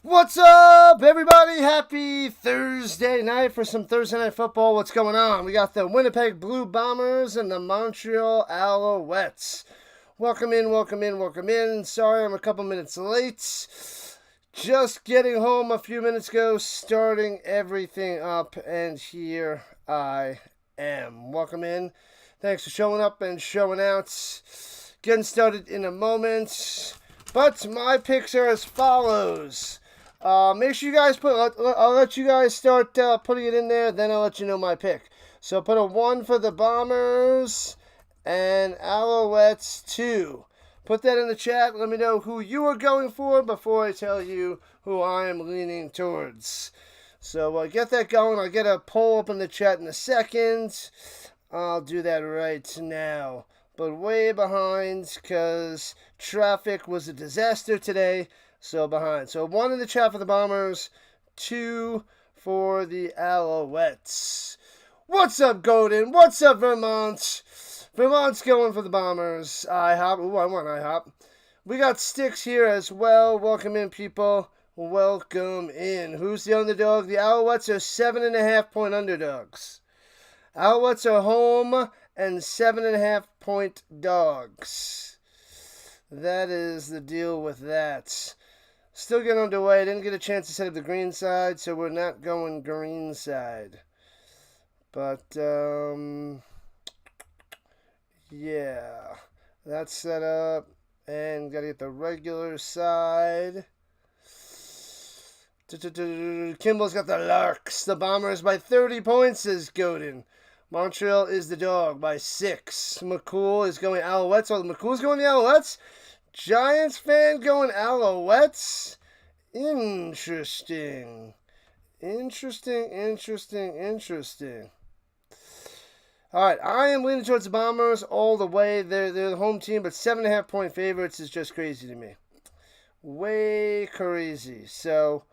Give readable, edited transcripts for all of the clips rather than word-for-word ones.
What's up, everybody? Happy Thursday night for some Thursday Night Football. What's going on? We got the Winnipeg Blue Bombers and the Montreal Alouettes. Welcome in, welcome in, welcome in. Sorry I'm a couple minutes late. Just getting home a few minutes ago, starting everything up, and here I am. Welcome in. Thanks for showing up and showing out. Getting started in a moment. But my picks are as follows. Make sure you guys I'll let you guys start putting it in there, then I'll let you know my pick. So put a 1 for the Bombers and Alouettes 2. Put that in the chat. Let me know who you are going for before I tell you who I am leaning towards. So get that going. I'll get a poll up in the chat in a second. I'll do that right now. But way behind because traffic was a disaster today. So behind. So 1 in the chat for the Bombers, 2 for the Alouettes. What's up, Golden? What's up, Vermont? Vermont's going for the Bombers. IHOP. Ooh, I want IHOP. We got Sticks here as well. Welcome in, people. Welcome in. Who's the underdog? The Alouettes are 7.5-point underdogs. Alouettes are home and 7.5-point dogs. That is the deal with that. Still getting underway. Didn't get a chance to set up the green side, so we're not going green side. But, yeah. That's set up. And got to get the regular side. Kimball's got the Larks. The Bombers by 30 points, says Godin. Montreal is the dog by 6. McCool is going Alouettes. Oh, McCool's going the Alouettes? Giants fan going Alouettes? Interesting. Interesting. All right, I am leaning towards the Bombers all the way. They're the home team, but 7.5-point favorites is just crazy to me. Way crazy. So,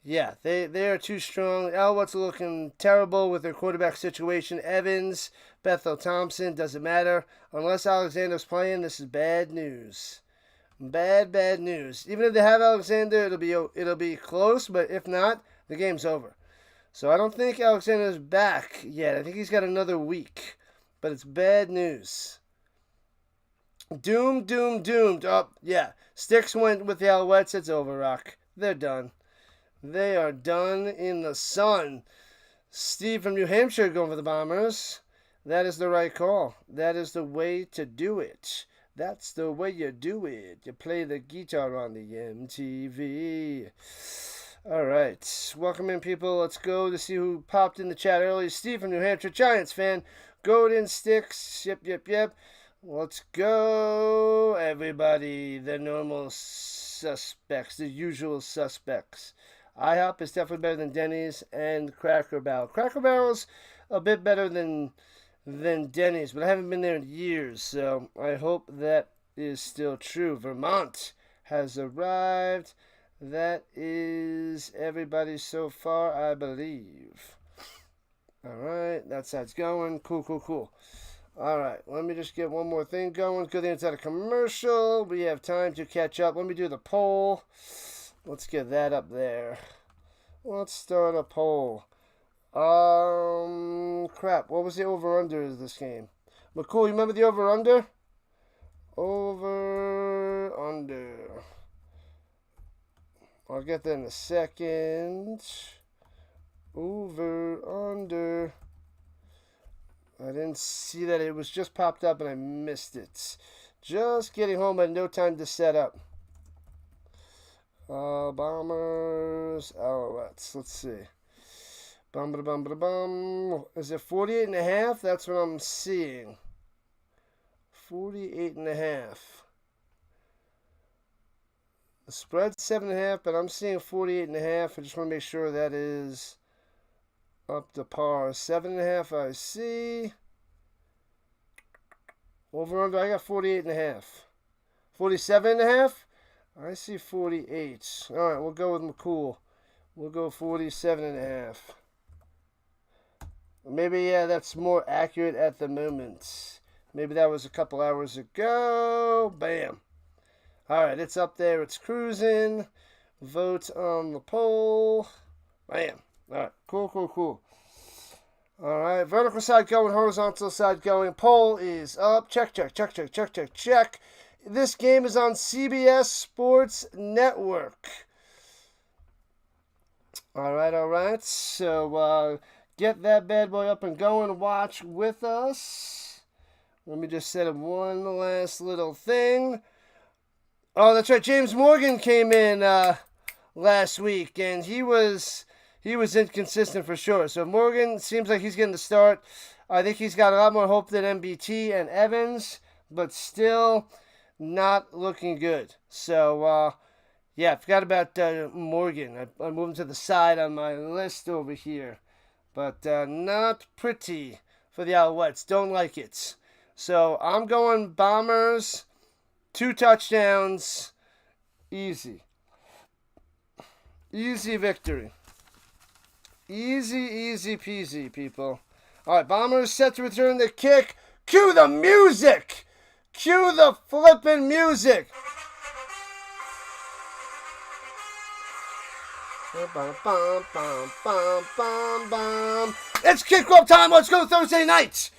yeah, they are too strong. Alouettes are looking terrible with their quarterback situation. Evans, Bethel Thompson, doesn't matter. Unless Alexander's playing, this is bad news. Bad news. Even if they have Alexander, it'll be close, but if not, the game's over. So I don't think Alexander's back yet. I think he's got another week. But it's bad news. Doomed. Oh, yeah. Sticks went with the Alouettes. It's over, Rock. They're done. They are done in the sun. Steve from New Hampshire going for the Bombers. That is the right call. That is the way to do it. That's the way you do it. You play the guitar on the MTV. All right. Welcome in, people. Let's go to see who popped in the chat early. Steve from New Hampshire, Giants fan. Golden Sticks. Yep. Let's go, everybody. The normal suspects, the usual suspects. IHOP is definitely better than Denny's and Cracker Barrel. Cracker Barrel's a bit better than Denny's, but I haven't been there in years, so I hope that is still true. Vermont has arrived. That is everybody so far, I believe. All right, that side's going. Cool. All right, let me just get one more thing going. Good thing it's at a commercial. We have time to catch up. Let me do the poll. Let's get that up there. Let's start a poll. Crap. What was the over-under of this game? McCool, you remember the over-under? Over-under. I'll get that in a second. Over-under. I didn't see that. It was just popped up and I missed it. Just getting home, but no time to set up. Bombers, Alouettes. Let's see. Bum. Is it 48.5? That's what I'm seeing. 48.5. The spread's 7.5, but I'm seeing 48.5. I just want to make sure that is up to par. 7.5 I see. Over under, I got 48.5. 47.5? I see 48. All right, we'll go with McCool. We'll go 47.5. Maybe, yeah, that's more accurate at the moment. Maybe that was a couple hours ago. Bam. All right, it's up there. It's cruising. Vote on the poll. Bam. All right. Cool. All right. Vertical side going, horizontal side going. Poll is up. Check. This game is on CBS Sports Network. All right. So get that bad boy up and going. Watch with us. Let me just set up one last little thing. Oh, that's right. James Morgan came in last week, and he was inconsistent for sure. So Morgan seems like he's getting the start. I think he's got a lot more hope than MBT and Evans, but still not looking good. So, yeah, I forgot about Morgan. I moved him to the side on my list over here. But not pretty for the Alouettes. Don't like it. So I'm going Bombers, 2 touchdowns, easy. Easy victory. Easy peasy, people. All right, Bombers set to return the kick. Cue the music. Cue the flippin' music. It's kickoff time. Let's go Thursday night.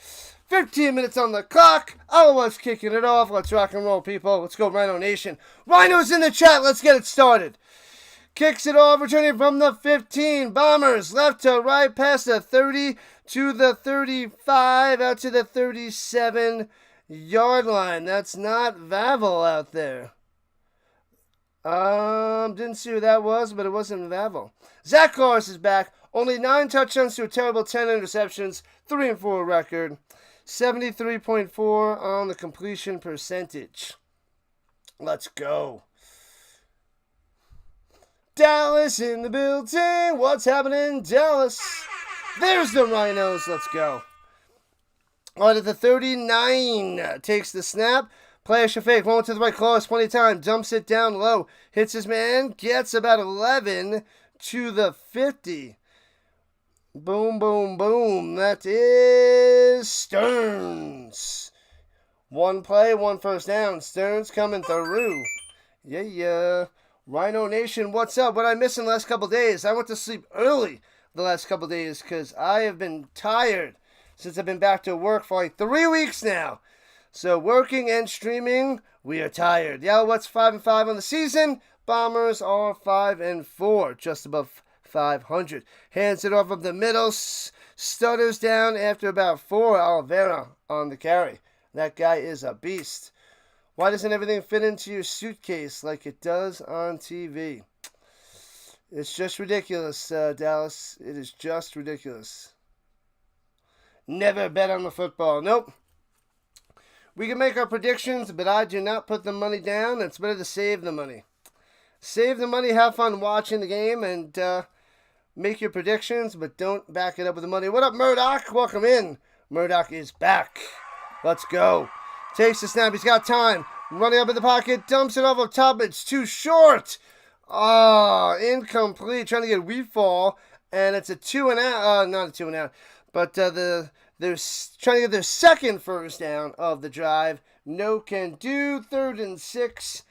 15 minutes on the clock. Alouettes kicking it off. Let's rock and roll, people. Let's go RHINO Nation. Rhino's in the chat. Let's get it started. Kicks it off, returning from the 15. Bombers left to right past the 30 to the 35, out to the 37-yard line. That's not Vavel out there. Didn't see who that was, but it wasn't Vavel. Zach Clark is back. Only 9 touchdowns to a terrible 10 interceptions. 3-4 record. 73.4 on the completion percentage. Let's go. Dallas in the building. What's happening, Dallas? There's the Rhinos. Let's go. On to the 39. Takes the snap. Player should fake. One to the right. Close. Plenty of time. Dumps it down low. Hits his man. Gets about 11 to the 50. Boom. That is Stearns. 1 play, 1 first down. Stearns coming through. Yeah. RHINO Nation, what's up? What I missed in the last couple days? I went to sleep early the last couple days because I have been tired since I've been back to work for like 3 weeks now. So working and streaming, we are tired. The Alouettes 5-5 on the season. Bombers are 5-4, just above 500. Hands it off of the middle. Stutters down after about 4. Oliveira on the carry. That guy is a beast. Why doesn't everything fit into your suitcase like it does on TV? It's just ridiculous, Dallas. It is just ridiculous. Never bet on the football. Nope. We can make our predictions, but I do not put the money down. It's better to save the money. Save the money, have fun watching the game, and make your predictions, but don't back it up with the money. What up, Murdoch? Welcome in. Murdoch is back. Let's go. Takes the snap. He's got time. Running up in the pocket. Dumps it off of top. It's too short. Incomplete. Trying to get a wheat fall. And it's a 2 and out. Not a 2 and out. But they're trying to get their second first down of the drive. No can do. 3rd and 6.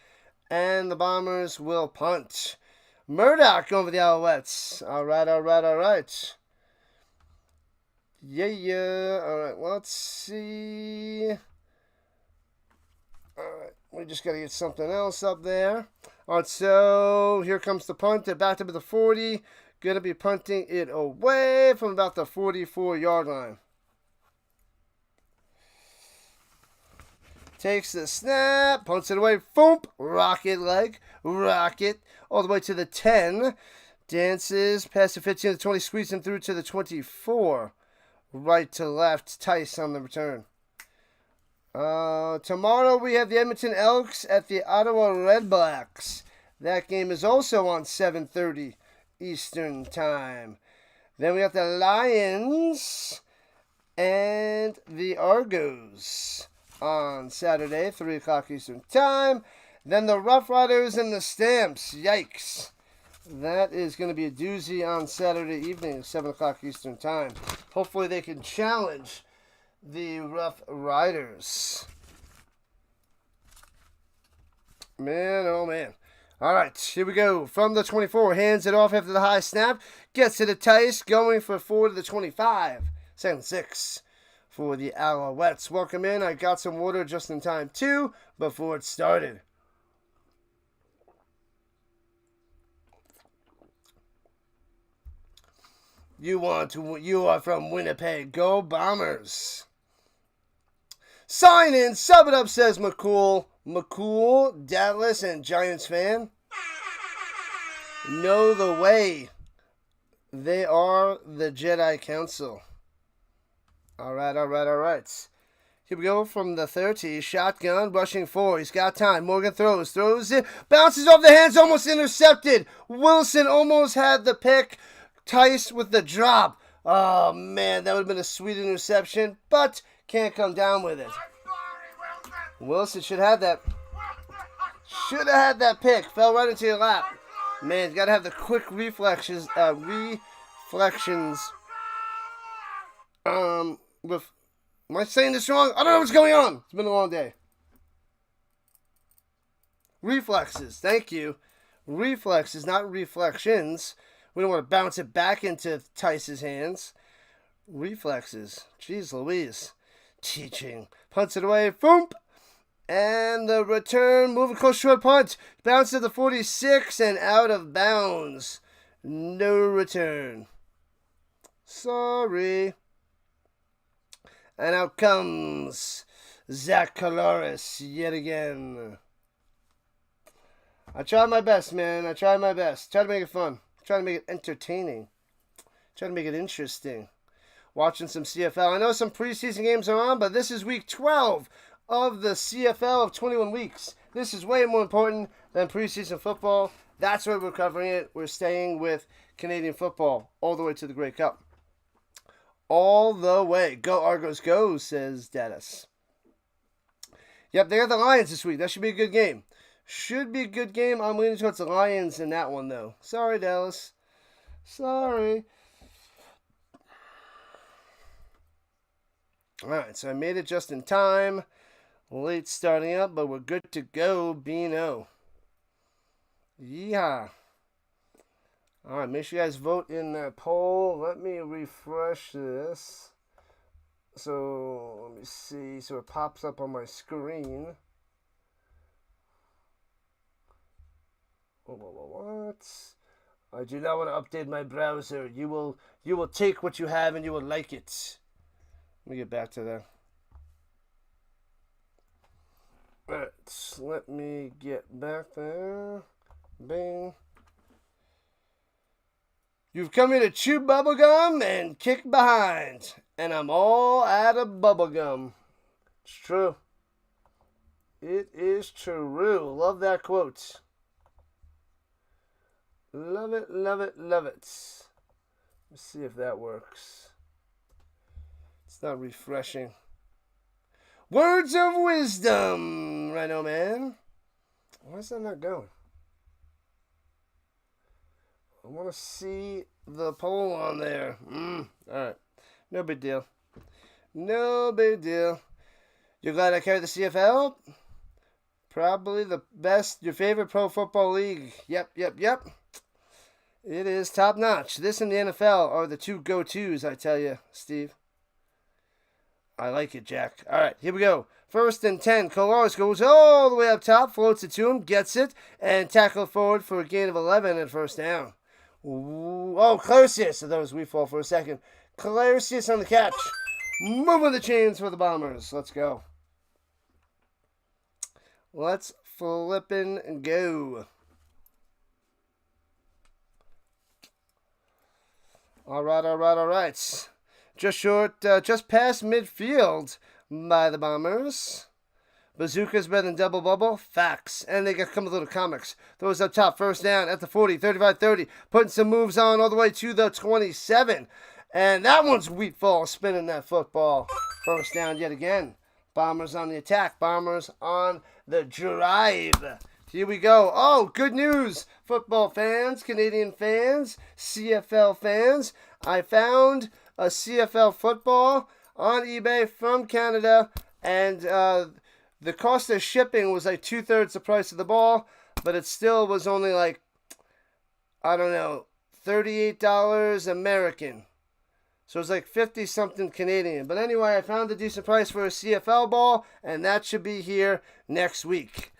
And the Bombers will punt. Murdoch going for the Alouettes. All right. Yeah. All right, let's see. All right, we just got to get something else up there. All right, so here comes the punt. They're backed up at the 40. Going to be punting it away from about the 44-yard line. Takes the snap, punts it away, boom, rocket leg, rocket, all the way to the 10. Dances past the 15 to 20, squeezing through to the 24. Right to left, Tice on the return. Tomorrow we have the Edmonton Elks at the Ottawa Redblacks. That game is also on 7:30 Eastern Time. Then we have the Lions and the Argos on Saturday, 3 o'clock Eastern Time. Then the Rough Riders and the Stamps. Yikes. That is going to be a doozy on Saturday evening, 7 o'clock Eastern Time. Hopefully they can challenge the Rough Riders. Man, oh man. All right, here we go. From the 24, hands it off after the high snap. Gets it to Tice, going for 4 to the 25. 2nd-6 for the Alouettes. Welcome in. I got some water just in time, too, before it started. You are from Winnipeg. Go Bombers. Sign in, sub it up, says McCool. McCool, Dallas, and Giants fan. Know the way. They are the Jedi Council. All right. Here we go from the 30. Shotgun, rushing 4. He's got time. Morgan throws it. Bounces off the hands, almost intercepted. Wilson almost had the pick. Tice with the drop. Oh, man, that would have been a sweet interception, but can't come down with it. Wilson should have that. Should have had that pick. Fell right into your lap. Man, you got to have the quick reflections. Am I saying this wrong? I don't know what's going on. It's been a long day. Reflexes. Thank you. Reflexes, not reflections. We don't want to bounce it back into Tice's hands. Reflexes. Jeez Louise. Teaching. Punts it away. Boom. And the return. Moving close, short punt. Bounce to the 46 and out of bounds. No return. Sorry. And out comes Zach Colares yet again. I tried my best, man. I tried my best. Tried to make it fun. Trying to make it entertaining. Trying to make it interesting. Watching some CFL. I know some preseason games are on, but this is week 12 of the CFL of 21 weeks. This is way more important than preseason football. That's why we're covering it. We're staying with Canadian football all the way to the Grey Cup. All the way. Go Argos, go, says Dennis. Yep, they got the Lions this week. That should be a good game. Should be a good game. I'm leaning towards the Lions in that one, though. Sorry, Dallas. Sorry. All right, so I made it just in time. Late starting up, but we're good to go. Beano. Yeehaw. All right, make sure you guys vote in that poll. Let me refresh this. So, let me see. So it pops up on my screen. What? I do not want to update my browser. You will take what you have and you will like it. Let me get back to that. Alright, let me get back there. Bing. You've come here to chew bubblegum and kick behind. And I'm all out of bubblegum. It's true. It is true. Love that quote. Love it, love it, love it. Let's see if that works. It's not refreshing. Words of wisdom, Rhino Man. Why is that not going? I want to see the poll on there. Alright. No big deal. No big deal. You're glad I carried the CFL? Probably the best, your favorite pro football league. Yep. It is top notch. This and the NFL are the two go-tos, I tell you, Steve. I like it, Jack. All right, here we go. 1st and 10. Colares goes all the way up top, floats it to him, gets it, and tackle forward for a gain of 11 and 1st down. Ooh, oh, Claricius. I thought it was we fall for a second. Claricius on the catch. Moving the chains for the Bombers. Let's go. Let's flippin' go. All right. Just past midfield by the Bombers. Bazooka's better than double bubble. Facts. And they come with little comics. Throws up top. 1st down at the 40, 35-30. Putting some moves on all the way to the 27. And that one's Wheatfall spinning that football. 1st down yet again. Bombers on the attack. Bombers on the drive. Here we go. Oh, good news, football fans, Canadian fans, CFL fans. I found a CFL football on eBay from Canada, and the cost of shipping was like 2/3 the price of the ball. but it still was only like, I don't know, $38 American. So it's like 50-something Canadian. But anyway, I found a decent price for a CFL ball, and that should be here next week.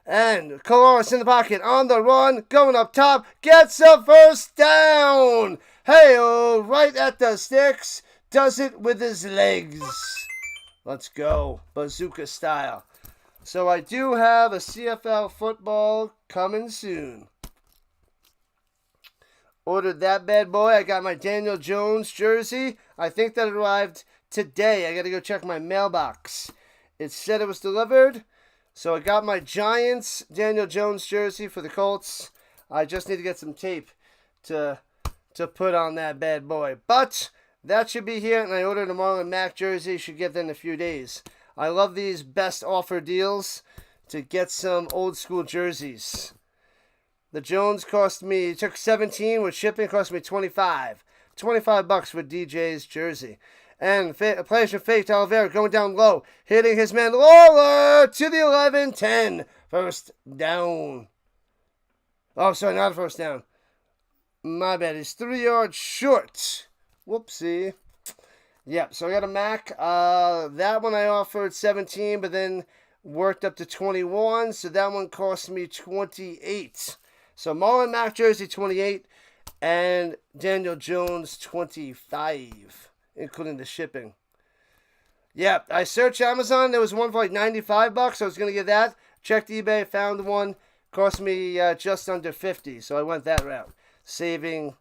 And Coloris in the pocket, on the run, going up top, gets a first down. Hey-oh, right at the sticks, does it with his legs. Let's go, bazooka style. So I do have a CFL football coming soon. Ordered that bad boy. I got my Daniel Jones jersey. I think that arrived today. I got to go check my mailbox. It said it was delivered. So I got my Giants Daniel Jones jersey for the Colts. I just need to get some tape to put on that bad boy. But that should be here, and I ordered a Marlon Mack jersey. Should get that in a few days. I love these best offer deals to get some old school jerseys. The Jones cost me, it took 17 with shipping, cost me 25. $25 for DJ's jersey. And Pleasure Fake to Oliveira going down low, hitting his man Lawler to the 11-10. First down. Oh, sorry, not a first down. My bad, he's 3 yards short. Whoopsie. Yep, so I got a Mac. That one I offered 17, but then worked up to 21, so that one cost me 28. So Marlon Mack jersey 28 and Daniel Jones 25, including the shipping. Yep, I searched Amazon. There was one for like $95. I was going to get that. Checked eBay, found one. Cost me just under 50, so I went that route, saving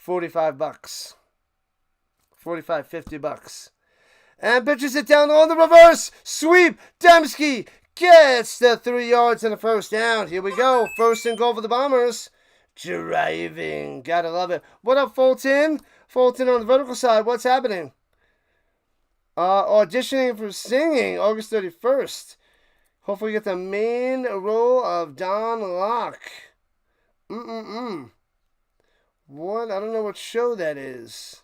$45. 45, $50. And pitches it down on the reverse. Sweep. Dembski gets the 3 yards and a first down. Here we go. First and goal for the Bombers. Driving. Gotta love it. What up, Fulton? Fulton on the vertical side. What's happening? Auditioning for singing August 31st. Hopefully get the main role of Don Locke. What? I don't know what show that is.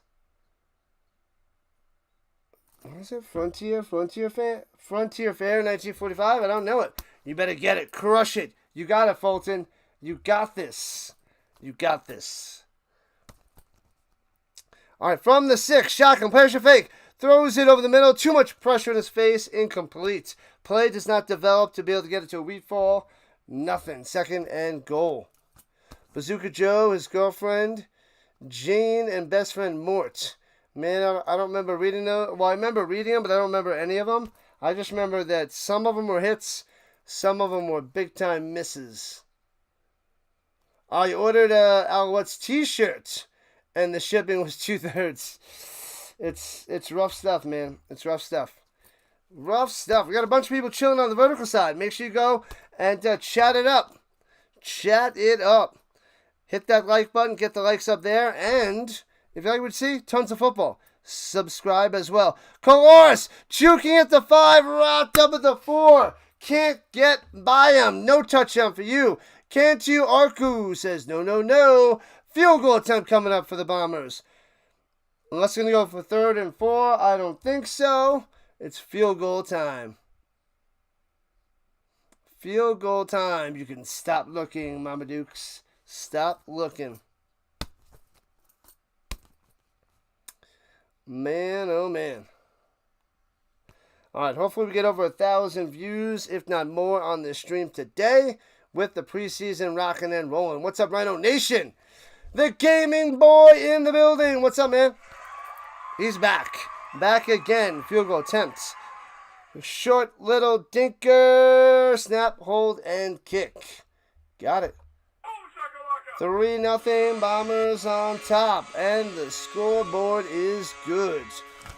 What is it? Frontier Fair, 1945? I don't know it. You better get it. Crush it. You got it, Fulton. You got this. You got this. All right, from the 6, shotgun, Pleasure Fake. Throws it over the middle. Too much pressure in his face. Incomplete. Play does not develop to be able to get it to a wheat fall. Nothing. Second and goal. Bazooka Joe, his girlfriend, Jane, and best friend Mort. Man, I don't remember reading them. Well, I remember reading them, but I don't remember any of them. I just remember that some of them were hits. Some of them were big-time misses. I ordered a Alouettes t-shirt, and the shipping was 2/3. It's rough stuff, man. It's rough stuff. Rough stuff. We got a bunch of people chilling on the vertical side. Make sure you go and chat it up. Chat it up. Hit that like button. Get the likes up there. And if you like what you see, tons of football. Subscribe as well. Coloris juking at the 5. Wrapped up at the 4. Can't get by him. No touchdown for you. Cantu Arku says no. Field goal attempt coming up for the Bombers. Unless they're going to go for 3rd and 4. I don't think so. It's field goal time. Field goal time. You can stop looking, Mama Dukes. Stop looking. Man, oh man. Alright, hopefully we get over 1,000 views, if not more, on this stream today with the preseason rocking and rolling. What's up, RHINO Nation? The gaming boy in the building. What's up, man? He's back. Back again. Field goal attempts. Short little dinker. Snap, hold, and kick. Got it. 3-0 Bombers on top. And the scoreboard is good.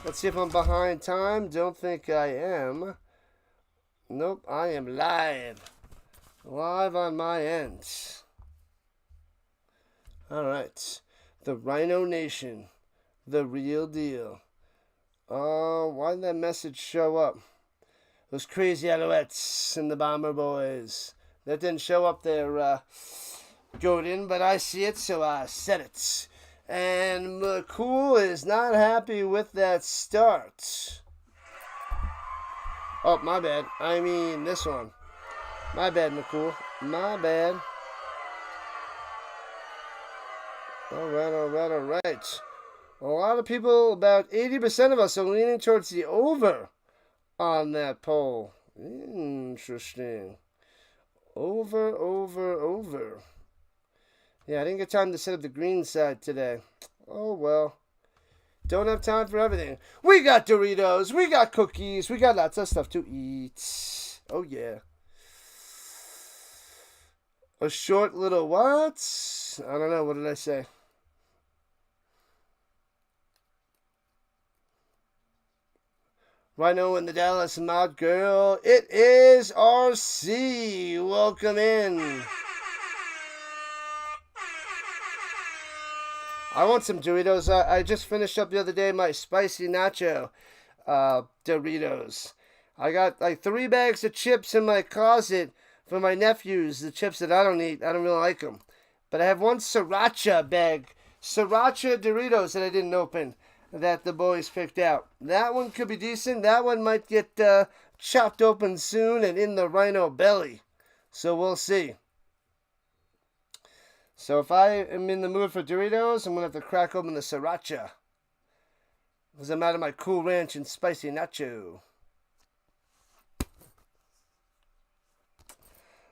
Let's see if I'm behind time. Don't think I am. Nope, I am live. Live on my end. Alright. The RHINO Nation. The real deal. Why did that message show up? Those crazy Alouettes and the Bomber Boys. That didn't show up there, Godin, but I see it, so I said it. And McCool is not happy with that start. Oh, my bad. I mean this one. My bad, McCool. My bad. Alright. A lot of people, about 80% of us, are leaning towards the over on that poll. Interesting. Over. Yeah, I didn't get time to set up the green side today. Oh, well. Don't have time for everything. We got Doritos. We got cookies. We got lots of stuff to eat. Oh, yeah. A short little what? I don't know. What did I say? Rhino and the Dallas Mod Girl. It is RC. Welcome in. I want some Doritos. I just finished up the other day my spicy nacho Doritos. I got like 3 bags of chips in my closet for my nephews. The chips that I don't eat. I don't really like them. But I have one sriracha bag. Sriracha Doritos that I didn't open, that the boys picked out. That one could be decent. That one might get chopped open soon and in the rhino belly. So we'll see. So if I am in the mood for Doritos, I'm going to have to crack open the sriracha, because I'm out of my Cool Ranch and spicy nacho.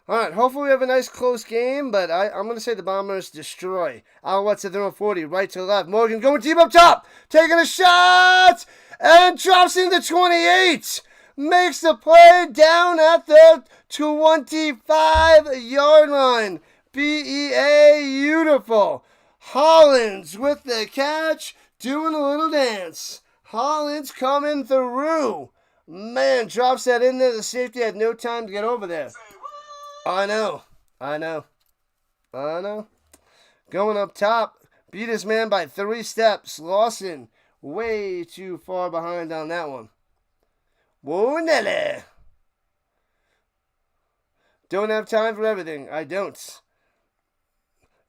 Alright, hopefully we have a nice close game, but I'm going to say the Bombers destroy. Alouettes at their own 40, right to left. Morgan going deep up top, taking a shot, and drops into 28. Makes the play down at the 25-yard line. Beautiful. Hollins with the catch, doing a little dance. Hollins coming through. Man, drops that in there. The safety had no time to get over there. I know. Going up top, beat his man by 3 steps. Lawson, way too far behind on that one. Whoa, Nelly. Don't have time for everything. I don't.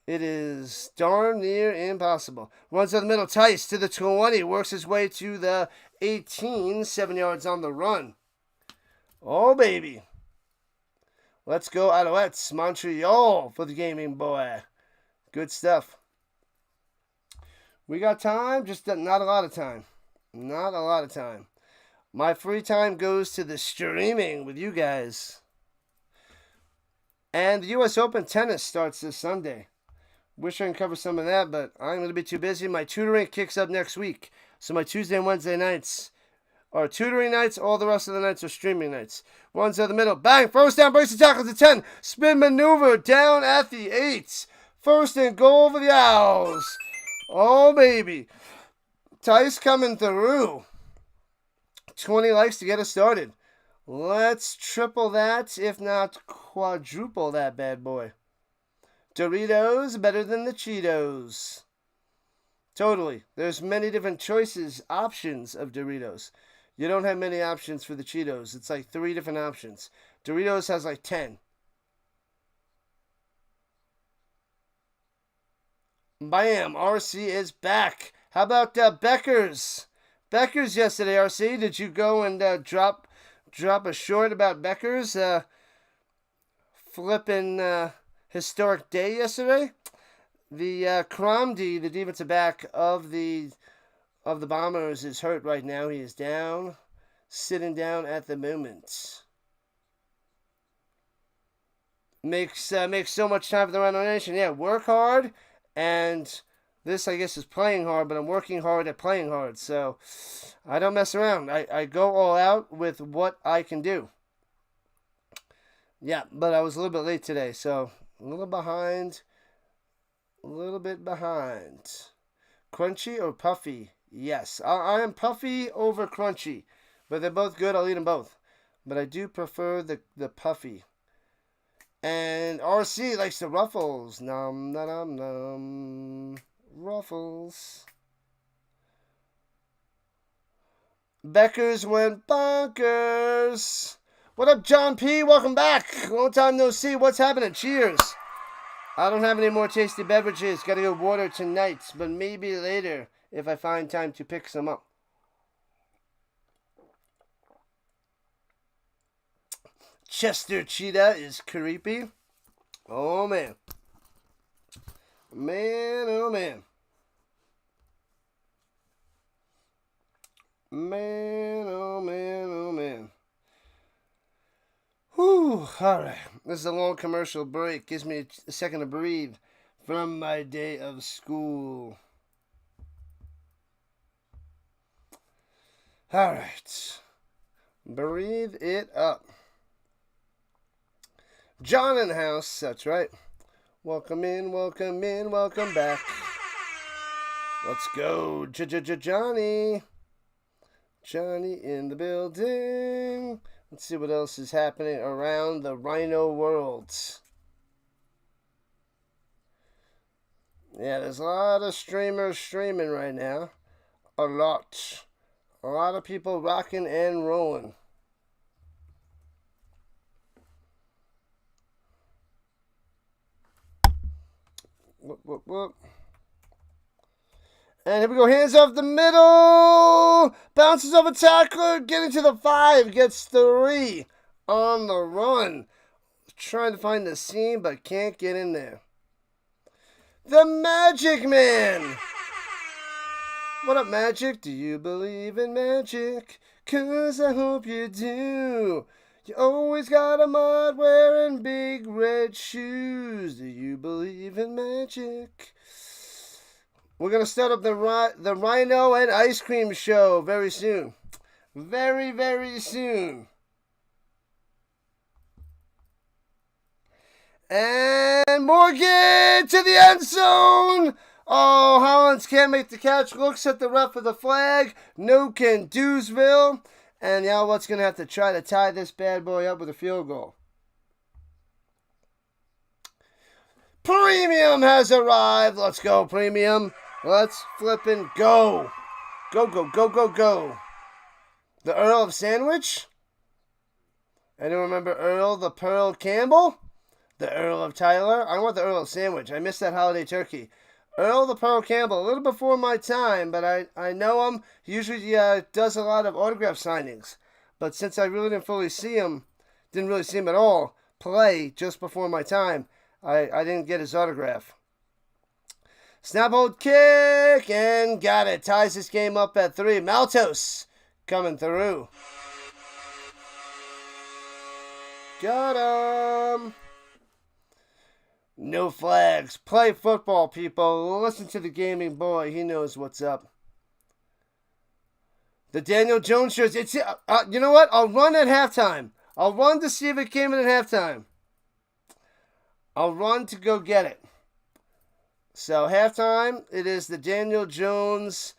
It is darn near impossible. Runs to the middle, Tice to the 20. Works his way to the 18. 7 yards on the run. Oh, baby. Let's go Alouettes. Montreal for the gaming boy. Good stuff. We got time, just not a lot of time. My free time goes to the streaming with you guys. And the U.S. Open tennis starts this Sunday. Wish I could cover some of that, but I'm going to be too busy. My tutoring kicks up next week. So my Tuesday and Wednesday nights are tutoring nights. All the rest of the nights are streaming nights. Runs to the middle. Bang! First down, breaks the tackle to 10. Spin maneuver down at the 8. First and goal for the Owls. Oh, baby. Tice coming through. 20 likes to get us started. Let's triple that, if not quadruple that bad boy. Doritos better than the Cheetos. Totally. There's many different options of Doritos. You don't have many options for the Cheetos. It's like 3 different options. Doritos has like 10. Bam! RC is back. How about Becker's? Becker's yesterday, RC. Did you go and drop a short about Becker's flipping historic day yesterday? The Kramdi, the defensive back of the Bombers, is hurt right now. He is down, sitting down at the moment. Makes so much time for the RHINO Nation. Yeah, work hard, and this, I guess, is playing hard, but I'm working hard at playing hard. So I don't mess around. I go all out with what I can do. Yeah, but I was a little bit late today, so a little bit behind. Crunchy or puffy? Yes, I am puffy over crunchy, but they're both good. I'll eat them both, but I do prefer the puffy. And RC likes the Ruffles. Nom nom nom. Ruffles. Becker's went bonkers. What up, John P? Welcome back. Long time no see. What's happening? Cheers. I don't have any more tasty beverages. Gotta go water tonight, but maybe later if I find time to pick some up. Chester Cheetah is creepy. Oh, man. Man, oh, man. Man, oh, man, oh, man. Whew, all right. This is a long commercial break. Gives me a second to breathe from my day of school. All right. Breathe it up. John in the house. That's right. Welcome in, welcome in, welcome back. Let's go, Johnny. Johnny in the building. Let's see what else is happening around the RHINO world. Yeah, there's a lot of streamers streaming right now. A lot. A lot of people rocking and rolling. Whoop, whoop, whoop. And here we go, hands off the middle. Bounces off a tackler, getting to the 5, gets 3 on the run. Trying to find the seam, but can't get in there. The Magic Man. What up, Magic? Do you believe in magic? 'Cause I hope you do. You always got a mod wearing big red shoes. Do you believe in magic? We're going to start up the RHINO and Ice Cream show very soon. Very, very soon. And Morgan to the end zone. Oh, Hollins can't make the catch. Looks at the ref for the flag. No can Dewsville. And the Alouettes going to have to try to tie this bad boy up with a field goal. Premium has arrived. Let's go, Premium. Let's flip and go. Go, go, go, go, go. The Earl of Sandwich? Anyone remember Earl the Pearl Campbell? The Earl of Tyler? I want the Earl of Sandwich. I missed that holiday turkey. Earl the Pearl Campbell, a little before my time, but I know him. He usually does a lot of autograph signings. But since I really didn't fully see him, didn't really see him at all, play just before my time, I didn't get his autograph. Snap, hold, kick, and got it. Ties this game up at 3. Maltos coming through. Got him. No flags. Play football, people. Listen to the gaming boy. He knows what's up. The Daniel Jones jersey. It's you know what? I'll run at halftime. I'll run to see if it came in at halftime. I'll run to go get it. So, halftime, it is the Daniel Jones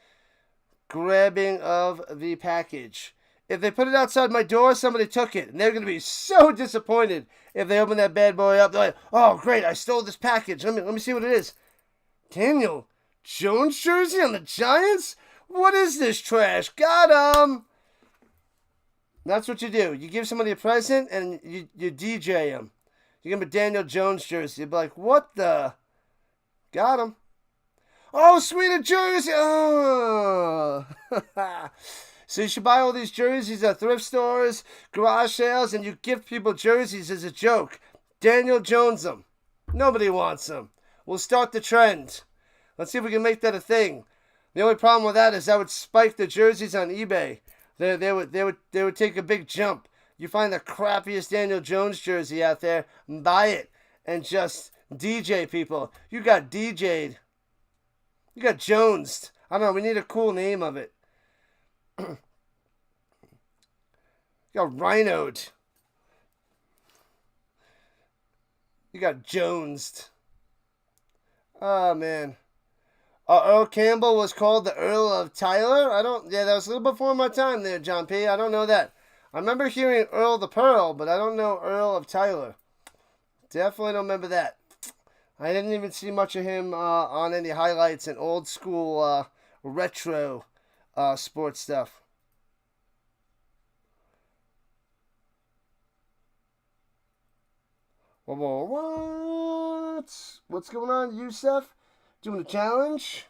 grabbing of the package. If they put it outside my door, somebody took it. And they're going to be so disappointed if they open that bad boy up. They're like, oh, great, I stole this package. Let me see what it is. Daniel Jones jersey on the Giants? What is this trash? Got him. That's what you do. You give somebody a present and you DJ him. You give him a Daniel Jones jersey. You'd be like, what the... Got him. Oh, sweet, a jersey. Oh. So you should buy all these jerseys at thrift stores, garage sales, and you give people jerseys as a joke. Daniel Jones them. Nobody wants them. We'll start the trend. Let's see if we can make that a thing. The only problem with that is that would spike the jerseys on eBay. They would take a big jump. You find the crappiest Daniel Jones jersey out there, buy it, and just DJ people. You got DJ'd. You got Jonesed. I don't know. We need a cool name of it. You got Rhinoed. You got Jonesed. Oh, man. Earl Campbell was called the Earl of Tyler? Yeah, that was a little before my time there, John P. I don't know that. I remember hearing Earl the Pearl, but I don't know Earl of Tyler. Definitely don't remember that. I didn't even see much of him on any highlights and old school retro sports stuff. What? What's going on, Yusef? Doing a challenge?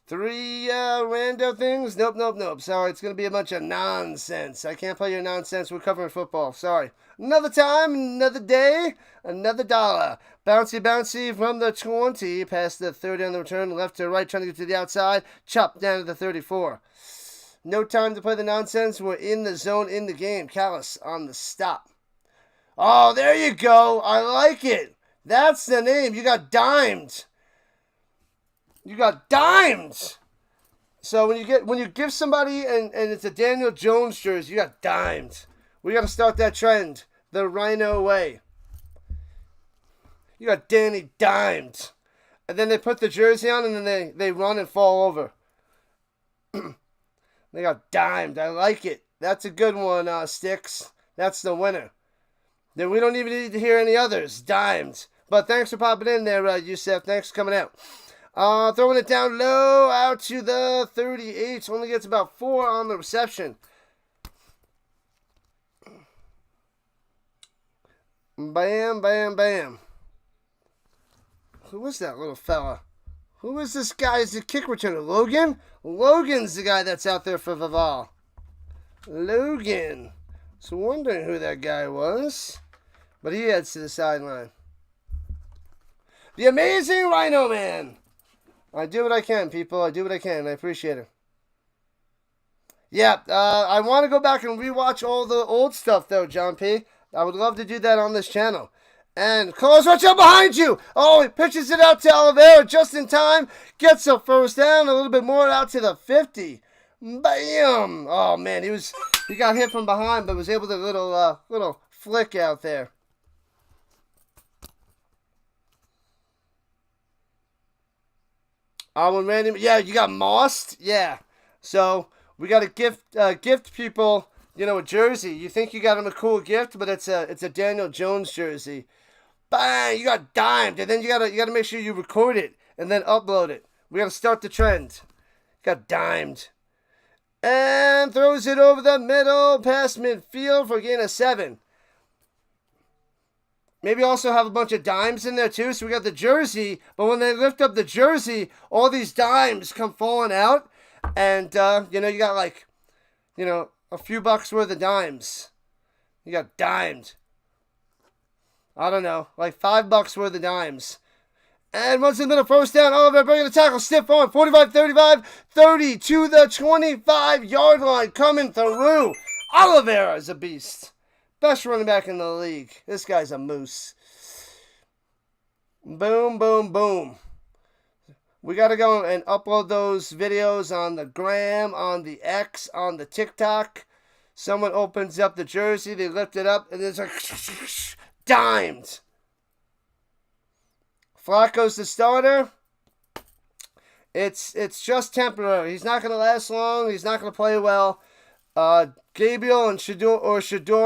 3 rando things? Nope, nope, nope. Sorry, it's going to be a bunch of nonsense. I can't play your nonsense. We're covering football. Sorry. Another time, another day, another dollar. Bouncy, bouncy from the 20, past the 30 on the return, left to right, trying to get to the outside, chopped down to the 34. No time to play the nonsense. We're in the zone, in the game. Callis on the stop. Oh, there you go. I like it. That's the name. You got dimed. You got dimed. So when you give somebody and it's a Daniel Jones jersey, you got dimed. We got to start that trend the RHINO way. You got Danny dimed. And then they put the jersey on and then they run and fall over. They got dimed. I like it. That's a good one, Sticks. That's the winner. Then we don't even need to hear any others. Dimed. But thanks for popping in there, Yusef. Thanks for coming out. Throwing it down low out to the 38. Only gets about 4 on the reception. Bam, bam, bam. Who is that little fella? Who is this guy? Is the kick returner? Logan? Logan's the guy that's out there for Vival. Logan. So wondering who that guy was. But he heads to the sideline. The amazing Rhino Man. I do what I can, people. I do what I can. I appreciate it. Yeah, I want to go back and rewatch all the old stuff, though, John P. I would love to do that on this channel. And Carlos, watch out behind you! Oh, he pitches it out to Oliveira just in time. Gets a first down, a little bit more out to the 50. Bam! Oh, man, he got hit from behind, but was able to little flick out there. When Randy, yeah, you got mossed, yeah. So we got to gift people, a jersey. You think you got them a cool gift, but it's a Daniel Jones jersey. Bang! You got dimed, and then you gotta make sure you record it and then upload it. We gotta start the trend. Got dimed, and throws it over the middle, past midfield for a gain of 7. Maybe also have a bunch of dimes in there too. So we got the jersey, but when they lift up the jersey, all these dimes come falling out, and you got a few bucks worth of dimes. You got dimed. I don't know, like $5 worth of dimes. And once in the middle, first down, Oliver bringing the tackle, stiff on, 45-35, 30 to the 25-yard line, coming through. Oliveira is a beast. Best running back in the league. This guy's a moose. Boom, boom, boom. We got to go and upload those videos on the Gram, on the X, on the TikTok. Someone opens up the jersey, they lift it up, and it's like dimed. Flacco's the starter. It's just temporary. He's not going to last long. He's not going to play well. Gabriel and Shador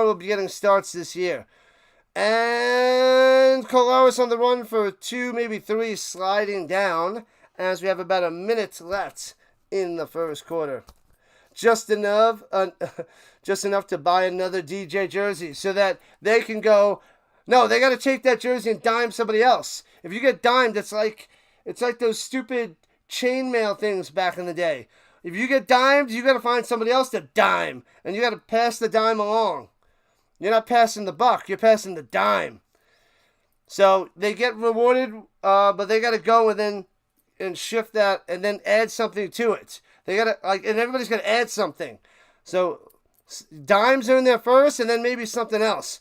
will be getting starts this year. And Colares on the run for 2, maybe 3, sliding down as we have about a minute left in the first quarter. Just enough to buy another DJ jersey so that they can go. No, they got to take that jersey and dime somebody else. If you get dimed, it's like those stupid chainmail things back in the day. If you get dimed, you got to find somebody else to dime, and you got to pass the dime along. You're not passing the buck, you're passing the dime. So they get rewarded, but they got to go and shift that and then add something to it. They got to and everybody's got to add something. So dimes are in there first, and then maybe something else.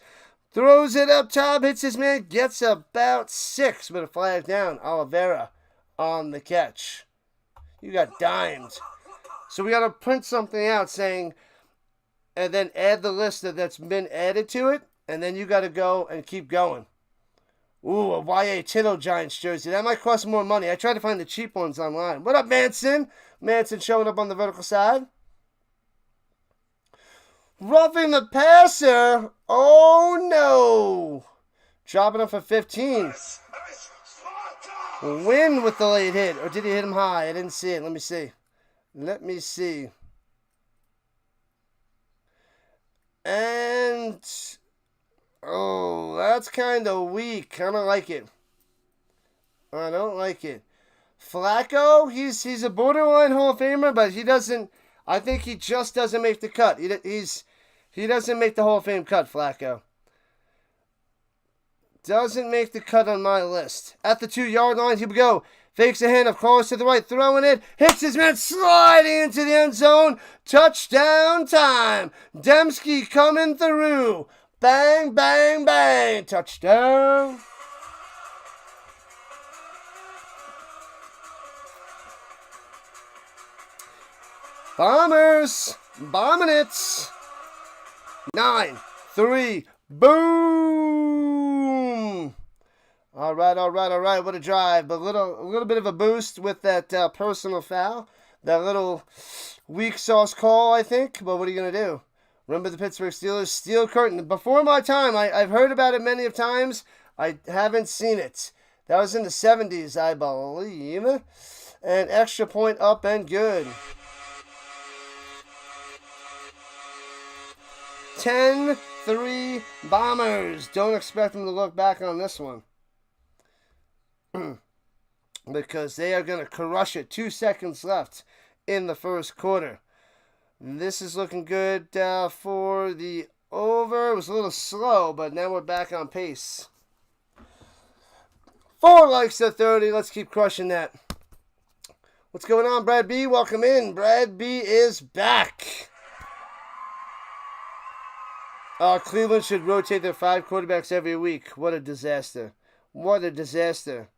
Throws it up top, hits his man, gets about 6 with a flag down. Oliveira on the catch. You got dimed. So we got to print something out saying, and then add the list that's been added to it, and then you got to go and keep going. Ooh, a YA Tittle Giants jersey. That might cost more money. I tried to find the cheap ones online. What up, Manson? Manson showing up on the vertical side. Roughing the passer. Oh, no. Dropping him for 15. Win with the late hit. Or did he hit him high? I didn't see it. Let me see. And, oh, that's kind of weak. I don't like it. Flacco, he's a borderline Hall of Famer, but he doesn't. I think he just doesn't make the cut. He doesn't make the Hall of Fame cut. Flacco doesn't make the cut on my list. At the 2-yard line, here we go. Fakes a handoff, calls to the right, throwing it, hits his man, sliding into the end zone. Touchdown time. Dembski coming through. Bang, bang, bang. Touchdown. Bombers, bombing it. 9-3, boom. All right. What a drive, but a little bit of a boost with that personal foul, that little weak sauce call, I think. But what are you gonna do? Remember the Pittsburgh Steelers steel curtain before my time. I've heard about it many of times. I haven't seen it. That was in the 70s, I believe. An extra point up and good. 10-3 Bombers. Don't expect them to look back on this one. Because they are going to crush it. 2 seconds left in the first quarter. This is looking good for the over. It was a little slow, but now we're back on pace. 4 likes to 30. Let's keep crushing that. What's going on, Brad B? Welcome in. Brad B is back. Cleveland should rotate their 5 quarterbacks every week. What a disaster. What a disaster.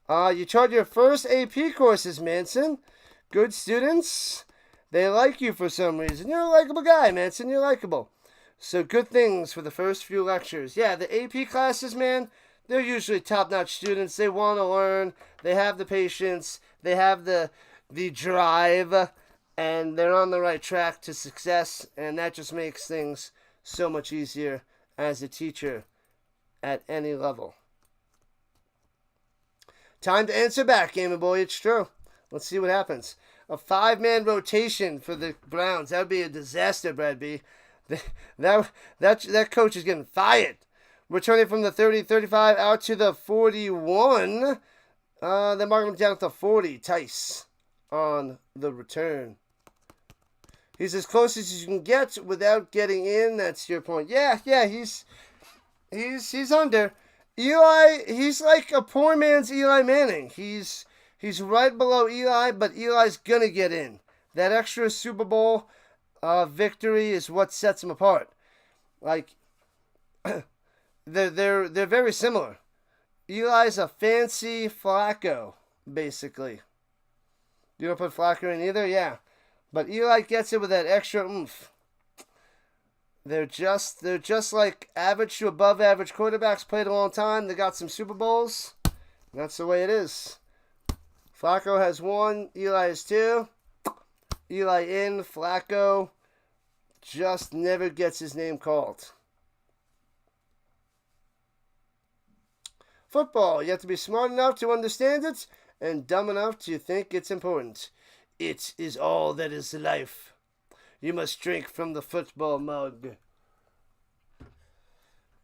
You taught your first AP courses, Manson. Good students. They like you for some reason. You're a likable guy, Manson. You're likable. So good things for the first few lectures. Yeah, the AP classes, man, they're usually top-notch students. They want to learn. They have the patience. They have the drive. And they're on the right track to success. And that just makes things so much easier as a teacher at any level. Time to answer back, Gamer Boy. It's true. Let's see what happens. A 5-man rotation for the Browns. That would be a disaster, Brad B. That coach is getting fired. Returning from the 30-35 out to the 41. They're marking him down at the 40. Tice on the return. He's as close as you can get without getting in. That's your point. Yeah, he's under. Eli, he's like a poor man's Eli Manning. He's right below Eli, but Eli's gonna get in. That extra Super Bowl victory is what sets him apart. Like they're very similar. Eli's a fancy Flacco, basically. You don't put Flacco in either? Yeah. But Eli gets it with that extra oomph. They're just like average to above average quarterbacks. Played a long time. They got some Super Bowls. That's the way it is. Flacco has 1. Eli has 2. Eli in. Flacco just never gets his name called. Football. You have to be smart enough to understand it and dumb enough to think it's important. It is all that is life. You must drink from the football mug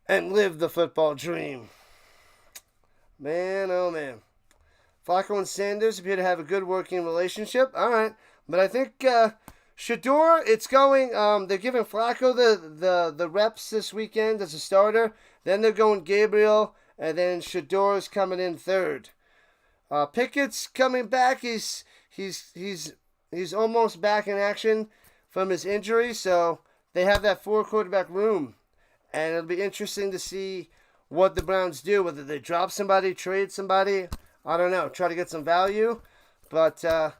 and live the football dream. Man, oh man. Flacco and Sanders appear to have a good working relationship. All right. But I think Shador, it's going, they're giving Flacco the reps this weekend as a starter. Then they're going Gabriel, and then Shador's coming in third. Pickett's coming back. He's almost back in action from his injury, so they have that 4 quarterback room. And it'll be interesting to see what the Browns do, whether they drop somebody, trade somebody, I don't know, try to get some value. But I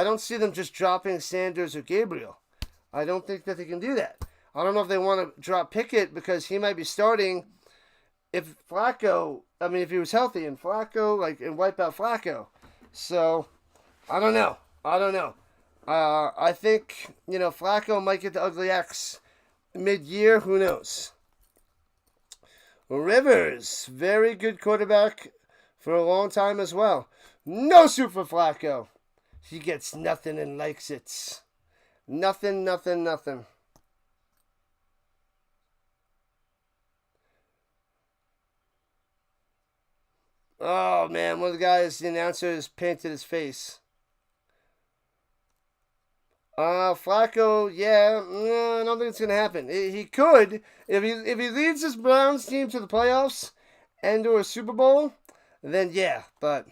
don't see them just dropping Sanders or Gabriel. I don't think that they can do that. I don't know if they want to drop Pickett because he might be starting if he was healthy and and wipe out Flacco. So, I don't know. I think, Flacco might get the ugly X mid-year. Who knows? Rivers, very good quarterback for a long time as well. No suit for Flacco. He gets nothing and likes it. Nothing. Oh, man. One of the guys, the announcers, painted his face. Flacco, yeah, I don't think it's going to happen. He could. If he leads this Browns team to the playoffs and or a Super Bowl, then yeah. But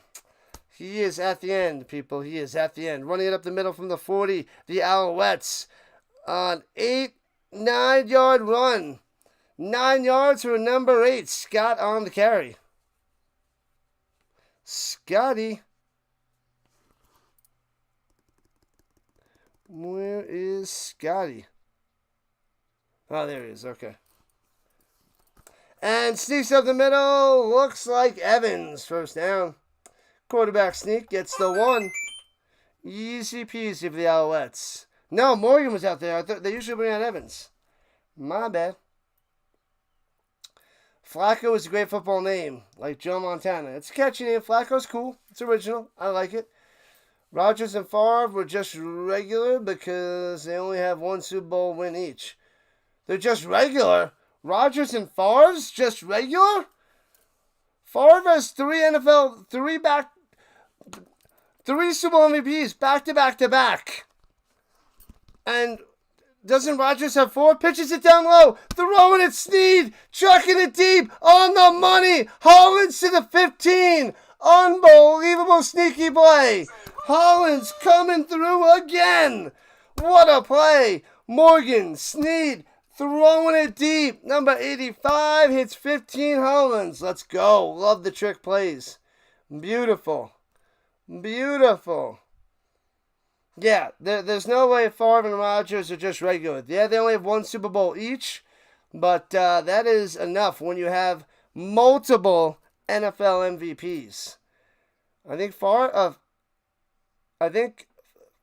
he is at the end, people. He is at the end. Running it up the middle from the 40, the Alouettes. On 9-yard run. 9 yards for number 8, Scott on the carry. Scotty. Where is Scotty? Oh, there he is. Okay. And sneaks up the middle. Looks like Evans. First down. Quarterback sneak gets the 1. Easy peasy for the Alouettes. No, Morgan was out there. I thought they usually bring out Evans. My bad. Flacco is a great football name, like Joe Montana. It's a catchy name. Flacco's cool. It's original. I like it. Rodgers and Favre were just regular because they only have 1 Super Bowl win each. They're just regular. Rodgers and Favre's just regular? Favre has 3 Super Bowl MVPs back to back to back. And doesn't Rodgers have 4? Pitches it down low. Throwing it Snead. Chucking it deep. On the money. Hollins to the 15. Unbelievable sneaky play. Hollins coming through again. What a play. Morgan, Snead, throwing it deep. Number 85 hits 15 Hollins. Let's go. Love the trick plays. Beautiful. Beautiful. Yeah, there's no way Favre and Rodgers are just regular. Yeah, they only have 1 Super Bowl each, but that is enough when you have multiple NFL MVPs. I think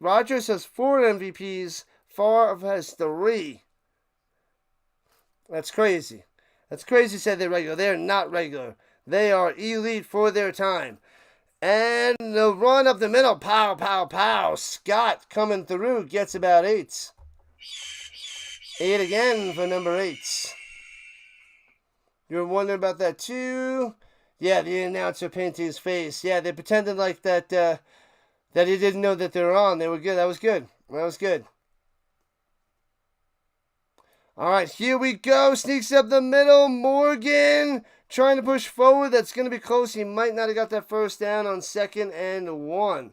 Rodgers has 4 MVPs. Favre has 3. That's crazy. That's crazy to say they're regular. They're not regular. They are elite for their time. And the run up the middle. Pow, pow, pow. Scott coming through. Gets about 8. 8 again for number 8. You were wondering about that too? Yeah, the announcer painted his face. Yeah, they pretended like that that he didn't know that they were on. They were good. That was good. That was good. All right, here we go. Sneaks up the middle. Morgan trying to push forward. That's going to be close. He might not have got that first down on 2nd and 1.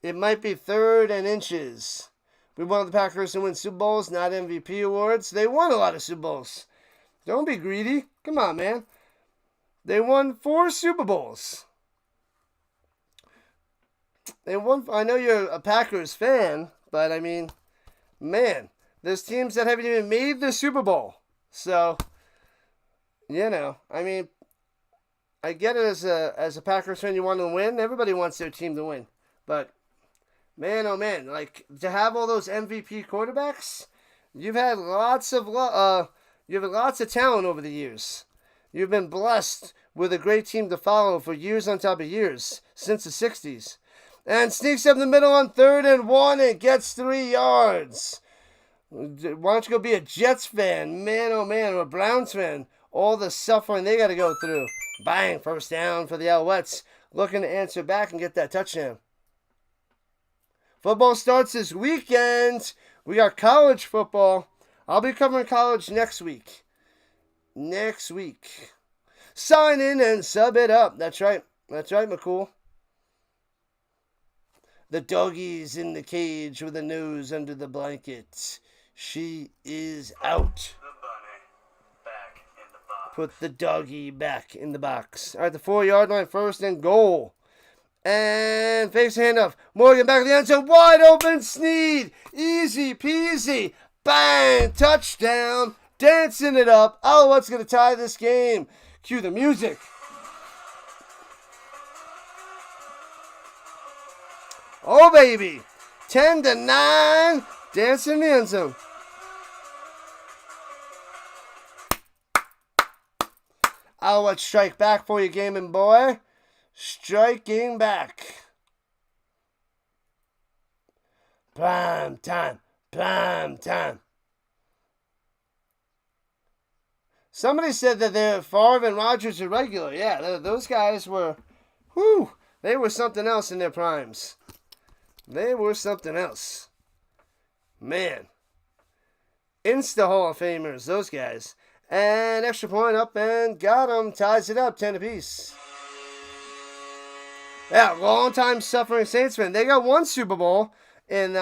It might be 3rd and inches. We wanted the Packers to win Super Bowls, not MVP awards. They won a lot of Super Bowls. Don't be greedy. Come on, man. They won 4 Super Bowls. They won. I know you're a Packers fan, but I mean, man, there's teams that haven't even made the Super Bowl. So, you know, I mean, I get it as a Packers fan, you want to win. Everybody wants their team to win. But, man, oh man, like, to have all those MVP quarterbacks, you've had lots of talent over the years. You've been blessed with a great team to follow for years on top of years, since the 60s. And sneaks up the middle on 3rd and 1 and gets 3 yards. Why don't you go be a Jets fan, man, oh man, or a Browns fan? All the suffering they got to go through. Bang, first down for the Alouettes. Looking to answer back and get that touchdown. Football starts this weekend. We got college football. I'll be covering college next week. Next week. Sign in and sub it up. That's right. That's right, McCool. The doggy's in the cage with a nose under the blanket. She is out. The bunny back in the box. Put the doggy back in the box. All right, the 4-yard line, 1st and goal. And fakes handoff. Morgan back of the end zone. Wide open. Snead. Easy peasy. Bang. Touchdown. Dancing it up. Alouettes going to tie this game. Cue the music. Oh, baby. 10-9. Dancing in the end zone. Alouettes strike back for you, gaming boy. Striking back. Prime time. Prime time. Somebody said that Favre and Rodgers are regular. Yeah, those guys were, they were something else in their primes. They were something else. Man. Insta Hall of Famers, those guys. And extra point up and got him. Ties it up, 10 apiece. Yeah, long-time suffering Saints fan. They got one Super Bowl in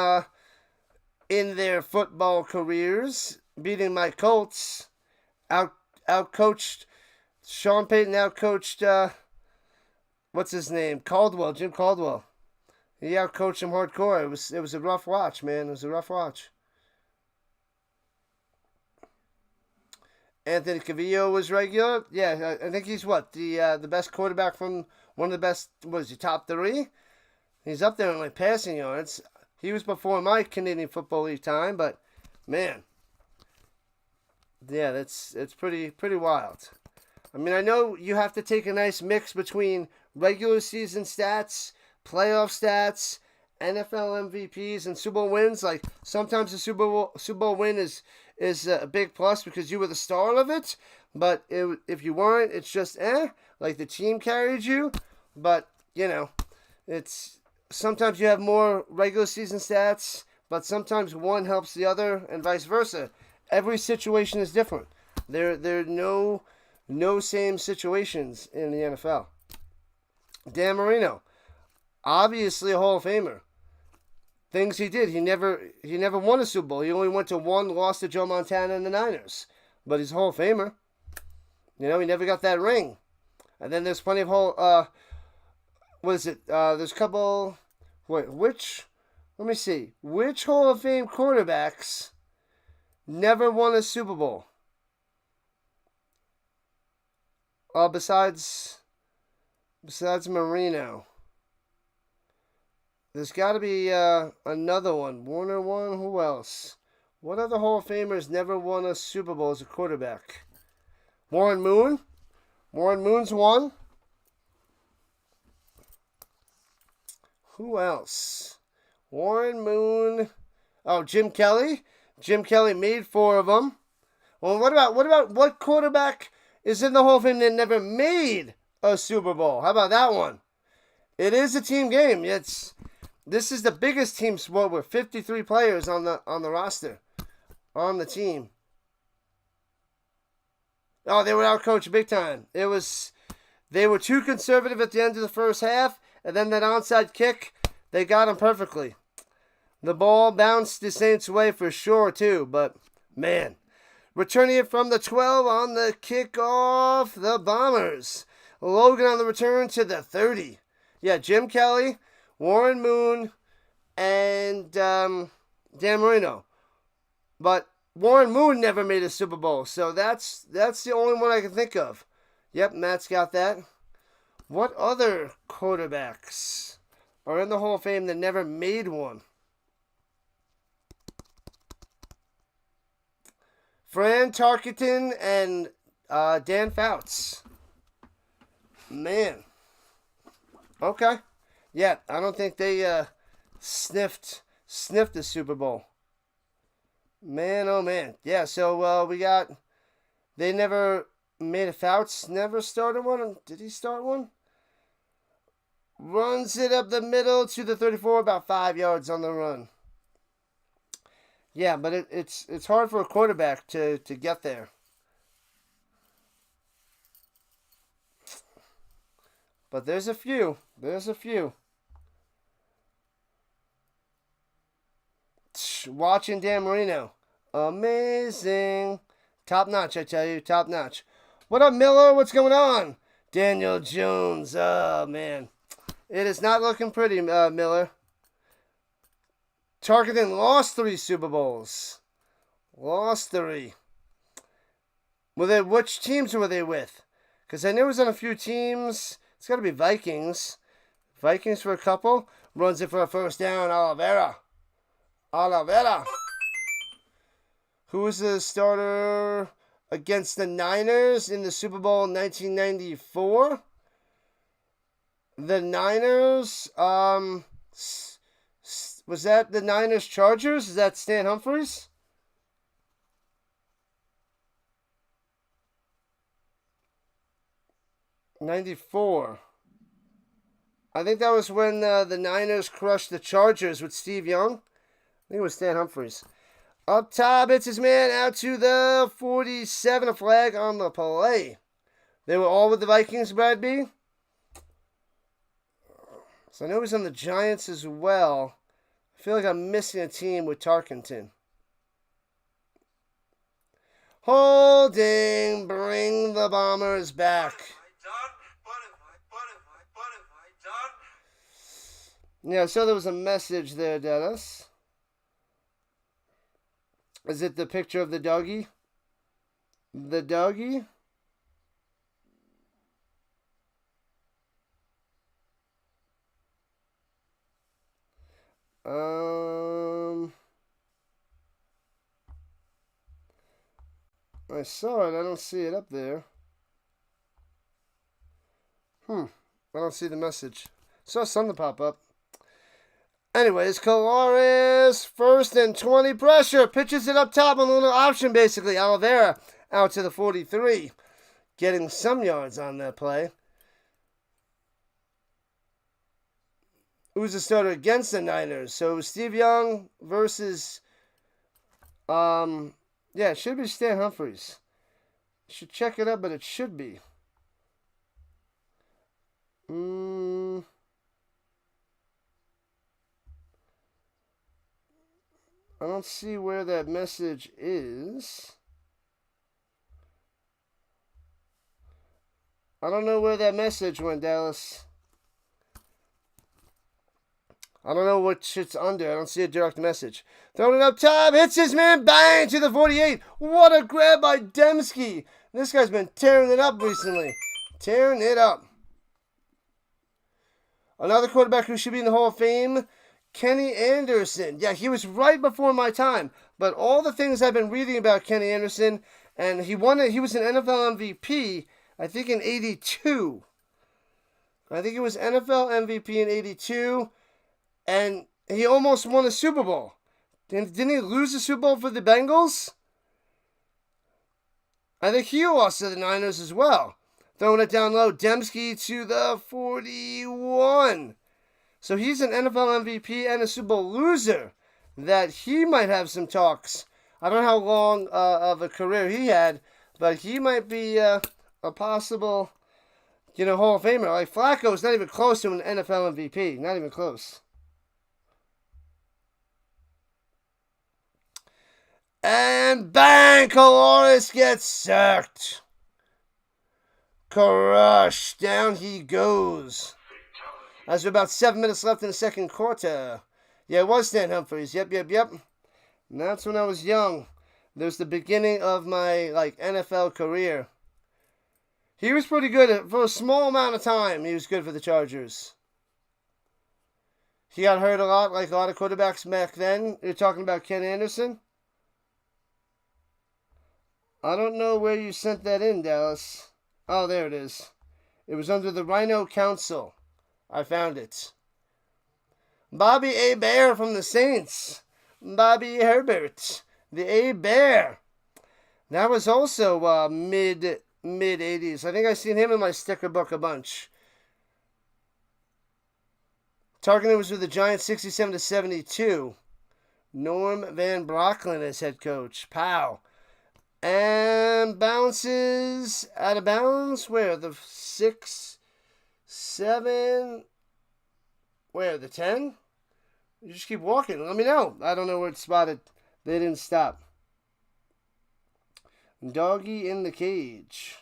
their football careers, beating my Colts. Outcoached Sean Payton. Outcoached what's his name? Jim Caldwell. He outcoached him hardcore. It was a rough watch, man. It was a rough watch. Anthony Cavillo was regular. Yeah, I think he's the best quarterback from one of the best. Was he top 3? He's up there in like passing yards. He was before my Canadian Football League time, but man, yeah, it's pretty wild. I mean, I know you have to take a nice mix between regular season stats, playoff stats, NFL MVPs, and Super Bowl wins. Like sometimes the Super Bowl win is a big plus because you were the star of it. But if you weren't, it's just like the team carried you. But it's sometimes you have more regular season stats, but sometimes one helps the other, and vice versa. Every situation is different. There are no same situations in the NFL. Dan Marino, obviously a Hall of Famer. Things he did, he never won a Super Bowl. He only went to one, lost to Joe Montana and the Niners. But he's a Hall of Famer. He never got that ring. And then there's plenty of there's a couple, let me see. Which Hall of Fame quarterbacks never won a Super Bowl? Besides Marino. There's got to be another one. Warner won. Who else? What other Hall of Famers never won a Super Bowl as a quarterback? Warren Moon. Warren Moon's won. Who else? Warren Moon. Oh, Jim Kelly. Jim Kelly made 4 of them. Well, what about what quarterback is in the Hall of Fame that never made a Super Bowl? How about that one? It is a team game. This is the biggest team sport with 53 players on the roster, on the team. Oh, they were outcoached big time. They were too conservative at the end of the first half, and then that onside kick, they got them perfectly. The ball bounced the Saints' way for sure too, but man, returning it from the 12 on the kickoff, the Bombers. Logan on the return to the 30. Yeah, Jim Kelly, Warren Moon, and Dan Marino. But Warren Moon never made a Super Bowl, so that's the only one I can think of. Yep, Matt's got that. What other quarterbacks are in the Hall of Fame that never made one? Fran Tarkenton and Dan Fouts. Man. Okay. Yeah, I don't think they sniffed the Super Bowl. Man, oh man. Yeah, so they never made a Fouts, never started one. Did he start one? Runs it up the middle to the 34, about 5 yards on the run. Yeah, but it's hard for a quarterback to get there. But there's a few. Watching Dan Marino. Amazing. Top notch, I tell you. Top notch. What up, Miller? What's going on? Daniel Jones. Oh, man. It is not looking pretty, Miller. Tarkenton lost 3 Super Bowls. Lost 3. Which teams were they with? Because I knew it was on a few teams. It's got to be Vikings. Vikings for a couple. Runs it for a first down. Oliveira. Who was the starter against the Niners in the Super Bowl in 1994? The Niners, was that the Niners Chargers? Is that Stan Humphries? 94. I think that was when the Niners crushed the Chargers with Steve Young. I think it was Stan Humphries. Up top, it's his man out to the 47, a flag on the play. They were all with the Vikings, Brad B. So I know he's on the Giants as well. I feel like I'm missing a team with Tarkenton. Holding, bring the Bombers back. Yeah, so there was a message there, Dennis. Is it the picture of the doggy? The doggy? I saw it. I don't see it up there. I don't see the message. Saw something pop up. Anyways, Colares, 1st and 20, pressure. Pitches it up top on a little option, basically. Oliveira out to the 43. Getting some yards on that play. Who's the starter against the Niners? So it was Steve Young versus, yeah, it should be Stan Humphries. Should check it up, but it should be. I don't see where that message is. I don't know where that message went, Dallas. I don't know what shit's under. I don't see a direct message. Throwing it up top. Hits his man. Bang to the 48. What a grab by Dembski. This guy's been tearing it up recently. Tearing it up. Another quarterback who should be in the Hall of Fame, Kenny Anderson. Yeah, he was right before my time. But all the things I've been reading about Kenny Anderson, and he won it. He was an NFL MVP, I think, in 82. I think it was NFL MVP in 82. And he almost won a Super Bowl. Didn't he lose the Super Bowl for the Bengals? I think he lost to the Niners as well. Throwing it down low. Dembski to the 41. So he's an NFL MVP and a Super Bowl loser. That he might have some talks. I don't know how long of a career he had, but he might be a possible, Hall of Famer. Like Flacco's not even close to an NFL MVP. Not even close. And bang! Colares gets sacked. Crushed. Down he goes. There's about 7 minutes left in the second quarter. Yeah, it was Stan Humphries. Yep. And that's when I was young. There's the beginning of my NFL career. He was pretty good for a small amount of time. He was good for the Chargers. He got hurt a lot, like a lot of quarterbacks back then. You're talking about Ken Anderson? I don't know where you sent that in, Dallas. Oh, there it is. It was under the RHINO Council. I found it. Bobby A. Bear from the Saints. Bobby Herbert. The A. Bear. That was also mid-80s. I think I've seen him in my sticker book a bunch. Targeting was with the Giants 67-72. Norm Van Brocklin as head coach. Pow. And bounces out of bounds. Where? The 6, 7. Where? The 10? You just keep walking. Let me know. I don't know where it's spotted. They didn't stop. Doggy in the cage.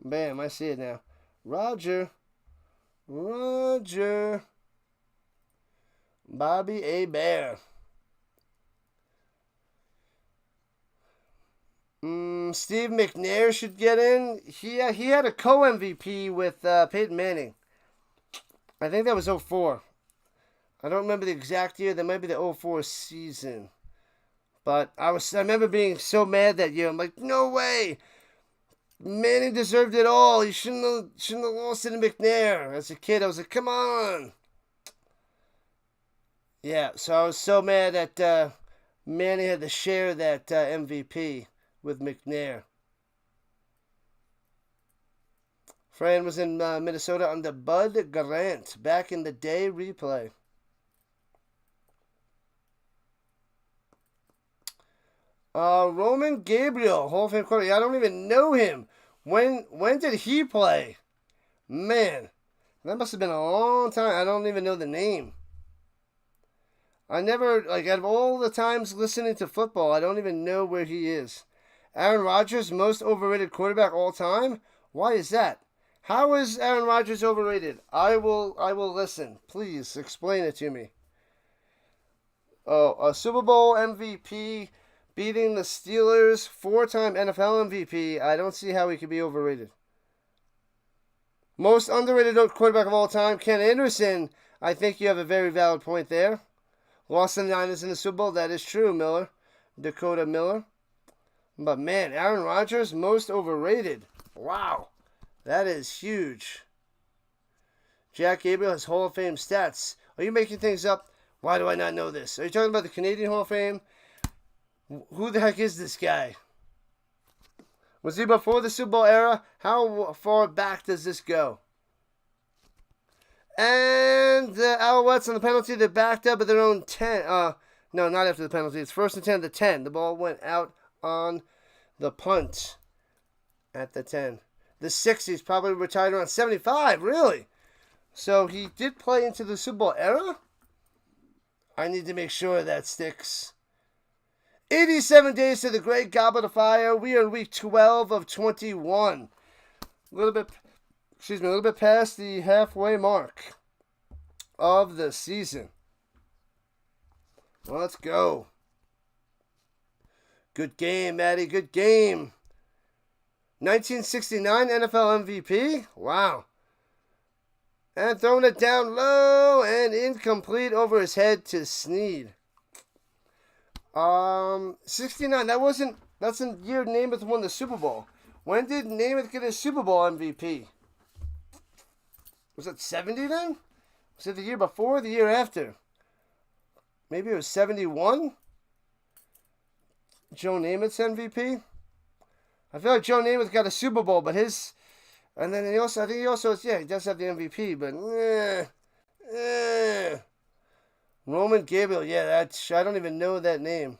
Bam, I see it now. Roger. Bobby A. Bear. Steve McNair should get in. He had a co-MVP with Peyton Manning. I think that was 04. I don't remember the exact year. That might be the 04 season. But I remember being so mad that year. I'm like, no way. Manning deserved it all. He shouldn't have lost it to McNair. As a kid, I was like, come on. Yeah, so I was so mad that Manning had to share that MVP with McNair. Fran was in Minnesota under Bud Grant. Back in the day, replay. Roman Gabriel, Hall of Fame quarterback. I don't even know him. When did he play? Man, that must have been a long time. I don't even know the name. I never, like, out of all the times listening to football, I don't even know where he is. Aaron Rodgers, most overrated quarterback all time? Why is that? How is Aaron Rodgers overrated? I will listen. Please explain it to me. Oh, a Super Bowl MVP, beating the Steelers, 4-time NFL MVP. I don't see how he could be overrated. Most underrated quarterback of all time, Ken Anderson. I think you have a very valid point there. Lost the Niners in the Super Bowl. That is true, Miller. Dakota Miller. But man, Aaron Rodgers, most overrated. Wow. That is huge. Jack Gabriel has Hall of Fame stats. Are you making things up? Why do I not know this? Are you talking about the Canadian Hall of Fame? Who the heck is this guy? Was he before the Super Bowl era? How far back does this go? And the Alouettes on the penalty, they're backed up at their own 10. No, not after the penalty. It's 1st and 10 at the 10. The ball went out on the punt at the 10. The 60s probably retired around 75. Really? So he did play into the Super Bowl era? I need to make sure that sticks. 87 days to the Great Goblet of Fire. We are in week 12 of 21. A little bit past the halfway mark of the season. Let's go. Good game, Maddie. Good game. 1969 NFL MVP. Wow. And throwing it down low and incomplete over his head to Snead. 69. That's the year Namath won the Super Bowl. When did Namath get his Super Bowl MVP? Was it 70 then? Was it the year before or the year after? Maybe it was 71? Joe Namath's MVP? I feel like Joe Namath got a Super Bowl, but his... And then he also he does have the MVP, but... Roman Gabriel, I don't even know that name.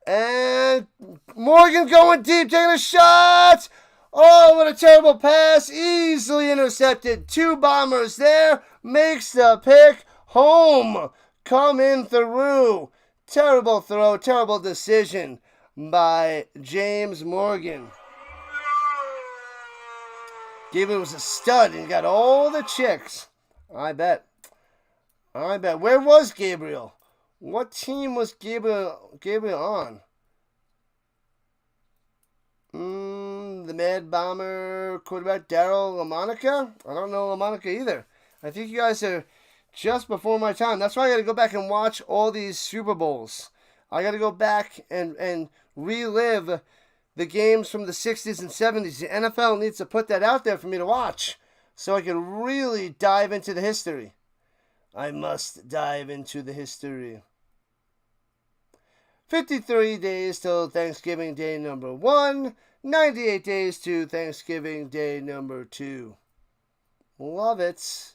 And Morgan going deep, taking a shot! Oh, what a terrible pass. Easily intercepted. 2 Bombers there. Makes the pick home. Coming through. Terrible throw. Terrible decision by James Morgan. Gabriel was a stud and got all the chicks. I bet. Where was Gabriel? What team was Gabriel on? The Mad Bomber quarterback Daryl LaMonica? I don't know LaMonica either. I think you guys are just before my time. That's why I got to go back and watch all these Super Bowls. I got to go back and relive the games from the 60s and 70s. The NFL needs to put that out there for me to watch so I can really dive into the history. I must dive into the history. 53 days till Thanksgiving Day number 1. 98 days to Thanksgiving Day number 2. Love it.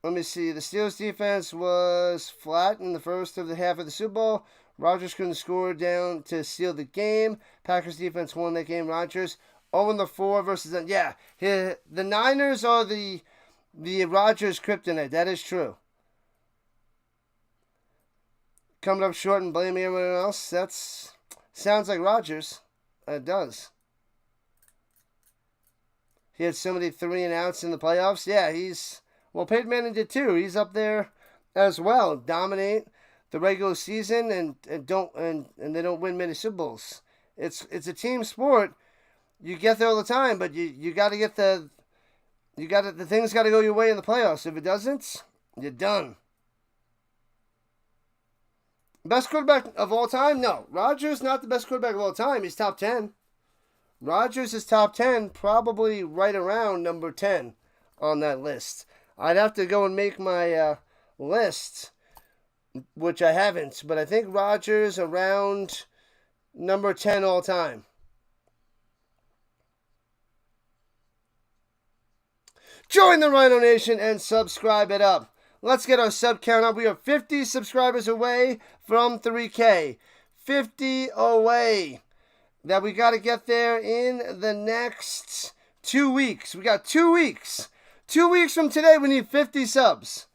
Let me see. The Steelers defense was flat in the first of the half of the Super Bowl. Rodgers couldn't score down to seal the game. Packers defense won that game. Rodgers 0-4 versus them. Yeah, the Niners are the Rodgers kryptonite. That is true. Coming up short and blaming everyone else. That's sounds like Rodgers. It does. He had so many 3-and-outs in the playoffs. Yeah, Peyton Manning did too. He's up there as well. Dominate the regular season and they don't win many Super Bowls. It's a team sport. You get there all the time, but you got to get the things got to go your way in the playoffs. If it doesn't, you're done. Best quarterback of all time? No. Rodgers not the best quarterback of all time. He's top 10. Rodgers is top 10, probably right around number 10 on that list. I'd have to go and make my list, which I haven't, but I think Rodgers around Number 10 all time. Join the RHINO Nation and subscribe it up. Let's get our sub count up. We are 50 subscribers away from 3K. 50 away. That we got to get there in the next 2 weeks. We got 2 weeks. 2 weeks from today, we need 50 subs.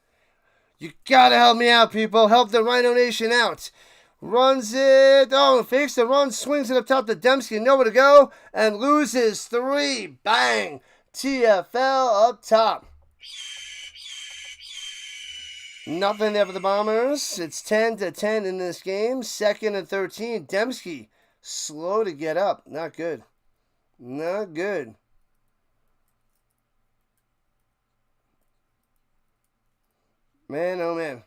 You got to help me out, people. Help the RHINO Nation out. Runs it. Oh, fakes the run. Swings it up top to Dembski. Nowhere to go. And loses 3. Bang. TFL up top. Nothing there for the Bombers. It's 10-10 in this game. 2nd and 13. Dembski slow to get up. Not good. Not good. Man, oh man.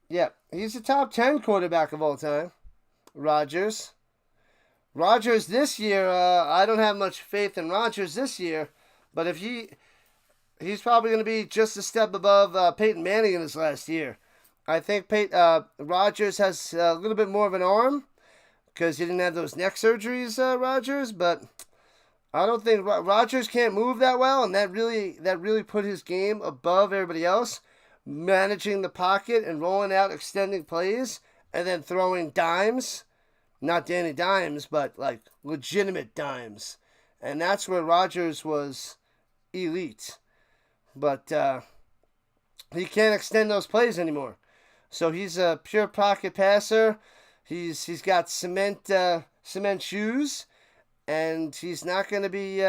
Yeah, he's a top 10 quarterback of all time. Rodgers. Rodgers this year, I don't have much faith in Rodgers this year, but if he's probably going to be just a step above Peyton Manning in his last year. I think Rodgers has a little bit more of an arm because he didn't have those neck surgeries, Rodgers, but I don't think Rodgers can't move that well, and that really put his game above everybody else, managing the pocket and rolling out extending plays and then throwing dimes. Not Danny Dimes, but like legitimate dimes. And that's where Rodgers was elite. But he can't extend those plays anymore. So he's a pure pocket passer. He's got cement shoes, and he's not going to be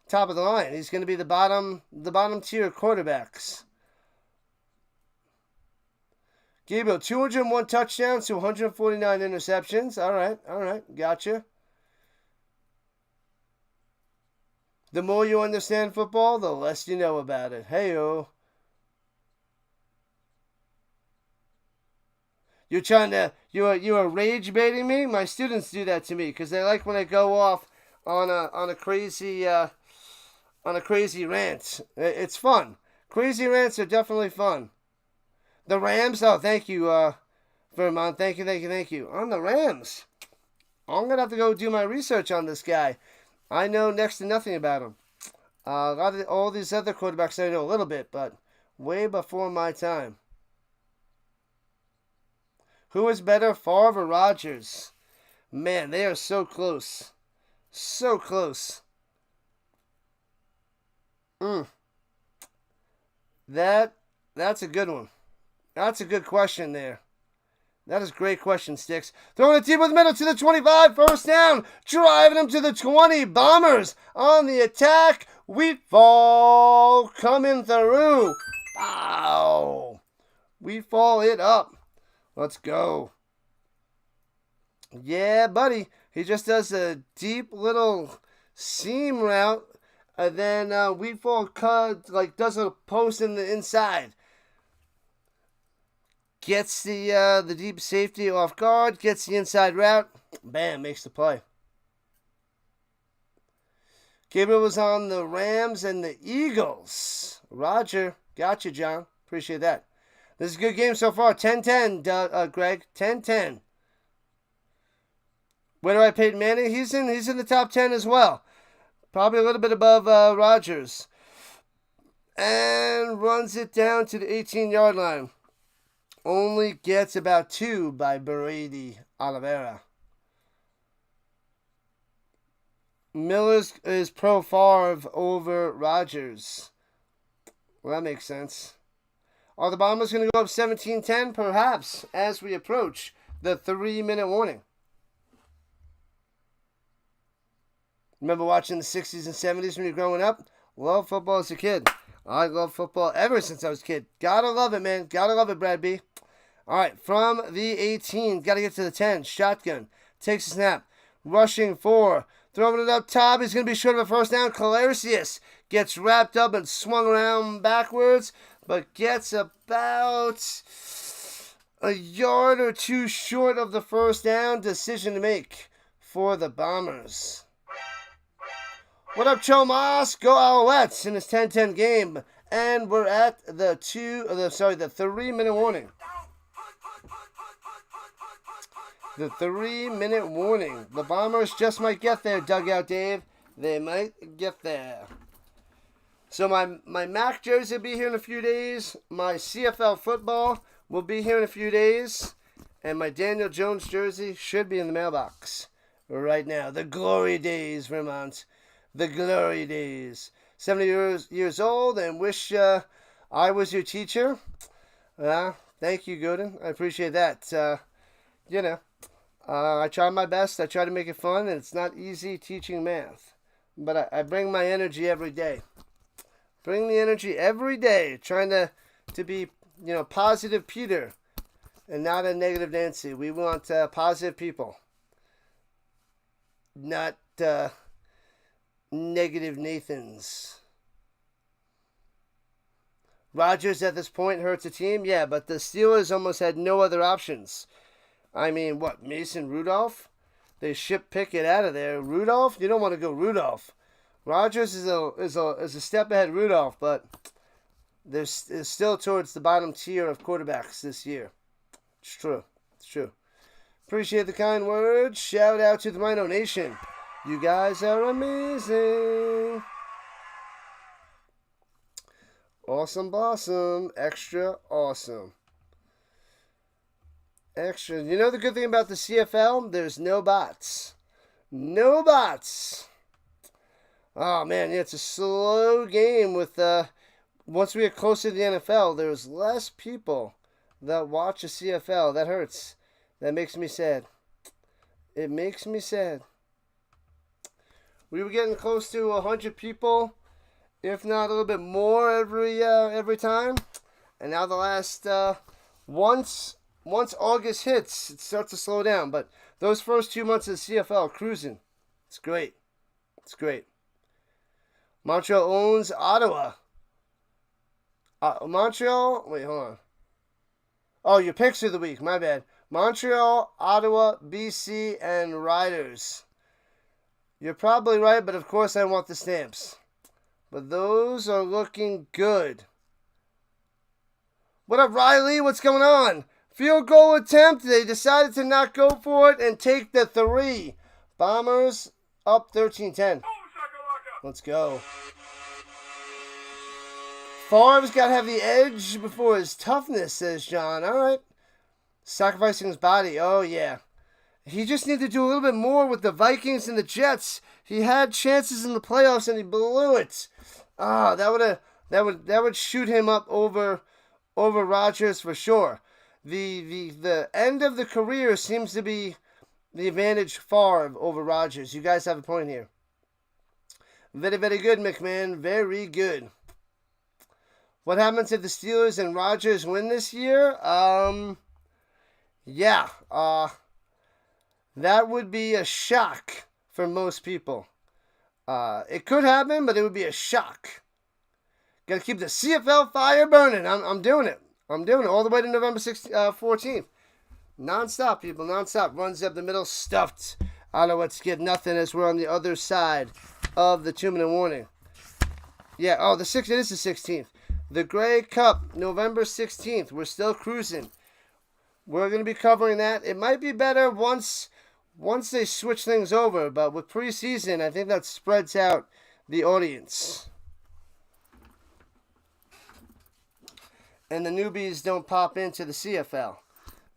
top of the line. He's going to be the bottom tier quarterbacks. Gabriel, 201 touchdowns to 149 interceptions. All right, gotcha. The more you understand football, the less you know about it. Hey-o. You are rage baiting me? My students do that to me because they like when I go off on a crazy rant. It's fun. Crazy rants are definitely fun. The Rams, oh, thank you, Vermont. Thank you. On the Rams, I'm going to have to go do my research on this guy. I know next to nothing about him. All these other quarterbacks I know a little bit, but way before my time. Who is better, Favre or Rodgers? Man, they are so close. So close. That's a good one. That's a good question there. That is a great question, Sticks. Throwing it deep with the middle to the 25. First down. Driving them to the 20. Bombers on the attack. Wheatfall coming through. Wow. Wheatfall it up. Let's go. Yeah, buddy. He just does a deep little seam route. And then Wheatfall does a post in the inside. Gets the deep safety off guard, gets the inside route, bam, makes the play. Gabriel was on the Rams and the Eagles. Roger, gotcha, John. Appreciate that. This is a good game so far. 10-10, Greg. 10-10. Where do I Peyton Manning? He's in the top 10 as well. Probably a little bit above Rodgers. And runs it down to the 18-yard line. Only gets about 2 by Brady Oliveira. Miller's is pro Favre over Rodgers. Well, that makes sense. Are the Bombers going to go up 17-10? Perhaps, as we approach the 3-minute warning. Remember watching the 60s and 70s when you were growing up? Love football as a kid. I love football ever since I was a kid. Gotta love it, man. Gotta love it, Brad B. All right, from the 18, got to get to the 10. Shotgun. Takes a snap. Rushing 4. Throwing it up top. He's going to be short of a first down. Calarcius gets wrapped up and swung around backwards, but gets about a yard or 2 short of the first down. Decision to make for the Bombers. What up, Chomas? Go Alouettes in this 10-10 game. And we're at the 3-minute warning. The 3-minute warning. The Bombers just might get there, Dugout Dave. They might get there. So my Mac jersey will be here in a few days. My CFL football will be here in a few days. And my Daniel Jones jersey should be in the mailbox right now. The glory days, Vermont. The glory days. 70 years old and wish I was your teacher. Thank you, Gooden. I appreciate that. I try my best. I try to make it fun, and it's not easy teaching math. But I bring my energy every day. Bring the energy every day, trying to be, positive Peter and not a negative Nancy. We want positive people, not negative Nathans. Rodgers at this point hurts the team, yeah, but the Steelers almost had no other options. I mean, what, Mason Rudolph? They ship Pickett out of there. Rudolph? You don't want to go Rudolph. Rodgers is a step ahead Rudolph, but they're still towards the bottom tier of quarterbacks this year. It's true. It's true. Appreciate the kind words. Shout out to the RHINO Nation. You guys are amazing. Awesome blossom. Extra awesome. Extra. You know the good thing about the CFL? There's no bots. No bots. Oh, man. Yeah, it's a slow game with... once we get closer to the NFL, there's less people that watch the CFL. That hurts. That makes me sad. It makes me sad. We were getting close to 100 people, if not a little bit more every time. And now the last once August hits, it starts to slow down. But those first 2 months of the CFL, cruising. It's great. It's great. Montreal owns Ottawa. Montreal, wait, hold on. Oh, your picks of the week, my bad. Montreal, Ottawa, BC, and Riders. You're probably right, but of course I want the stamps. But those are looking good. What up, Riley? What's going on? Field goal attempt. They decided to not go for it and take the 3. Bombers up 13-10. Let's go. Favre's got to have the edge before his toughness, says John. All right. Sacrificing his body. Oh, yeah. He just needed to do a little bit more with the Vikings and the Jets. He had chances in the playoffs and he blew it. That would shoot him up over Rodgers for sure. The end of the career seems to be the advantage Favre over Rodgers. You guys have a point here. Very, very good, McMahon. Very good. What happens if the Steelers and Rodgers win this year? That would be a shock for most people. It could happen, but it would be a shock. Got to keep the CFL fire burning. I'm doing it. I'm doing it all the way to November 14th. Non-stop, people. Non-stop. Runs up the middle, stuffed. Alouettes get nothing as we're on the other side of the 2-minute warning. Yeah, it is the 16th. The Grey Cup, November 16th. We're still cruising. We're going to be covering that. It might be better once they switch things over, but with preseason, I think that spreads out the audience. And the newbies don't pop into the CFL.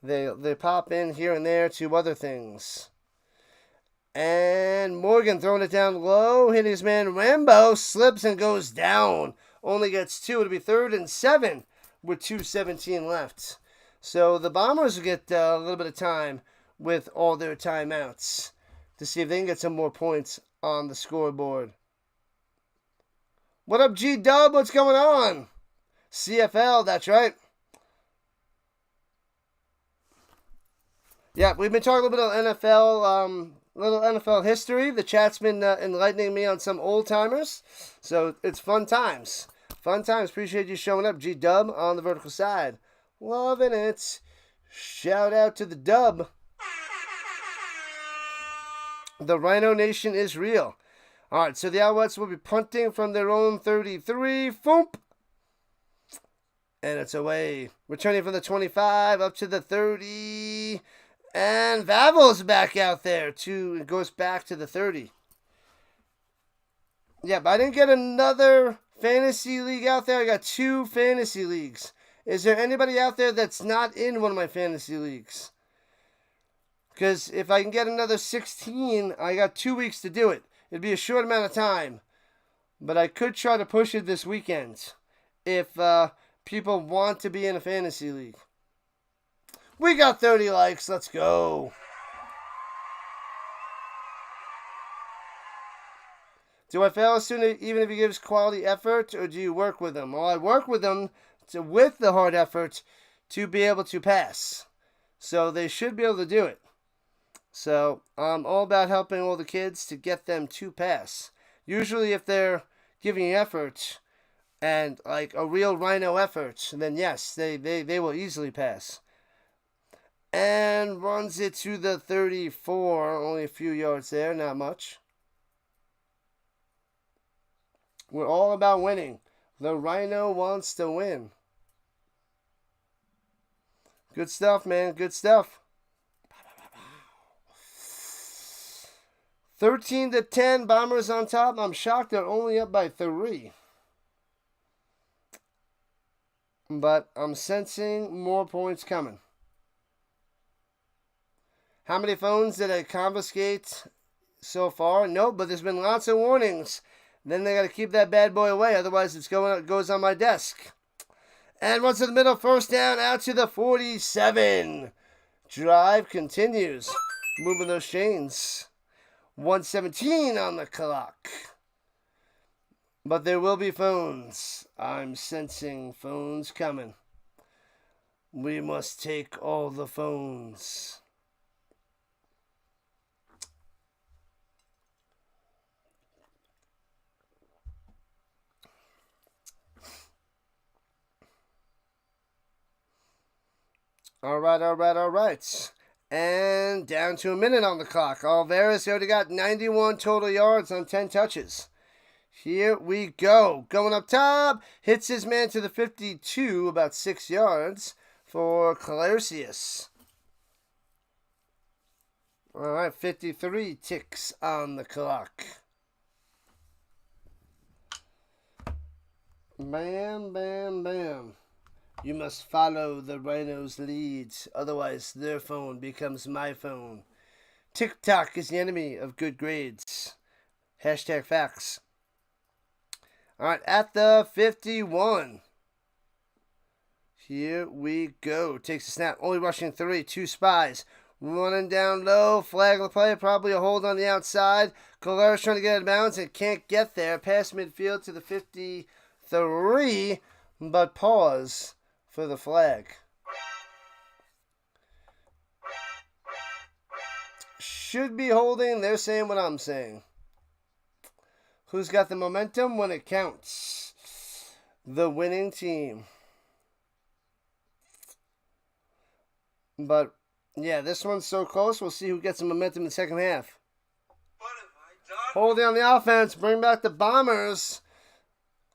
They pop in here and there to other things. And Morgan throwing it down low, hitting his man Rambo, slips and goes down. Only gets 2. It'll be 3rd and 7 with 2:17 left. So the Bombers will get a little bit of time with all their timeouts to see if they can get some more points on the scoreboard. What up, G-Dub? What's going on? CFL, that's right. Yeah, we've been talking a little bit of NFL, little NFL history. The chat's been enlightening me on some old timers, so it's fun times. Fun times. Appreciate you showing up, G-Dub, on the vertical side. Loving it. Shout out to the dub. The RHINO Nation is real. All right, so the Alouettes will be punting from their own 33. Foomp. And it's away. Returning from the 25 up to the 30. And Vavil's back out there. It goes back to the 30. Yeah, but I didn't get another fantasy league out there. I got 2 fantasy leagues. Is there anybody out there that's not in one of my fantasy leagues? Because if I can get another 16, I got 2 weeks to do it. It'd be a short amount of time. But I could try to push it this weekend if people want to be in a fantasy league. We got 30 likes. Let's go. Do I fail a student even if he gives quality effort, or do you work with them? Well, I work with them with the hard effort to be able to pass. So they should be able to do it. So I'm all about helping all the kids to get them to pass. Usually if they're giving effort and like a real RHINO effort, then yes, they will easily pass. And runs it to the 34. Only a few yards there, not much. We're all about winning. The RHINO wants to win. Good stuff, man. Good stuff. 13-10, Bombers on top. I'm shocked they're only up by 3. But I'm sensing more points coming. How many phones did I confiscate so far? Nope, but there's been lots of warnings. Then they got to keep that bad boy away, otherwise it goes on my desk. And runs to the middle, first down, out to the 47. Drive continues. Moving those chains. 1:17 on the clock. But there will be phones. I'm sensing phones coming. We must take all the phones. All right. And down to a minute on the clock. Alvarez already got 91 total yards on 10 touches. Here we go. Going up top. Hits his man to the 52, about 6 yards for Calercius. All right, 53 ticks on the clock. Bam, bam, bam. You must follow the RHINO's leads, otherwise their phone becomes my phone. TikTok is the enemy of good grades. Hashtag facts. All right, at the 51. Here we go. Takes a snap. Only rushing 3. 2 spies. Running down low. Flag on the play. Probably a hold on the outside. Colares trying to get out of bounds and can't get there. Past midfield to the 53. But pause for the flag. Should be holding. They're saying what I'm saying. Who's got the momentum when it counts? The winning team. But, yeah, this one's so close. We'll see who gets the momentum in the second half. Holding on the offense. Bring back the Bombers.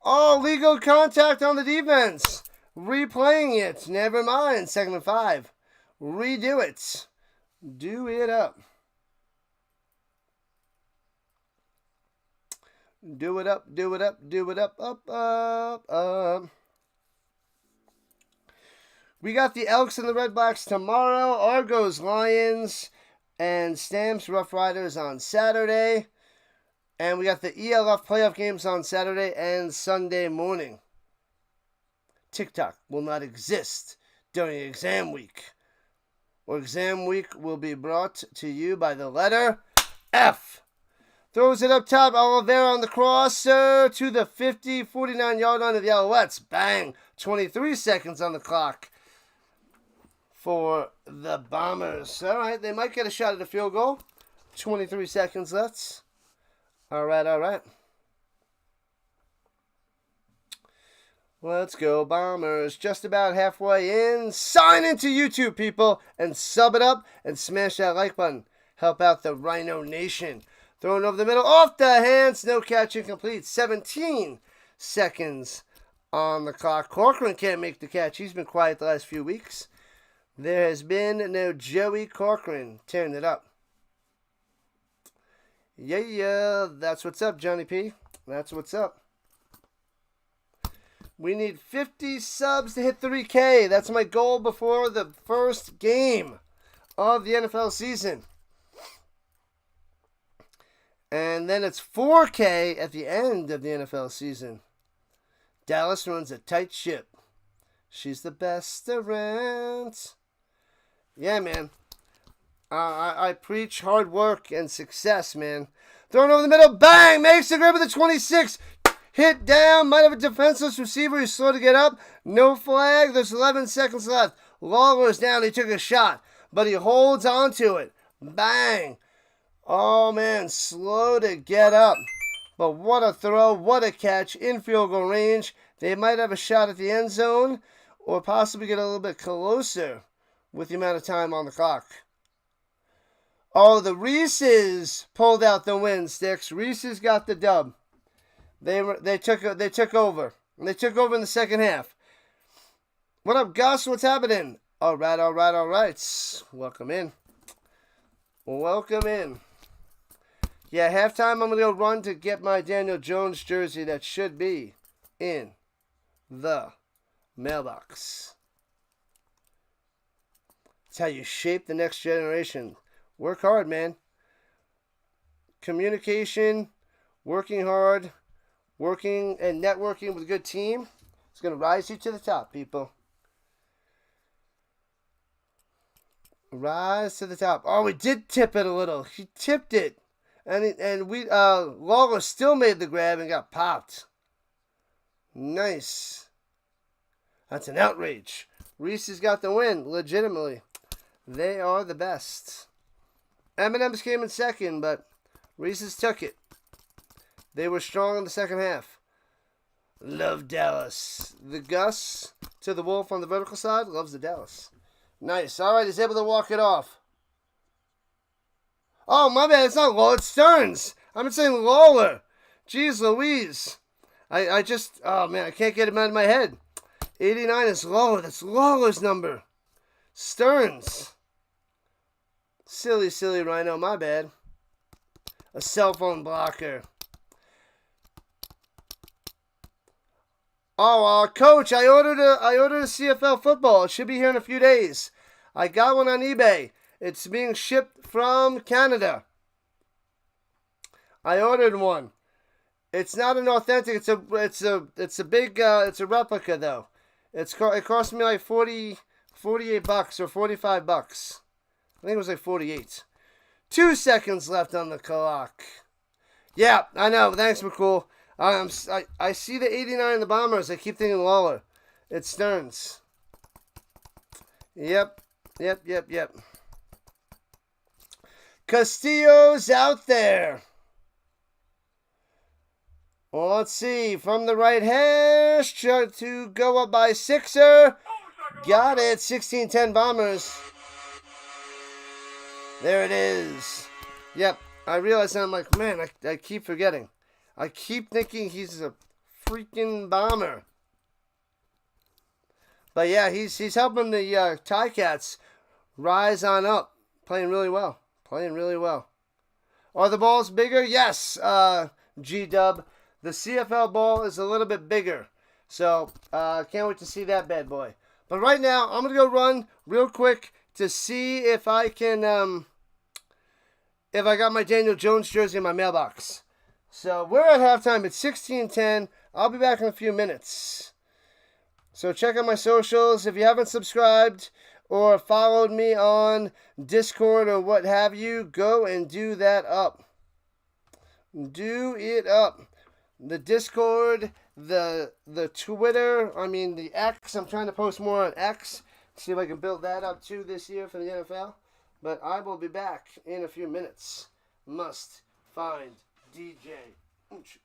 Oh, legal contact on the defense. Replaying it. Never mind. 2nd and 5. Redo it. Do it up. Do it up, do it up, do it up, up. We got the Elks and the Red Blacks tomorrow. Argos, Lions, and Stamps, Rough Riders on Saturday. And we got the ELF playoff games on Saturday and Sunday morning. TikTok will not exist during exam week. Or exam week will be brought to you by the letter F. Throws it up top. Oliveira on the crosser to the 50, 49-yard line of the Alouettes. Bang. 23 seconds on the clock for the Bombers. All right, they might get a shot at a field goal. 23 seconds left. All right. Let's go, Bombers. Just about halfway in. Sign into YouTube, people, and sub it up and smash that like button. Help out the RHINO Nation. Thrown over the middle, off the hands, no catch, incomplete. 17 seconds on the clock. Corcoran can't make the catch. He's been quiet the last few weeks. There has been no Joey Corcoran tearing it up. Yeah, that's what's up, Johnny P. That's what's up. We need 50 subs to hit 3K. That's my goal before the first game of the NFL season. And then it's 4K at the end of the NFL season. Dallas runs a tight ship. She's the best around. Yeah, man. I preach hard work and success, man. Thrown over the middle. Bang! Makes the grab with the 26. Hit down. Might have a defenseless receiver. He's slow to get up. No flag. There's 11 seconds left. Lawler's down. He took a shot. But he holds on to it. Bang. Oh, man. Slow to get up. But what a throw. What a catch. In field goal range. They might have a shot at the end zone. Or possibly get a little bit closer with the amount of time on the clock. Oh, the Reese's pulled out the win, Sticks. Reese's got the dub. They took over. And they took over in the second half. What up, Gus? What's happening? All right. Welcome in. Welcome in. Yeah, halftime I'm going to go run to get my Daniel Jones jersey that should be in the mailbox. It's how you shape the next generation. Work hard, man. Communication, working hard, working and networking with a good team. It's going to rise you to the top, people. Rise to the top. Oh, we did tip it a little. He tipped it. And Lawler still made the grab and got popped. Nice. That's an outrage. Reese's got the win, legitimately. They are the best. M&M's came in second, but Reese's took it. They were strong in the second half. Love Dallas. The Gus to the Wolf on the vertical side loves the Dallas. Nice. All right, he's able to walk it off. Oh, my bad. It's not Lawler. It's Stearns. I've been saying Lawler. Jeez Louise. I just, oh, man, I can't get him out of my head. 89 is Lawler. That's Lawler's number. Stearns. Silly RHINO. My bad. A cell phone blocker. Oh, Coach, I ordered a CFL football. It should be here in a few days. I got one on eBay. It's being shipped from Canada. I ordered one. It's not an authentic. It's a replica though. It cost me like $48 or $45. I think it was like 48. 2 seconds left on the clock. Yeah, I know. Thanks, McCool. I see the 89 in the Bombers. I keep thinking Lawler. It's Stearns. Yep. Castillo's out there. Well, let's see. From the right hash to go up by Sixer. Got it. 16-10 Bombers. There it is. Yep. I realized that. I'm like, man, I keep forgetting. I keep thinking he's a freaking Bomber. But yeah, he's helping the Ticats rise on up. Playing really well. Are the balls bigger? Yes, G-Dub. The CFL ball is a little bit bigger. So, can't wait to see that bad boy. But right now, I'm going to go run real quick to see if I can, if I got my Daniel Jones jersey in my mailbox. So, we're at halftime. It's 16-10. I'll be back in a few minutes. So, check out my socials. If you haven't subscribed or followed me on Discord or what have you, go and do that up. Do it up. The Discord, the Twitter, the X. I'm trying to post more on X. See if I can build that up too this year for the NFL. But I will be back in a few minutes. Must find DJ. Ooch.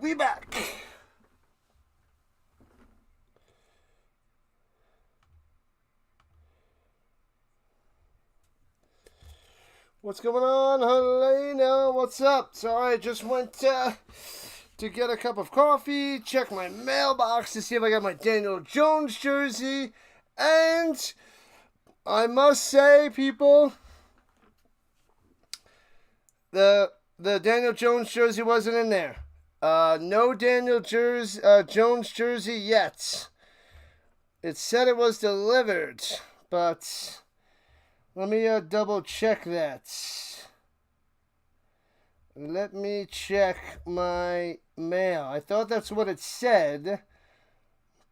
We back. What's going on, Helena? What's up? Sorry, I just went to get a cup of coffee, check my mailbox to see if I got my Daniel Jones jersey, and I must say, people, the Daniel Jones jersey wasn't in there. No Daniel Jones jersey yet. It said it was delivered, but let me double check that. Let me check my mail. I thought that's what it said,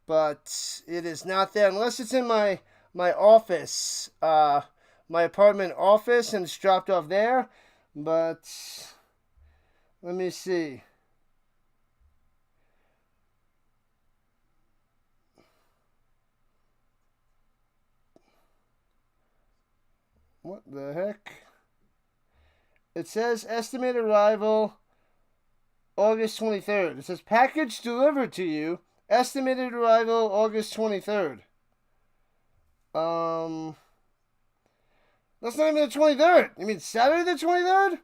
but it is not there unless it's in my office, my apartment office, and it's dropped off there. But let me see. What the heck? It says estimated arrival August 23rd. It says package delivered to you. Estimated arrival August 23rd. That's not even the 23rd. You mean Saturday the 23rd?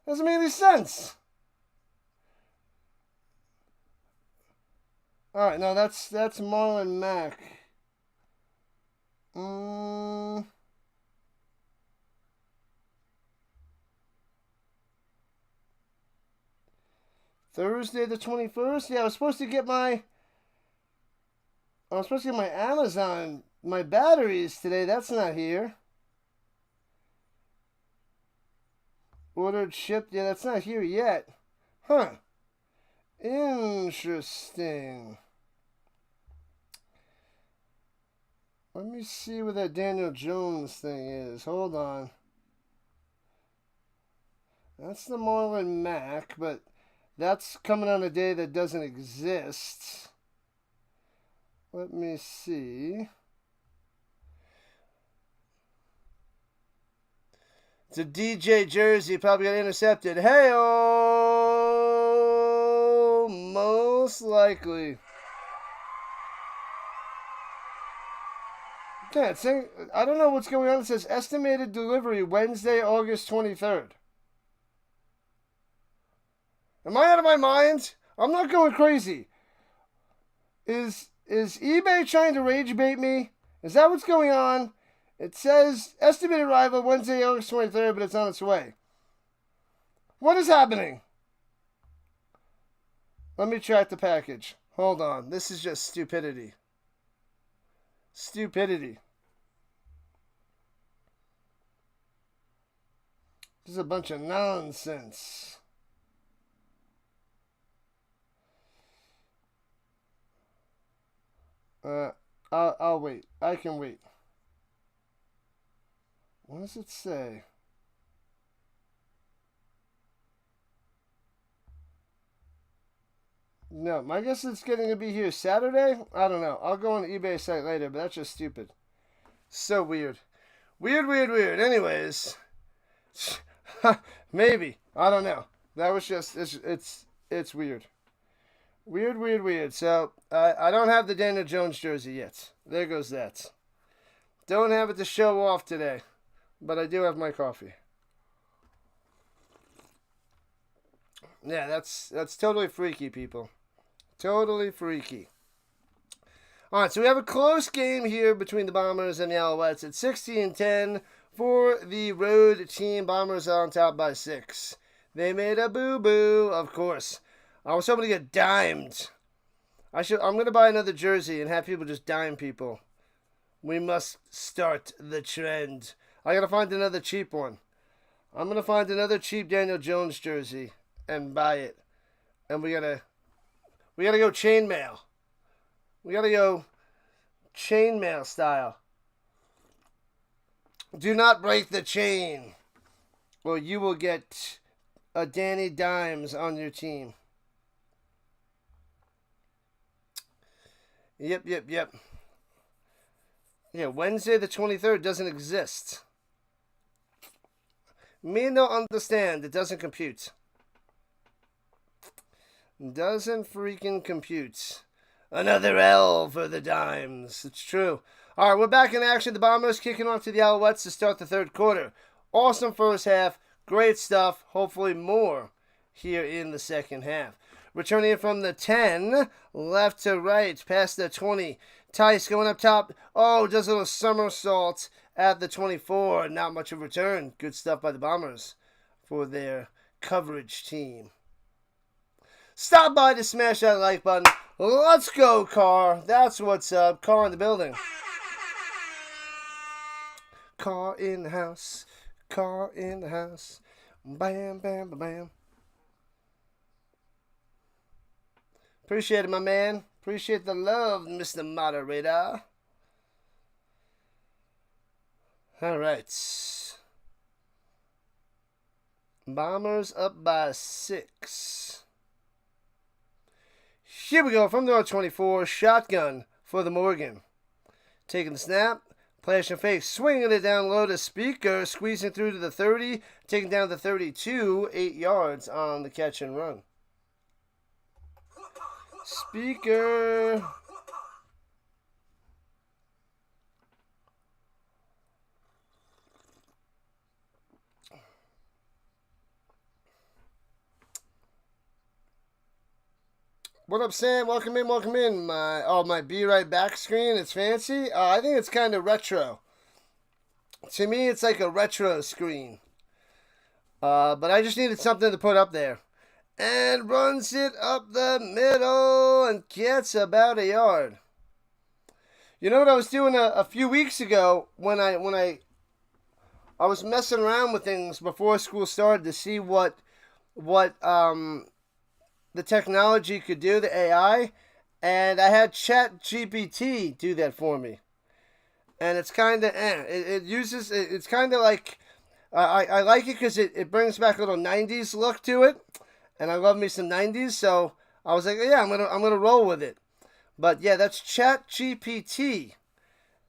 Doesn't make any sense. Alright, no, that's Marlon Mack. Thursday the 21st? Yeah, I was supposed to get my Amazon, my batteries today. That's not here. Ordered, shipped. Yeah, that's not here yet. Huh. Interesting. Let me see what that Daniel Jones thing is. Hold on. That's the Marlon Mack, but that's coming on a day that doesn't exist. Let me see. It's a DJ jersey. Probably got intercepted. Hey-oh! Most likely. I don't know what's going on. It says estimated delivery Wednesday, August 23rd. Am I out of my mind? I'm not going crazy. Is eBay trying to rage bait me? Is that what's going on? It says estimated arrival Wednesday, August 23rd, but it's on its way. What is happening? Let me track the package. Hold on. This is just stupidity. Stupidity. This is a bunch of nonsense. I'll wait. I can wait. What does it say? No, my guess it's getting to be here Saturday. I don't know. I'll go on the eBay site later, but that's just stupid. So weird. Weird. Anyways, maybe. I don't know. That was just, it's weird. Weird. So, I don't have the Daniel Jones jersey yet. There goes that. Don't have it to show off today. But I do have my coffee. Yeah, that's totally freaky, people. Totally freaky. Alright, so we have a close game here between the Bombers and the Alouettes. It's 16-10 for the road team. Bombers are on top by 6. They made a boo-boo, of course. I was hoping to get dimed. I'm going to buy another jersey and have people just dime people. We must start the trend. I got to find another cheap one. I'm going to find another cheap Daniel Jones jersey and buy it. And we got to go chainmail. We got to go chainmail style. Do not break the chain, or you will get a Danny Dimes on your team. Yep. Yeah, Wednesday the 23rd doesn't exist. Me no understand. It doesn't compute. Doesn't freaking compute. Another L for the Dimes. It's true. All right, we're back in action. The Bombers kicking off to the Alouettes to start the third quarter. Awesome first half. Great stuff. Hopefully more here in the second half. Returning it from the 10, left to right, past the 20. Tice going up top. Oh, does a little somersault at the 24. Not much of a return. Good stuff by the Bombers for their coverage team. Stop by to smash that like button. Let's go, Car. That's what's up. Car in the building. Car in the house. Car in the house. Bam, bam, bam, bam. Appreciate it, my man. Appreciate the love, Mr. Moderator. All right. Bombers up by 6. Here we go from the R24. Shotgun for the Morgan. Taking the snap. Flash and fake. Swinging it down low to Speaker. Squeezing through to the 30. Taking down the 32. 8 yards on the catch and run. Speaker. What up, Sam? Welcome in, welcome in. My Be Right Back screen. It's fancy. I think it's kind of retro. To me, it's like a retro screen. But I just needed something to put up there. And runs it up the middle and gets about a yard. You know what I was doing a few weeks ago when I was messing around with things before school started to see what the technology could do, the AI, and I had ChatGPT do that for me. And it's kind of it's kind of like I like it because it brings back a little 90s look to it. And I love me some 90s, so I was like, yeah, I'm gonna roll with it. But yeah, that's ChatGPT.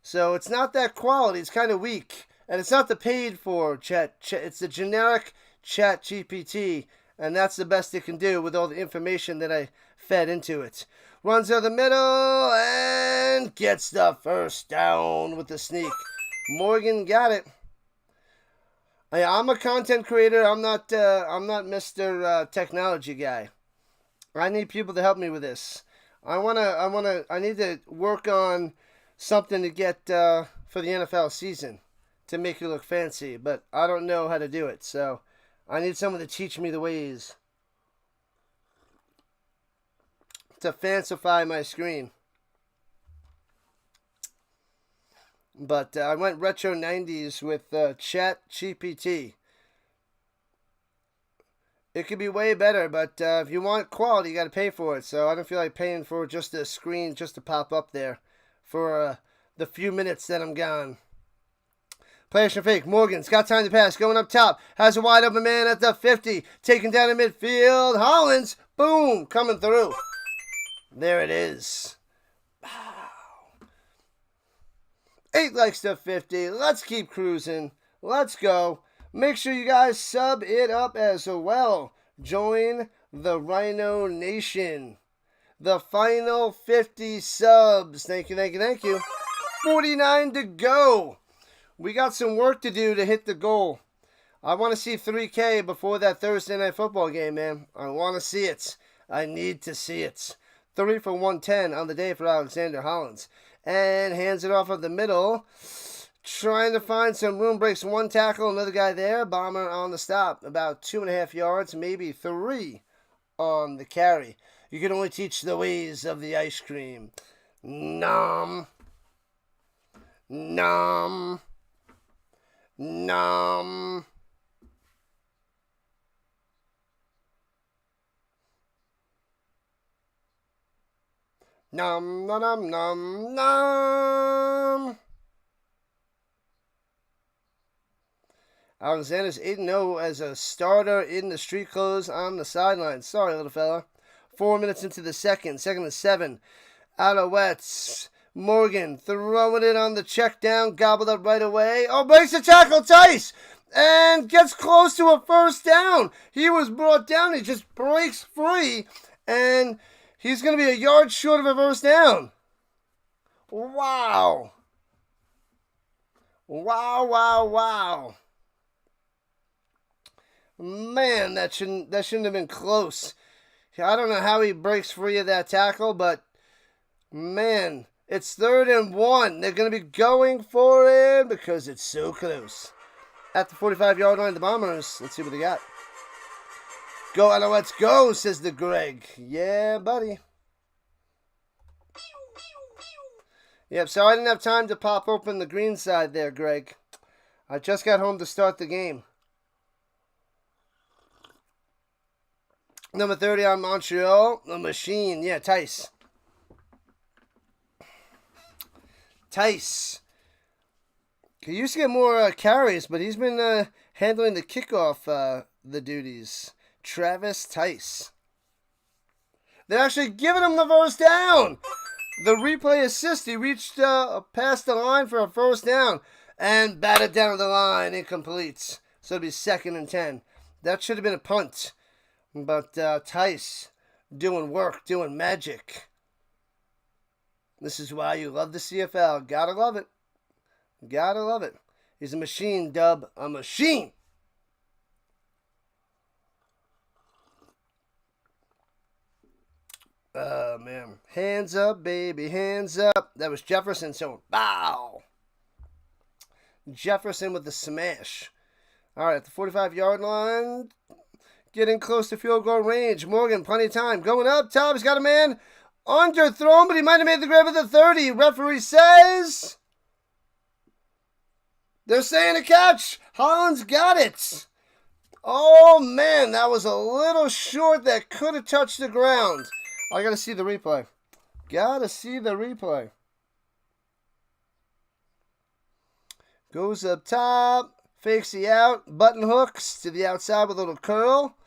So it's not that quality. It's kind of weak, and it's not the paid for chat. It's the generic ChatGPT, and that's the best it can do with all the information that I fed into it. Runs out the middle and gets the first down with the sneak. Morgan got it. I'm a content creator. I'm not Mr. Technology guy. I need people to help me with this. I need to work on something to get for the NFL season to make it look fancy, but I don't know how to do it. So I need someone to teach me the ways to fancify my screen. But I went retro 90s with ChatGPT. It could be way better, but if you want quality, you got to pay for it. So I don't feel like paying for just a screen just to pop up there for the few minutes that I'm gone. Play action fake. Morgan's got time to pass. Going up top. Has a wide open man at the 50. Taken down in midfield. Hollins. Boom. Coming through. There it is. 8 likes to 50. Let's keep cruising. Let's go. Make sure you guys sub it up as well. Join the RHINO Nation. The final 50 subs. Thank you, thank you, thank you. 49 to go. We got some work to do to hit the goal. I want to see 3K before that Thursday night football game, man. I want to see it. I need to see it. 3 for 110 on the day for Alexander Hollins. And hands it off of the middle. Trying to find some room. Breaks one tackle. Another guy there. Bomber on the stop. About 2.5 yards. Maybe 3 on the carry. You can only teach the ways of the ice cream. Nom. Nom. Nom. Nom, nom, nom, nom, nom. Alexander's 8-0 as a starter in the street clothes on the sideline. Sorry, little fella. 4 minutes into the second. Second and 7. Alouettes. Morgan throwing it on the check down. Gobbled up right away. Oh, breaks the tackle. Tice. And gets close to a first down. He was brought down. He just breaks free And he's going to be a yard short of a first down. Wow. Wow, wow, wow. Man, that shouldn't have been close. I don't know how he breaks free of that tackle, but man, it's 3rd and 1. They're going to be going for it because it's so close. At the 45-yard line, the Bombers. Let's see what they got. Go, Alouettes, go, says the Greg. Yeah, buddy. Yep, so I didn't have time to pop open the green side there, Greg. I just got home to start the game. Number 30 on Montreal, the machine. Yeah, Tice. He used to get more carries, but he's been handling the kickoff the duties. Travis Tice. They're actually giving him the first down. The replay assist, he reached past the line for a first down and batted down the line, incomplete. So it'll be 2nd and 10. That should have been a punt. But Tice doing work, doing magic. This is why you love the CFL. Gotta love it. Gotta love it. He's a machine, Dub. A machine. Oh, man. Hands up, baby. Hands up. That was Jefferson. So, bow. Jefferson with the smash. All right, at the 45-yard line. Getting close to field goal range. Morgan, plenty of time. Going up top. He's got a man underthrown, but he might have made the grab at the 30. Referee says they're saying a catch. Hollins got it. Oh, man, that was a little short. That could have touched the ground. I got to see the replay. Gotta see the replay. Goes up top. Fakes the out. Button hooks to the outside with a little curl.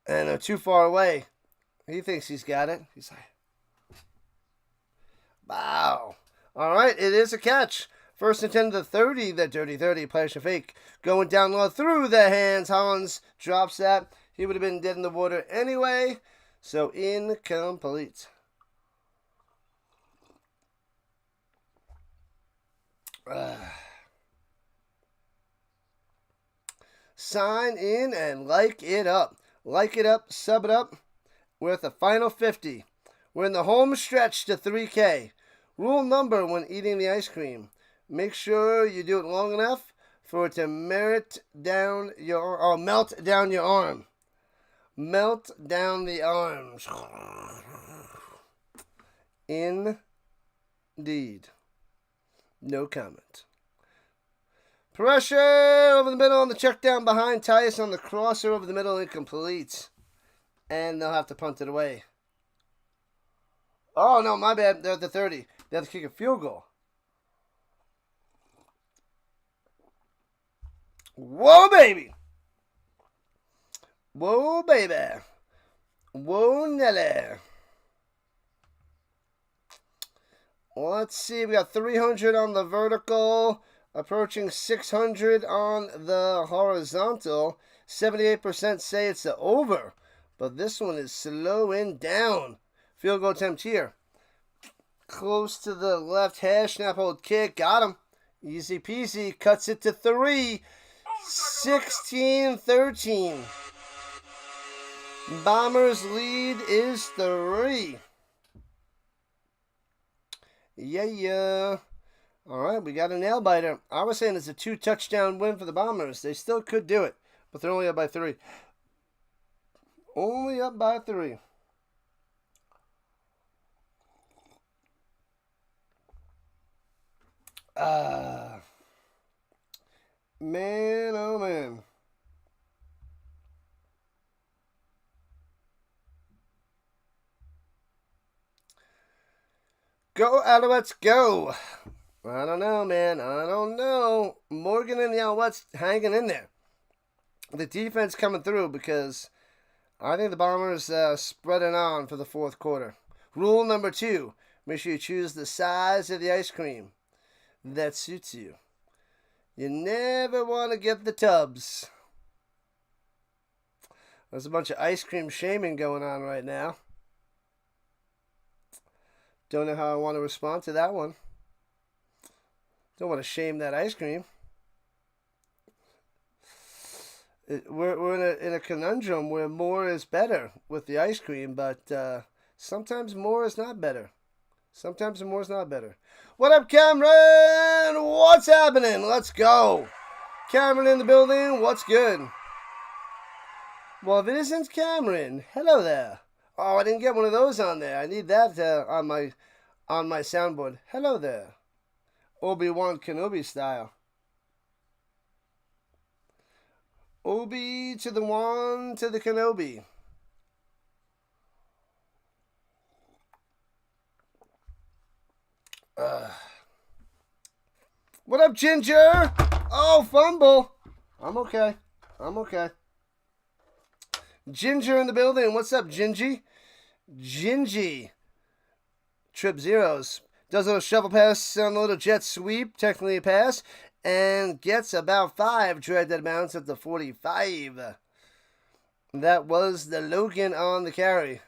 And they're too far away. He thinks he's got it. He's like, wow. All right, it is a catch. 1st and 10 to the 30. The dirty 30. Players fake. Going down low through the hands. Hollins drops that. He would have been dead in the water anyway. So incomplete. Sign in and like it up. Like it up, sub it up. We're at the final 50. We're in the home stretch to 3K. Rule number when eating the ice cream. Make sure you do it long enough for it to melt down your arm. Melt down the arms. Indeed. No comment. Pressure over the middle on the check down behind Tice on the crosser over the middle, incomplete. And they'll have to punt it away. Oh, no, my bad. They're at the 30. They have to kick a field goal. Whoa, baby. Whoa, baby. Whoa, Nelly. Let's see. We got 300 on the vertical. Approaching 600 on the horizontal. 78% say it's the over. But this one is slowing down. Field goal attempt here. Close to the left hash. Snap, hold, kick. Got him. Easy peasy. Cuts it to 3. 16-13. Bombers lead is 3. Yeah. All right, we got a nail biter. I was saying it's a 2-touchdown win for the Bombers. They still could do it, but they're only up by 3. Only up by 3. Man, oh man. Go, Alouettes, go. I don't know, man. I don't know. Morgan and the Alouettes hanging in there. The defense coming through because I think the Bombers spreading on for the 4th quarter. Rule number 2. Make sure you choose the size of the ice cream that suits you. You never want to get the tubs. There's a bunch of ice cream shaming going on right now. Don't know how I want to respond to that one. Don't want to shame that ice cream. We're in a conundrum where more is better with the ice cream, but sometimes more is not better. Sometimes more is not better. What up, Cameron? What's happening? Let's go. Cameron in the building. What's good? Well, if it isn't Cameron, hello there. Oh, I didn't get one of those on there. I need that on my soundboard. Hello there. Obi-Wan Kenobi style. Obi to the Wan to the Kenobi. What up, Ginger? Oh, fumble. I'm okay. Ginger in the building. What's up, Gingy? Gingy. Trip zeros. Does a little shovel pass on a little jet sweep. Technically a pass. And gets about 5 dread dead mounts at the 45. That was the Logan on the carry.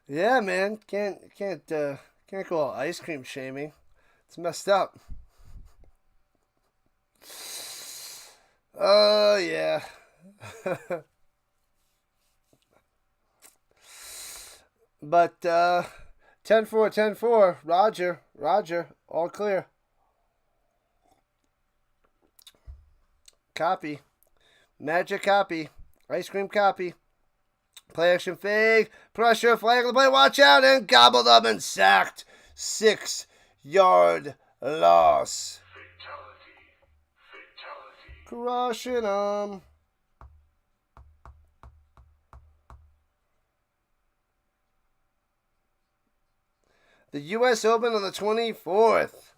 Yeah, man. Can't go all ice cream shaming. It's messed up. Oh, yeah. But 10-4, 10-4. Roger. All clear. Copy. Magic copy. Ice cream copy. Play action fake. Pressure. Flag on the play. Watch out. And gobbled up and sacked. 6-yard loss. Fatality. Crushing them. The U.S. Open on the 24th.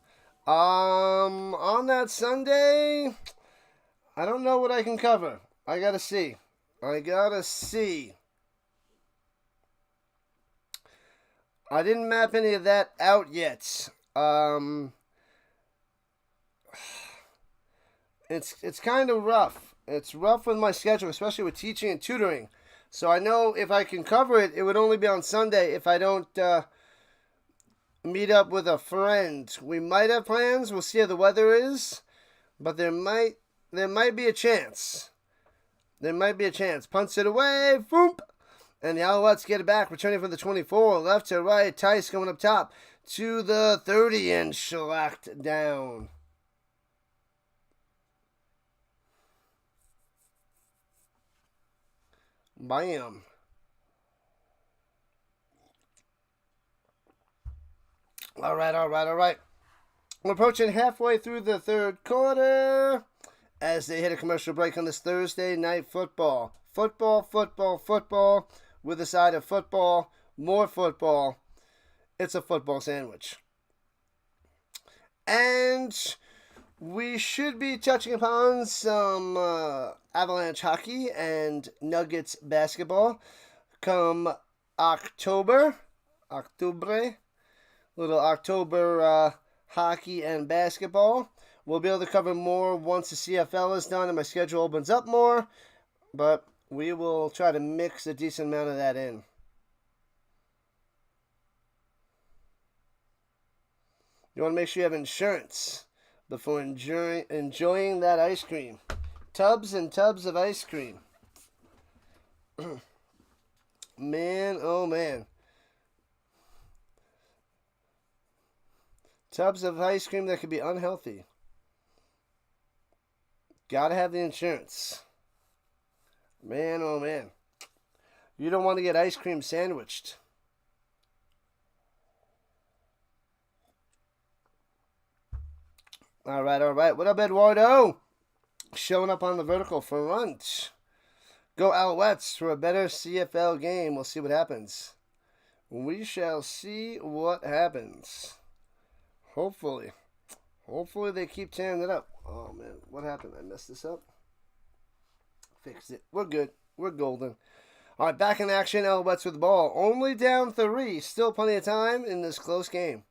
On that Sunday, I don't know what I can cover. I gotta see. I didn't map any of that out yet. It's kind of rough. It's rough with my schedule, especially with teaching and tutoring. So I know if I can cover it, it would only be on Sunday if I don't meet up with a friend. We might have plans. We'll see how the weather is, but there might be a chance. Punts it away. Boom. And the Alouettes get it back, returning from the 24. Left to right. Tice going up top to the 30 and shellacked down. Bam. All right. We're approaching halfway through the third quarter as they hit a commercial break on this Thursday night football. Football with a side of football, more football. It's a football sandwich. And we should be touching upon some Avalanche hockey and Nuggets basketball come October. Little October hockey and basketball. We'll be able to cover more once the CFL is done and my schedule opens up more. But we will try to mix a decent amount of that in. You want to make sure you have insurance before enjoying that ice cream. Tubs and tubs of ice cream. Man, oh man. Tubs of ice cream that could be unhealthy. Gotta have the insurance. Man, oh man. You don't want to get ice cream sandwiched. All right. What up, Eduardo? Showing up on the vertical front. Go Alouettes for a better CFL game. We'll see what happens. We shall see what happens. Hopefully they keep tearing it up. Oh, man. What happened? I messed this up. Fixed it. We're good. We're golden. All right, back in action. Alouettes with the ball. Only down 3. Still plenty of time in this close game.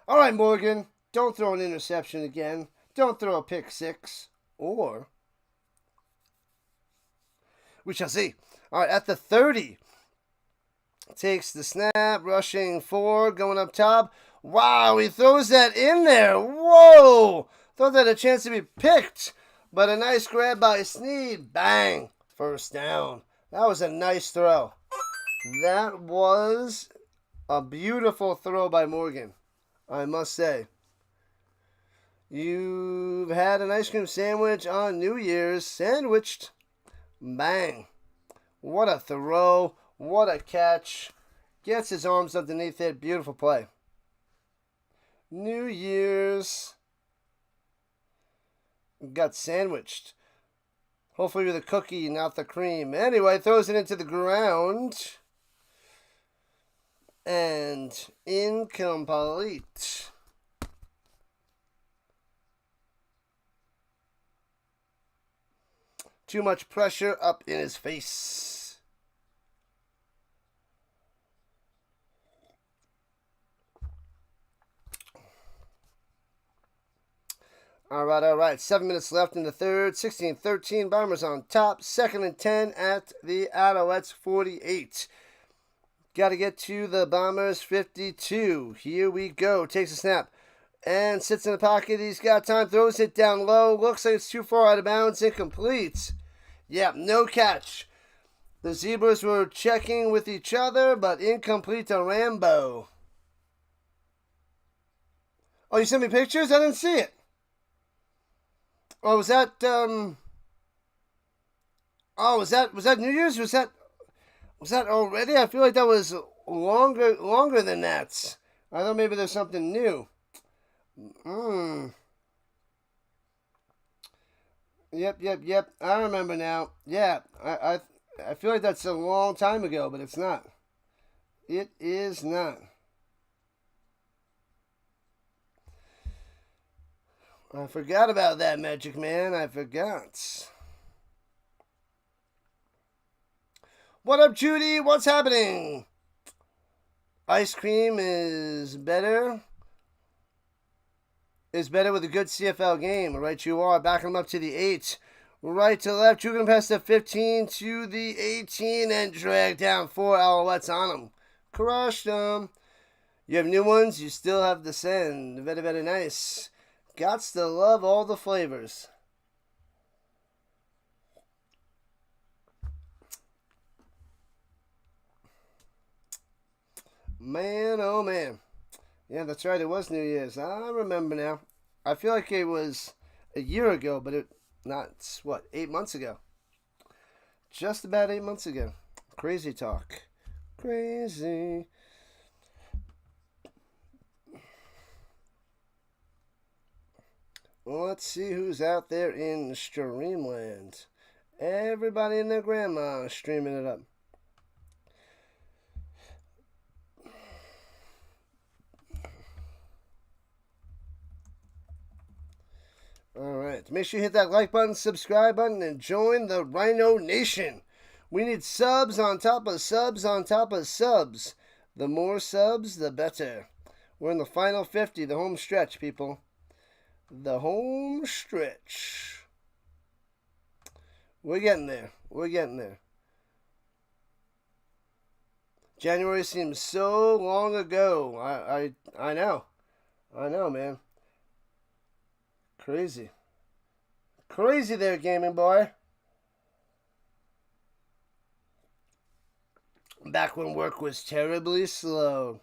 All right, Morgan, don't throw an interception again. Don't throw a pick six. Or we shall see. All right, at the 30. Takes the snap, rushing forward, going up top. Wow, he throws that in there. Whoa! Thought that had a chance to be picked. But a nice grab by Snead. Bang! First down. That was a nice throw. That was a beautiful throw by Morgan, I must say. You've had an ice cream sandwich on New Year's. Sandwiched. Bang. What a throw. What a catch. Gets his arms underneath it. Beautiful play. New Year's. Got sandwiched. Hopefully with a cookie, not the cream. Anyway, throws it into the ground. And incomplete. Too much pressure up in his face. All right. 7 minutes left in the third. 16-13. Bombers on top. 2nd and 10 at the Alouettes 48. Got to get to the Bombers 52. Here we go. Takes a snap. And sits in the pocket. He's got time. Throws it down low. Looks like it's too far out of bounds. Incomplete. Yeah, no catch. The Zebras were checking with each other, but incomplete to Rambo. Oh, you sent me pictures? I didn't see it. Oh, was that was that New Year's? Was that already? I feel like that was longer than that. I thought maybe there's something new. Yep. I remember now. Yeah, I feel like that's a long time ago, but it's not. It is not. I forgot about that, Magic Man. I forgot. What up, Judy? What's happening? Ice cream is better. Is better with a good CFL game. Right you are. Backing them up to the 8. Right to left. Juking past the 15 to the 18 and drag down 4 Alouettes on them. Crushed them. You have new ones. You still have the send. Very, very nice. Gots to love all the flavors. Man, oh man. Yeah, that's right. It was New Year's. I remember now. I feel like it was a year ago, but it's 8 months ago. Just about 8 months ago. Crazy talk. Crazy. Well, let's see who's out there in Streamland. Everybody and their grandma is streaming it up. Alright, make sure you hit that like button, subscribe button, and join the RHINO Nation. We need subs on top of subs on top of subs. The more subs, the better. We're in the final 50, the home stretch, people. The home stretch. We're getting there. We're getting there. January seems so long ago. I know. I know, man. Crazy. Crazy there, gaming boy. Back when work was terribly slow.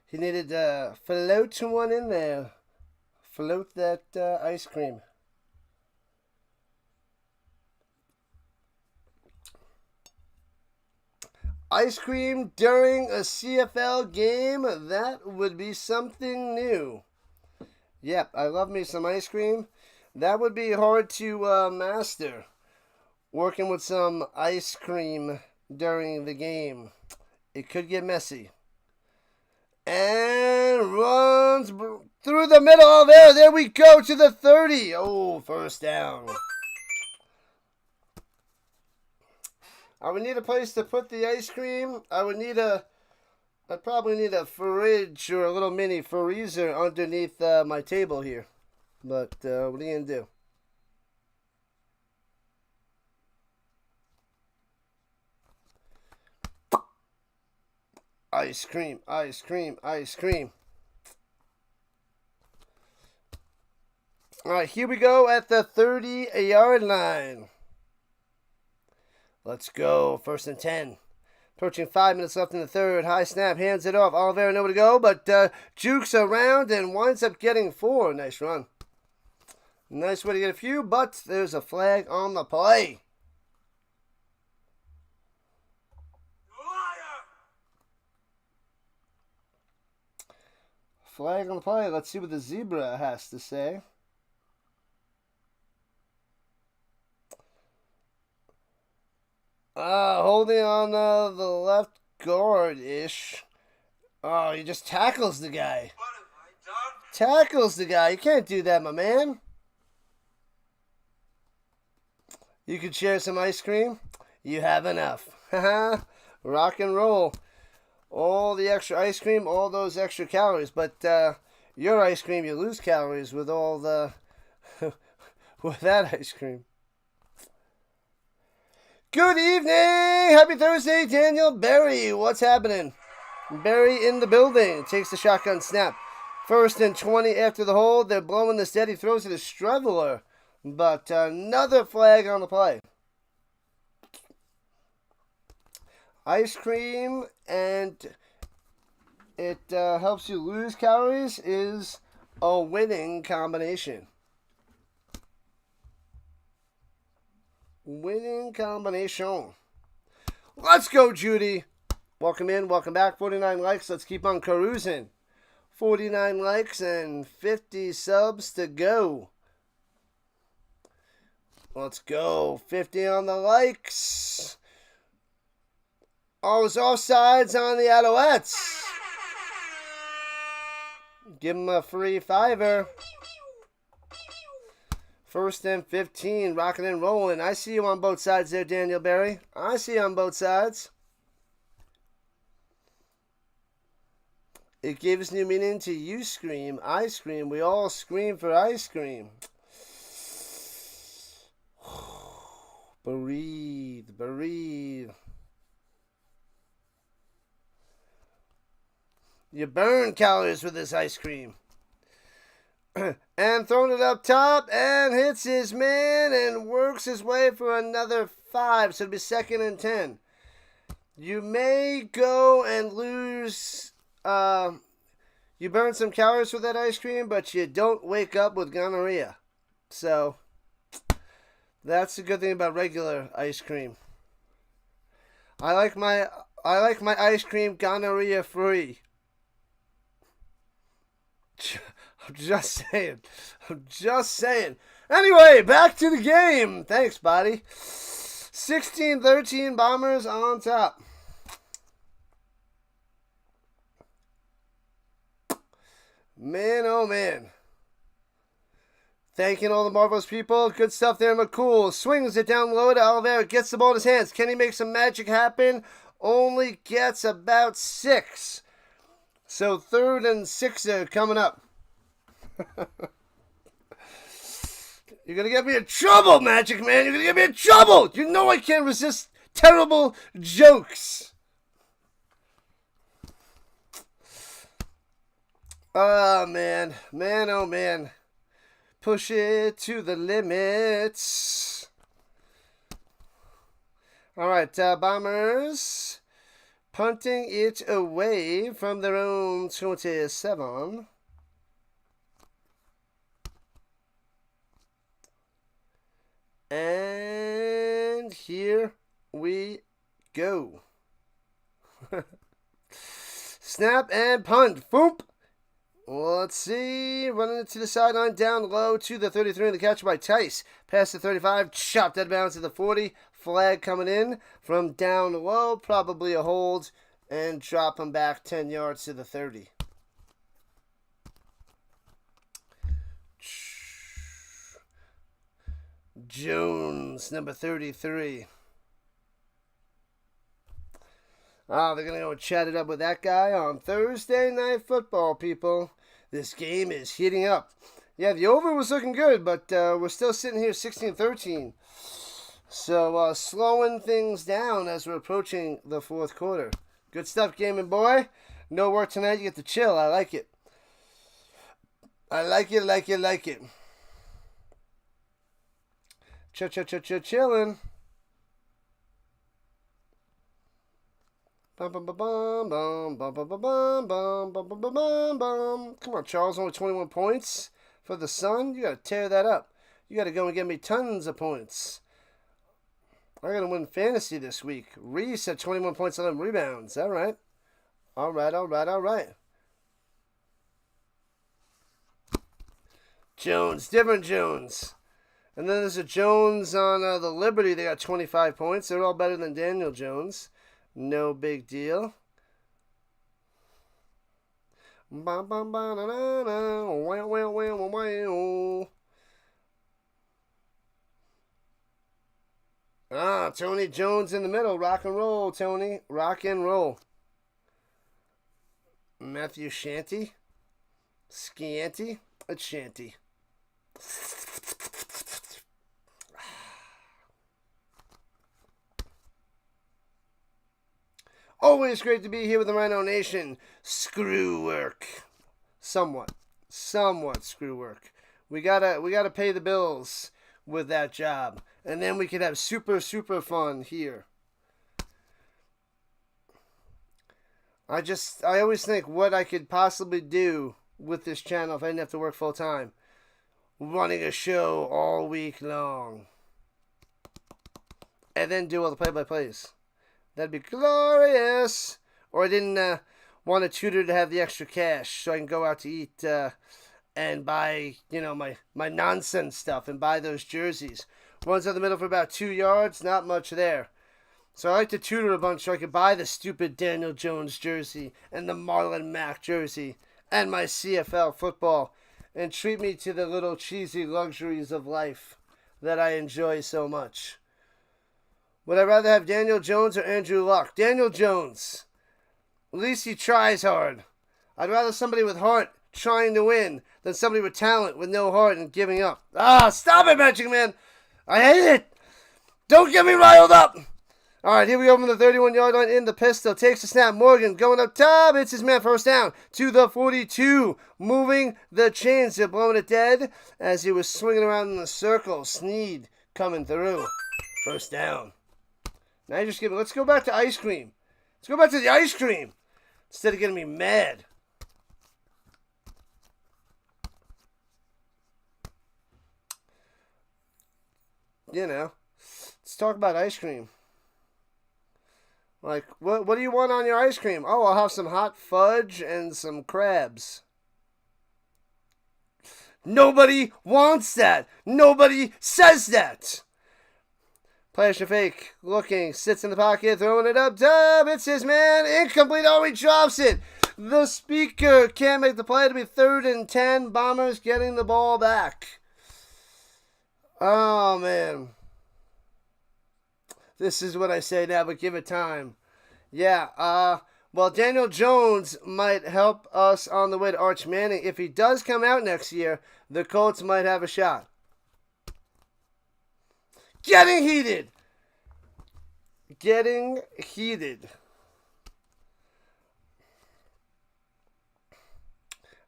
He needed to float one in there. Float that ice cream. Ice cream during a CFL game? That would be something new. Yep, I love me some ice cream. That would be hard to master. Working with some ice cream during the game. It could get messy. And runs through the middle of there. There we go to the 30. Oh, first down. I would need a place to put the ice cream. I'd probably need a fridge or a little mini freezer underneath my table here. But what are you going to do? Ice cream, ice cream, ice cream. All right, here we go at the 30-yard line. Let's go. 1st and 10. Approaching 5 minutes left in the third. High snap, hands it off. Oliveira nowhere to go, but jukes around and winds up getting 4. Nice run. Nice way to get a few, but there's a flag on the play. Flag on the play. Let's see what the zebra has to say. Holding on the left guard-ish. Oh, he just tackles the guy. Tackles the guy. You can't do that, my man. You could share some ice cream. You have enough. Rock and roll. All the extra ice cream, all those extra calories. But your ice cream, you lose calories with all the... with that ice cream. Good evening! Happy Thursday, Daniel Berry. What's happening? Berry in the building. Takes the shotgun snap. 1st and 20 after the hold. They're blowing this dead. He throws it to Streveler. But another flag on the play. Ice cream and it helps you lose calories is a winning combination. Winning combination. Let's go, Judy. Welcome in, welcome back. 49 likes. Let's keep on cruising. 49 likes and 50 subs to go. Let's go. 50 on the likes. Oh, it's offsides on the Alouettes. Give him a free $5. 1st and 15, rocking and rolling. I see you on both sides there, Daniel Berry. I see you on both sides. It gives new meaning to you scream, I scream. We all scream for ice cream. Breathe, breathe. You burn calories with this ice cream. And throwing it up top and hits his man and works his way for another 5. So it'll be 2nd and 10. You may go and lose. You burn some calories with that ice cream, but you don't wake up with gonorrhea. So that's the good thing about regular ice cream. I like my ice cream gonorrhea free. I'm just saying. I'm just saying. Anyway, back to the game. Thanks, buddy. 16-13 Bombers on top. Man, oh man. Thanking all the marvelous people. Good stuff there, McCool. Swings it down low to Oliveira. Gets the ball in his hands. Can he make some magic happen? Only gets about 6. So 3rd and 6 coming up. You're going to get me in trouble, Magic Man. You're going to get me in trouble. You know I can't resist terrible jokes. Oh, man. Man, oh, man. Push it to the limits. All right, Bombers punting it away from their own 27. And here we go. Snap and punt. Boop. Let's see. Running it to the sideline, down low to the 33. And the catch by Tice. Past the 35. Chopped out of bounds to the 40. Flag coming in from down low. Probably a hold. And drop him back 10 yards to the 30. Jones, number 33. They're going to go chat it up with that guy on Thursday Night Football, people. This game is heating up. Yeah, the over was looking good, but we're still sitting here 16-13. So, slowing things down as we're approaching the fourth quarter. Good stuff, gaming boy. No work tonight. You get to chill. I like it. I like it. Chilling. Come on, Charles. Only 21 points for the Sun. You got to tear that up. You got to go and get me tons of points. I'm going to win fantasy this week. Reese at 21 points, 11 rebounds. All right. Jones, different Jones. And then there's a Jones on the Liberty. They got 25 points. They're all better than Daniel Jones. No big deal. Tony Jones in the middle. Rock and roll, Tony. Rock and roll. Matthew Shanty. Scanty. It's Shanty. Always great to be here with the RHINO Nation. Screw work. Somewhat screw work. We gotta pay the bills with that job. And then we could have super fun here. I always think what I could possibly do with this channel if I didn't have to work full time. Running a show all week long. And then do all the play-by-plays. That'd be glorious. Or I didn't want a tutor to have the extra cash so I can go out to eat and buy, my nonsense stuff and buy those jerseys. Runs in the middle for about 2 yards, not much there. So I like to tutor a bunch so I could buy the stupid Daniel Jones jersey and the Marlon Mack jersey and my CFL football and treat me to the little cheesy luxuries of life that I enjoy so much. Would I rather have Daniel Jones or Andrew Luck? Daniel Jones. At least he tries hard. I'd rather somebody with heart trying to win than somebody with talent with no heart and giving up. Stop it, Magic Man. I hate it. Don't get me riled up. All right, here we go from the 31-yard line in the pistol. Takes the snap. Morgan going up top. It's his man first down to the 42. Moving the chains. They're blowing it dead as he was swinging around in the circle. Sneed coming through. First down. Now you just give me. Let's go back to ice cream. Let's go back to the ice cream instead of getting me mad. Let's talk about ice cream. Like, what do you want on your ice cream? Oh, I'll have some hot fudge and some crabs. Nobody wants that. Nobody says that. Player fake, looking, sits in the pocket, throwing it up top. It's his man. Incomplete. Oh, he drops it. The speaker can't make the play to be 3rd and 10. Bombers getting the ball back. Oh, man. This is what I say now, but give it time. Yeah, well, Daniel Jones might help us on the way to Arch Manning. If he does come out next year, the Colts might have a shot. Getting heated.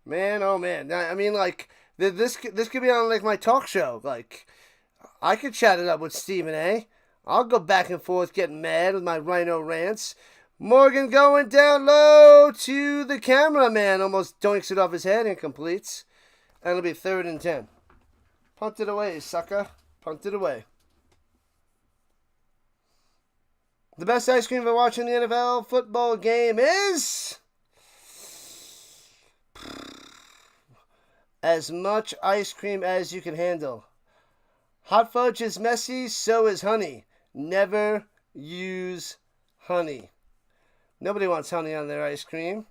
Man, oh man. I mean, like, this could be on, like, my talk show. Like, I could chat it up with Stephen A. I'll go back and forth getting mad with my RHINO rants. Morgan going down low to the cameraman. Almost doinks it off his head and completes. And it'll be 3rd and 10. Punt it away, sucker. Punt it away. The best ice cream for watching the NFL football game is as much ice cream as you can handle. Hot fudge is messy, so is honey. Never use honey. Nobody wants honey on their ice cream.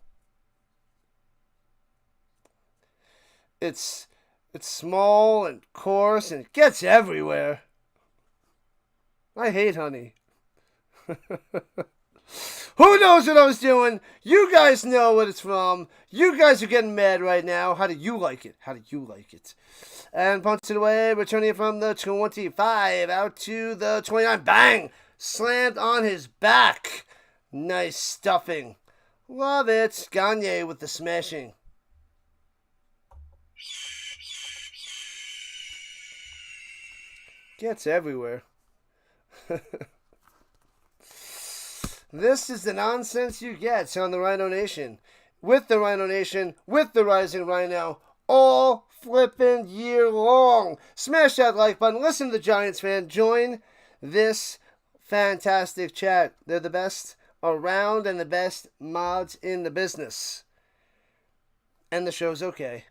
It's small and coarse and it gets everywhere. I hate honey. Who knows what I was doing? You guys know what it's from. You guys are getting mad right now. How do you like it? How do you like it? And punts it away, returning it from the 25 out to the 29. Bang! Slammed on his back. Nice stuffing. Love it. Gagne with the smashing. Gets everywhere. This is the nonsense you get on the RHINO Nation. With the RHINO Nation, with the Rising Rhino, all flippin' year long. Smash that like button. Listen to the Giants fan. Join this fantastic chat. They're the best around and the best mods in the business. And the show's okay.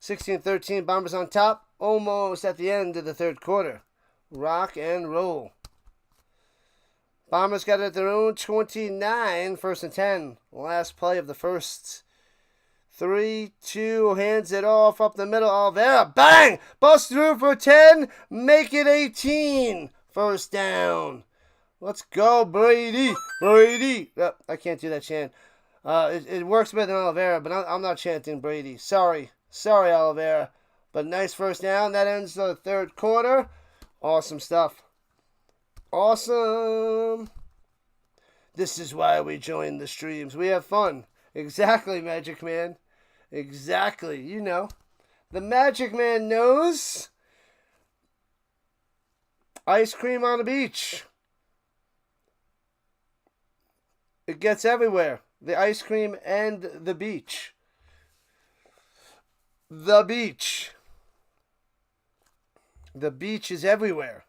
16-13, Bombers on top. Almost at the end of the third quarter. Rock and roll. Bombers got it at their own 29, 1st and 10. Last play of the first. 3-2, hands it off up the middle. Oliveira, bang! Bust through for 10, make it 18. First down. Let's go, Brady. Brady. Oh, I can't do that chant. It works better than Oliveira, but I'm not chanting Brady. Sorry, Oliveira. But nice first down. That ends the third quarter. Awesome stuff. Awesome. This is why we join the streams. We have fun. Exactly, Magic Man. Exactly. You know. The Magic Man knows. Ice cream on the beach. It gets everywhere. The ice cream and the beach. The beach. The beach is everywhere.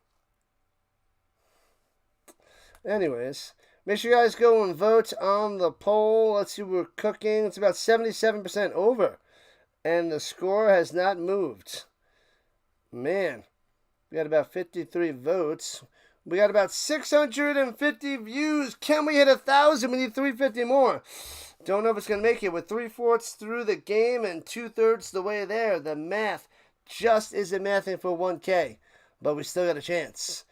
Anyways, make sure you guys go and vote on the poll. Let's see what we're cooking. It's about 77% over. And the score has not moved. Man, we got about 53 votes. We got about 650 views. Can we hit 1,000? We need 350 more. Don't know if it's going to make it. With 3/4 through the game and 2/3 the way there. The math just isn't mathing for 1K. But we still got a chance.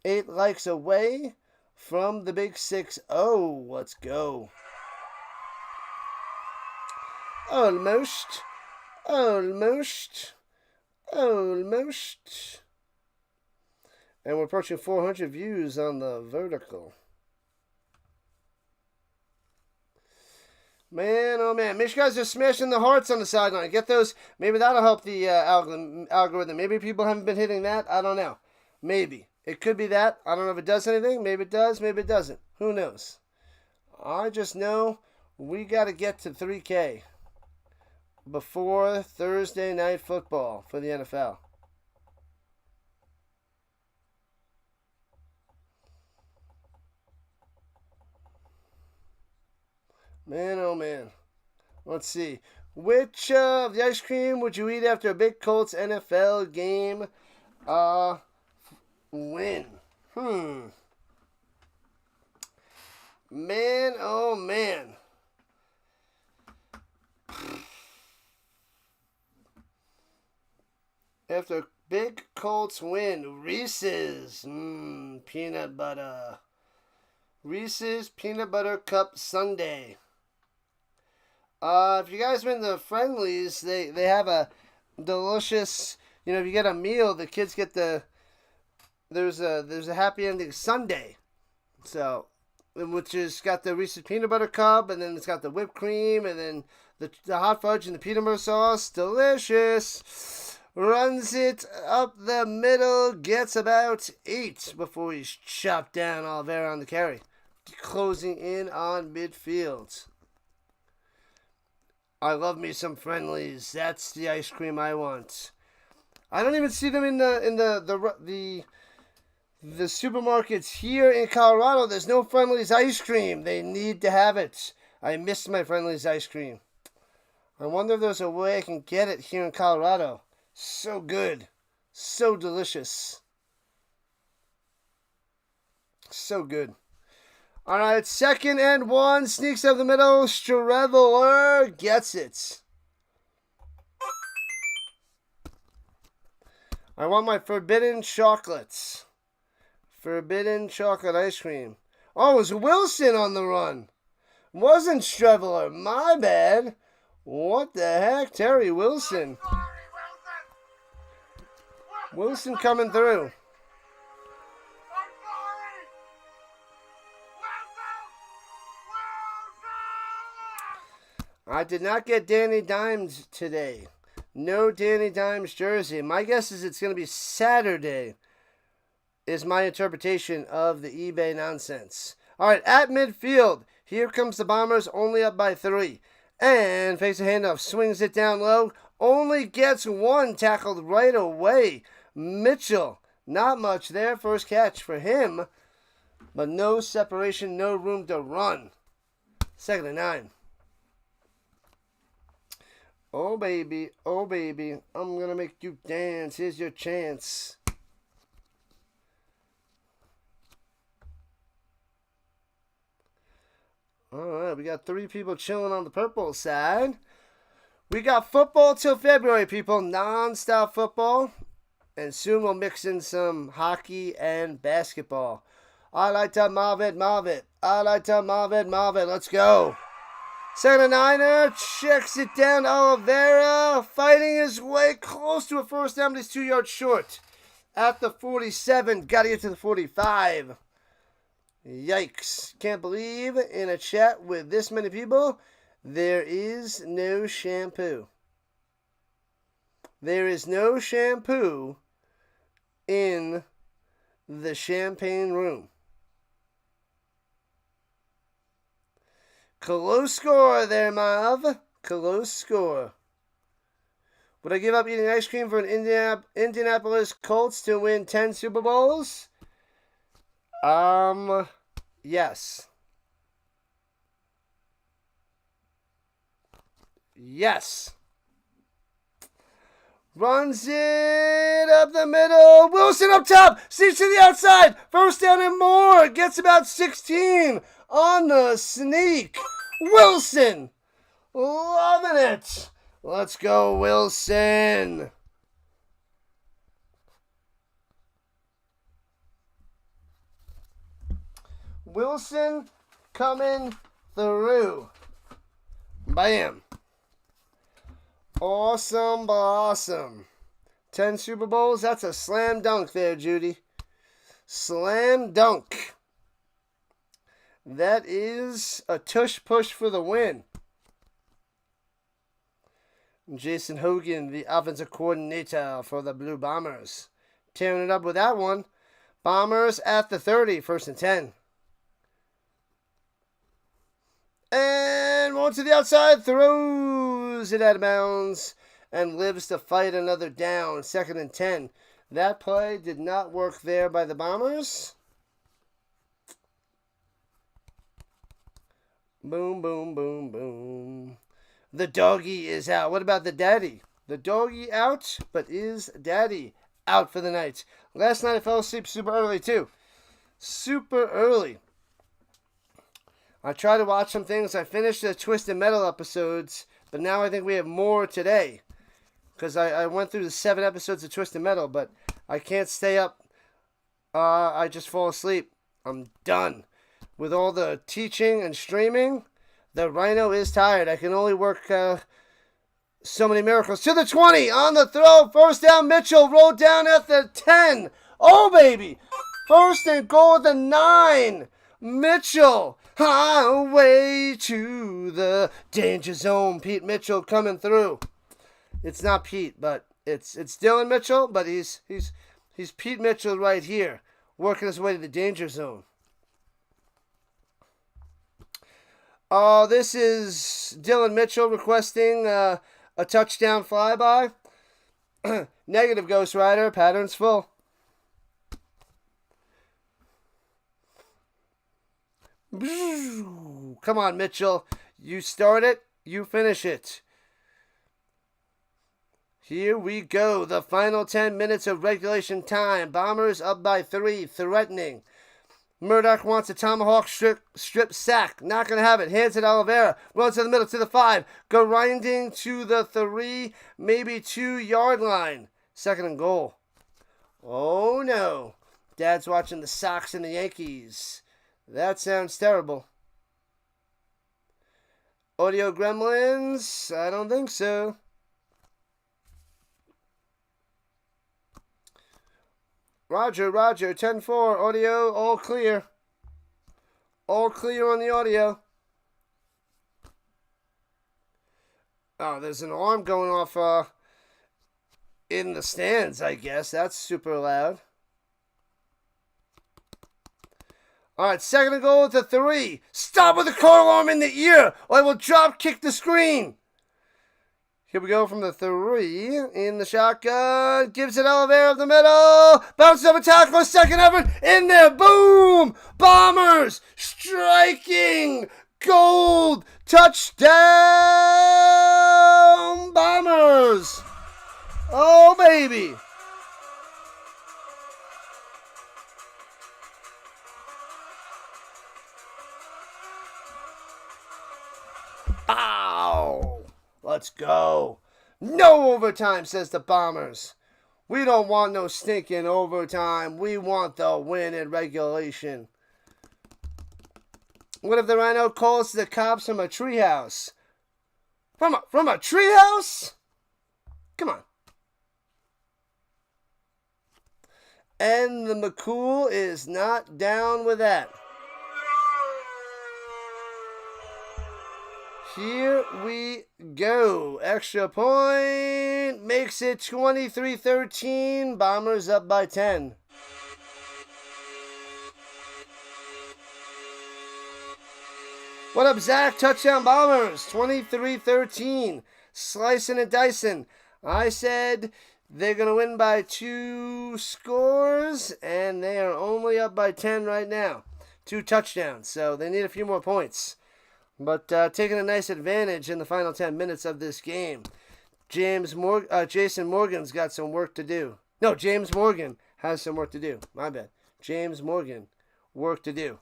8 likes away from the big 6-0. Let's go. Almost. Almost. Almost. And we're approaching 400 views on the vertical. Man, oh man. Make sure you guys are smashing the hearts on the sideline. Get those. Maybe that'll help the algorithm. Maybe people haven't been hitting that. I don't know. Maybe. It could be that. I don't know if it does anything. Maybe it does. Maybe it doesn't. Who knows? I just know we got to get to 3K before Thursday night football for the NFL. Man, oh man. Let's see. Which of the ice cream would you eat after a big Colts NFL game win? Man, oh man. After a big Colts win, Reese's. Peanut butter. Reese's Peanut Butter Cup Sundae. If you guys been to Friendlies, they have a delicious, if you get a meal, the kids get there's a happy ending sundae. So, which is got the Reese's Peanut Butter Cup, and then it's got the whipped cream, and then the hot fudge and the peanut butter sauce. Delicious. Runs it up the middle, gets about 8 before he's chopped down Oliveira on the carry. Closing in on midfield. I love me some Friendlies. That's the ice cream I want. I don't even see them in the supermarkets here in Colorado. There's no Friendlies ice cream. They need to have it. I miss my Friendlies ice cream. I wonder if there's a way I can get it here in Colorado. So good. So delicious. So good. All right, 2nd and 1. Sneaks up the middle. Streveler gets it. I want my forbidden chocolates. Forbidden chocolate ice cream. Oh, it was Wilson on the run. Wasn't Streveler. My bad. What the heck? Terry Wilson. Wilson coming through. I did not get Danny Dimes today. No Danny Dimes jersey. My guess is it's going to be Saturday, is my interpretation of the eBay nonsense. All right, at midfield, here comes the Bombers, only up by 3. And fakes a handoff, swings it down low, only gets one, tackled right away. Mitchell, not much there, first catch for him, but no separation, no room to run. 2nd and 9. Oh baby, I'm gonna make you dance, here's your chance. Alright, we got 3 people chilling on the purple side. We got football till February, people. Non-stop football. And soon we'll mix in some hockey and basketball. I like to move it. I like to move it. Let's go. 2nd and 9, checks it down. Oliveira fighting his way close to a first down, but he's 2 yards short. At the 47, got to get to the 45. Yikes. Can't believe in a chat with this many people, there is no shampoo. There is no shampoo in the champagne room. Close score there, Mav. Close score. Would I give up eating ice cream for an Indianapolis Colts to win 10 Super Bowls? Yes. Yes. Runs it up the middle. Wilson up top. Sees to the outside. First down and more. Gets about 16 on the sneak. Wilson. Loving it. Let's go, Wilson. Wilson coming through. Bam. Awesome. 10 Super Bowls. That's a slam dunk there, Judy. Slam dunk. That is a tush push for the win. Jason Hogan, the offensive coordinator for the Blue Bombers. Tearing it up with that one. Bombers at the 30, 1st and 10. And one to the outside, throws it out of bounds, and lives to fight another down. 2nd and 10. That play did not work there by the Bombers. Boom. The doggy is out. What about the daddy? The doggy out, but is daddy out for the night? Last night I fell asleep super early too. Super early. I tried to watch some things. I finished the Twisted Metal episodes, but now I think we have more today. Because I went through the 7 episodes of Twisted Metal, but I can't stay up. I just fall asleep. I'm done. With all the teaching and streaming, the RHINO is tired. I can only work so many miracles. To the 20, on the throw. First down, Mitchell rolled down at the 10. Oh, baby. 1st and goal at the 9. Mitchell. Highway to the danger zone. Pete Mitchell coming through. It's not Pete, but it's Dylan Mitchell, but he's Pete Mitchell right here, working his way to the danger zone. This is Dylan Mitchell requesting a touchdown flyby. Negative, Ghost Rider. Pattern's full. Come on, Mitchell. You start it, you finish it. Here we go. The final 10 minutes of regulation time. Bombers up by 3, threatening. Murdoch wants a tomahawk strip sack. Not going to have it. Hands it Oliveira. Runs to the middle to the 5. Grinding to the 3, maybe 2 yard line. 2nd and goal. Oh no. Dad's watching the Sox and the Yankees. That sounds terrible. Audio gremlins? I don't think so. Roger, 10-4. Audio, all clear. All clear on the audio. Oh, there's an alarm going off in the stands, I guess. That's super loud. All right, 2nd and goal at the 3. Stop with the car alarm in the ear, or I will drop kick the screen. Here we go from the 3 in the shotgun. Gives it elevator up the middle. Bounces up a tackle. 2nd effort in there. Boom! Bombers striking gold. Touchdown Bombers. Oh, baby. Ow! Let's go. No overtime, says the Bombers. We don't want no stinking overtime. We want the win in regulation. What if the Rhino calls the cops from a treehouse? From a treehouse? Come on. And the McCool is not down with that. Here we go. Extra point makes it 23-13. Bombers up by 10. What up, Zach? Touchdown Bombers. 23-13. Slicing and dicing. I said they're going to win by 2 scores, and they are only up by 10 right now. 2 touchdowns, so they need a few more points. But taking a nice advantage in the final 10 minutes of this game. Jason Morgan's got some work to do. No, James Morgan has some work to do. My bad. James Morgan, work to do.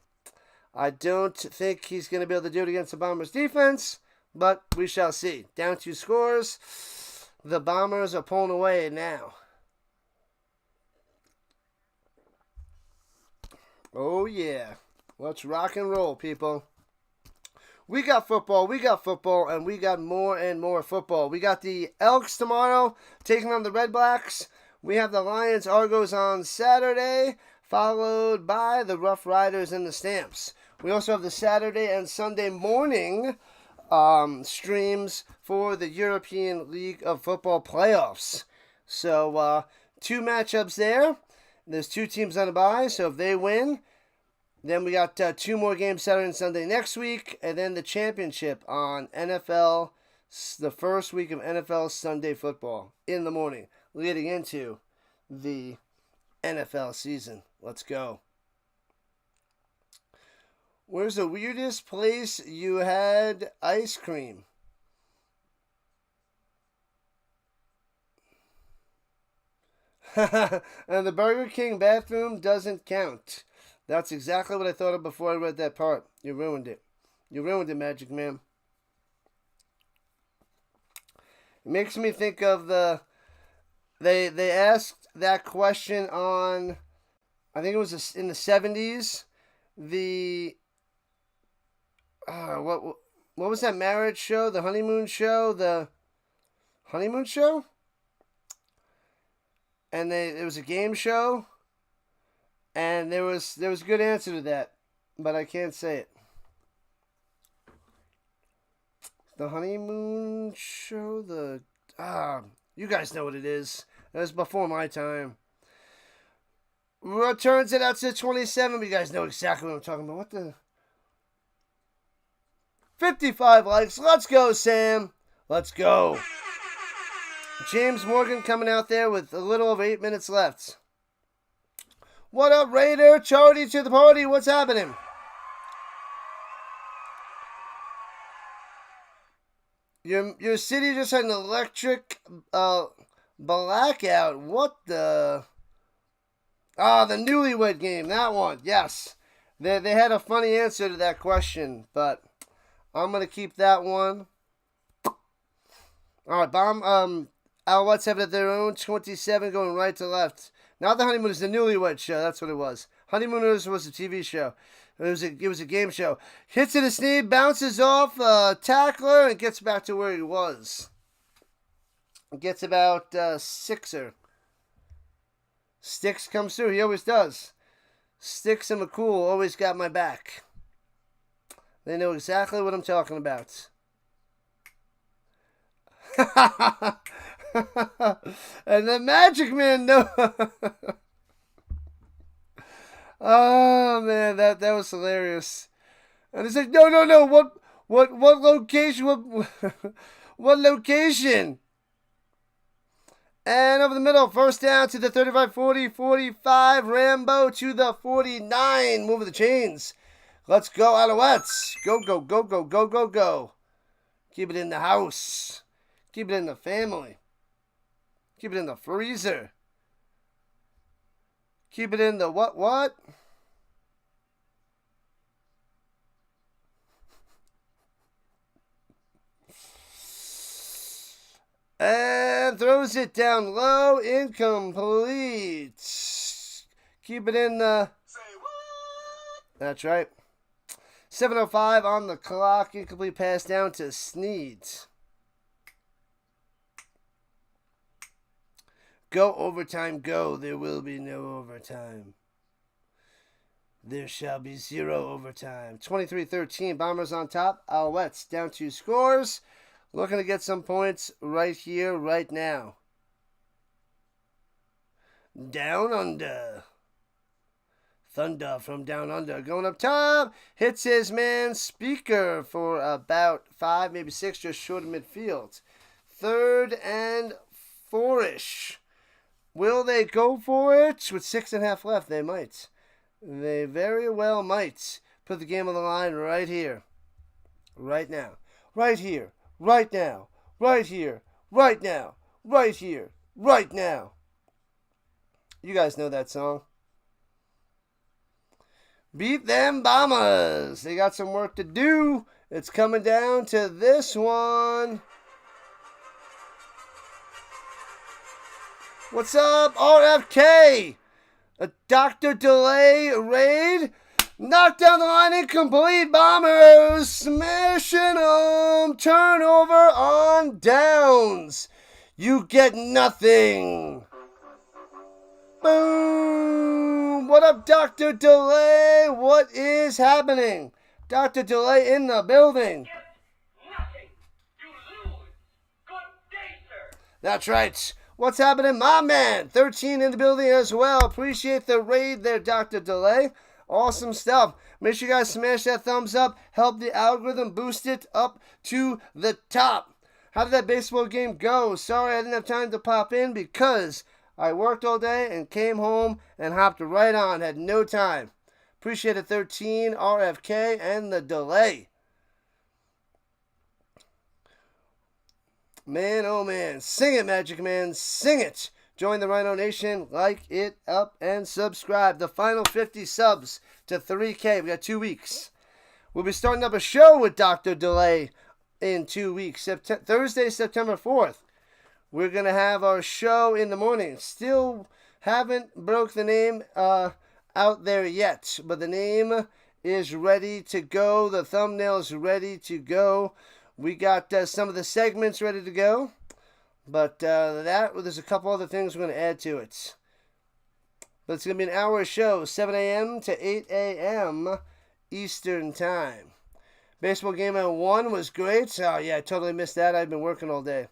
I don't think he's going to be able to do it against the Bombers defense, but we shall see. Down 2 scores. The Bombers are pulling away now. Oh, yeah. Let's rock and roll, people. We got football, and we got more and more football. We got the Elks tomorrow taking on the Red Blacks. We have the Lions Argos on Saturday, followed by the Rough Riders and the Stamps. We also have the Saturday and Sunday morning streams for the European League of Football playoffs. So 2 matchups there. There's 2 teams on a bye, so if they win, then we got 2 more games Saturday and Sunday next week, and then the championship on NFL, the first week of NFL Sunday football in the morning, leading into the NFL season. Let's go. Where's the weirdest place you had ice cream? And the Burger King bathroom doesn't count. That's exactly what I thought of before I read that part. You ruined it. You ruined it, Magic Man. It makes me think of the... They asked that question on... I think it was in the 70s. The... what was that marriage show? The honeymoon show? The honeymoon show? And it was a game show. And there was a good answer to that, but I can't say it. The honeymoon show, you guys know what it is. That was before my time. Turns it out to 27, but you guys know exactly what I'm talking about. What the? 55 likes. Let's go, Sam. Let's go. James Morgan coming out there with a little over 8 minutes left. What up, Raider? Charity to the party. What's happening? Your city just had an electric blackout. What the? The Newlywed Game. That one. Yes. They had a funny answer to that question, but I'm going to keep that one. All right, Alouettes have it at their own 27 going right to left. Not the Honeymooners, the Newlywed Show. That's what it was. Honeymooners was a TV show. It was a game show. Hits it a knee, bounces off a tackler, and gets back to where he was. Gets about sixer. Sticks comes through. He always does. Sticks and McCool always got my back. They know exactly what I'm talking about. And the Magic Man, no. Oh man, that was hilarious. And it's like, no. What location? What location? And over the middle, first down to the 35, 40, 45. Rambo to the 49. Moving the chains. Let's go, Alouettes. Go, go, go, go, go, go, go. Keep it in the house. Keep it in the family. Keep it in the freezer. Keep it in the what? And throws it down low. Incomplete. Keep it in the... Say what? That's right. 7:05 on the clock. Incomplete pass down to Sneed. Go overtime, go. There will be no overtime. There shall be zero overtime. 23-13. Bombers on top. Alouettes down 2 scores. Looking to get some points right here, right now. Down under. Thunder from down under. Going up top. Hits his man Speaker for about 5, maybe 6, just short of midfield. 3rd and 4-ish. Will they go for it? With 6.5 left, they might. They very well might. Put the game on the line right here. Right now. Right here. Right now. Right here. Right now. Right here. Right now. You guys know that song. Beat them Bombers. They got some work to do. It's coming down to this one. What's up, RFK? A Dr. Delay raid. Knock down the line, incomplete. Bombers smashing them. Turnover on downs. You get nothing. Boom. What up, Dr. Delay? What is happening? Dr. Delay in the building. Nothing to lose. Good day, sir. That's right. What's happening, my man? 13 in the building as well. Appreciate the raid there, Dr. Delay. Awesome stuff. Make sure you guys smash that thumbs up. Help the algorithm boost it up to the top. How did that baseball game go? Sorry I didn't have time to pop in because I worked all day and came home and hopped right on. Had no time. Appreciate it, 13, RFK, and the delay. Man, oh man. Sing it, Magic Man. Sing it. Join the RHINO Nation. Like it up and subscribe. The final 50 subs to 3K. We got 2 weeks. We'll be starting up a show with Dr. Delay in 2 weeks. Thursday, September 4th. We're going to have our show in the morning. Still haven't broke the name out there yet. But the name is ready to go. The thumbnail is ready to go. We got some of the segments ready to go, but there's a couple other things we're going to add to it. But it's going to be an hour show, 7 a.m. to 8 a.m. Eastern Time. Baseball game at 1 was great. Oh, yeah, I totally missed that. I've been working all day.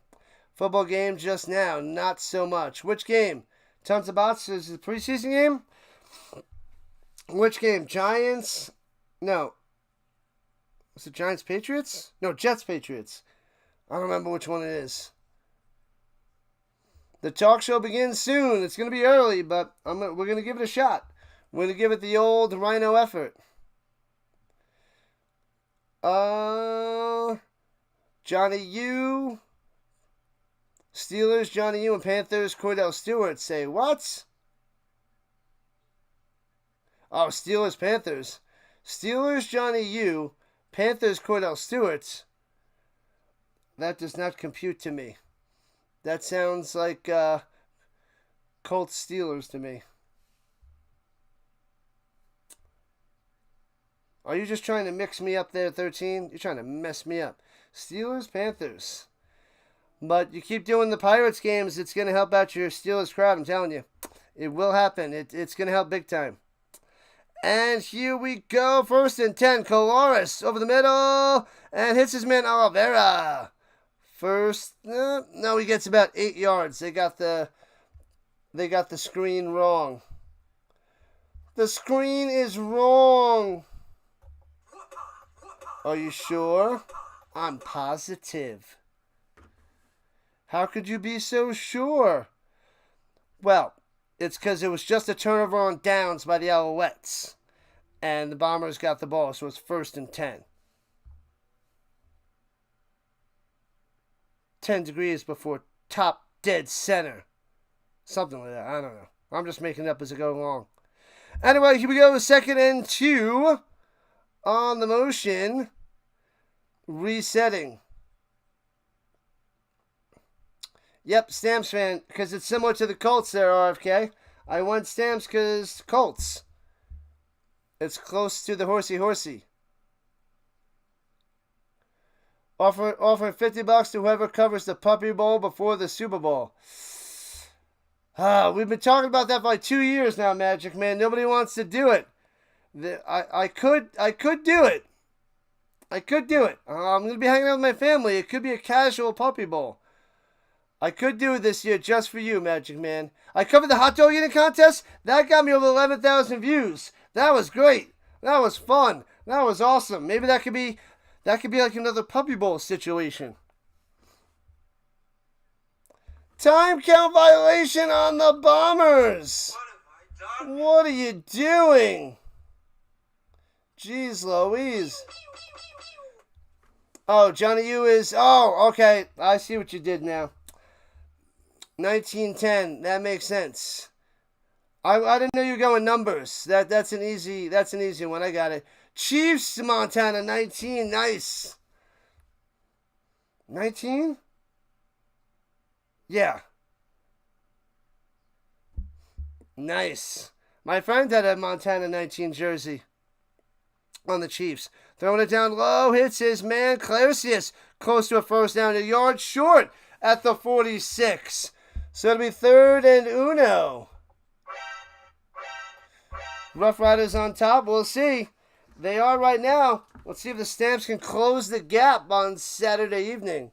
Football game just now, not so much. Which game? Tons of bots. Is it the preseason game? Which game? Giants? No. Was it Giants Patriots? No, Jets Patriots. I don't remember which one it is. The talk show begins soon. It's going to be early, but we're going to give it a shot. We're going to give it the old Rhino effort. Johnny U. Steelers, Johnny U, and Panthers, Cordell Stewart say what? Oh, Steelers, Panthers. Steelers, Johnny U, Panthers, Cordell Stewart. That does not compute to me. That sounds like Colts Steelers to me. Are you just trying to mix me up there, 13? You're trying to mess me up. Steelers, Panthers. But you keep doing the Pirates games, it's going to help out your Steelers crowd, I'm telling you. It will happen. It's going to help big time. And here we go. 1st and 10. Colares over the middle. And hits his man Oliveira. No, he gets about 8 yards. They got the screen wrong. The screen is wrong. Are you sure? I'm positive. How could you be so sure? Well, it's because it was just a turnover on downs by the Alouettes. And the Bombers got the ball, so it's 1st and 10. 10 degrees before top dead center. Something like that. I don't know. I'm just making it up as I go along. Anyway, here we go. 2nd and 2 on the motion. Resetting. Yep, Stamps fan, because it's similar to the Colts there, RFK. I went Stamps because Colts. It's close to the horsey. Offering $50 to whoever covers the Puppy Bowl before the Super Bowl. We've been talking about that for like 2 years now, Magic Man. Nobody wants to do it. I could do it. I'm going to be hanging out with my family. It could be a casual Puppy Bowl. I could do it this year just for you, Magic Man. I covered the hot dog eating contest. That got me over 11,000 views. That was great. That was fun. That was awesome. Maybe that could be like another Puppy Bowl situation. Time count violation on the Bombers. What have I done? What are you doing? Jeez Louise. Oh, Johnny U is... Oh, okay. I see what you did now. 1910. That makes sense. I didn't know you were going numbers. That's an easy one. I got it. Chiefs, Montana, 19. Nice. 19? Yeah. Nice. My friend had a Montana 19 jersey on the Chiefs. Throwing it down low. Hits his man, Claricius. Close to a 1st down. A yard short at the 46. So it'll be 3rd and uno. Rough Riders on top. We'll see. They are right now. Let's see if the Stamps can close the gap on Saturday evening.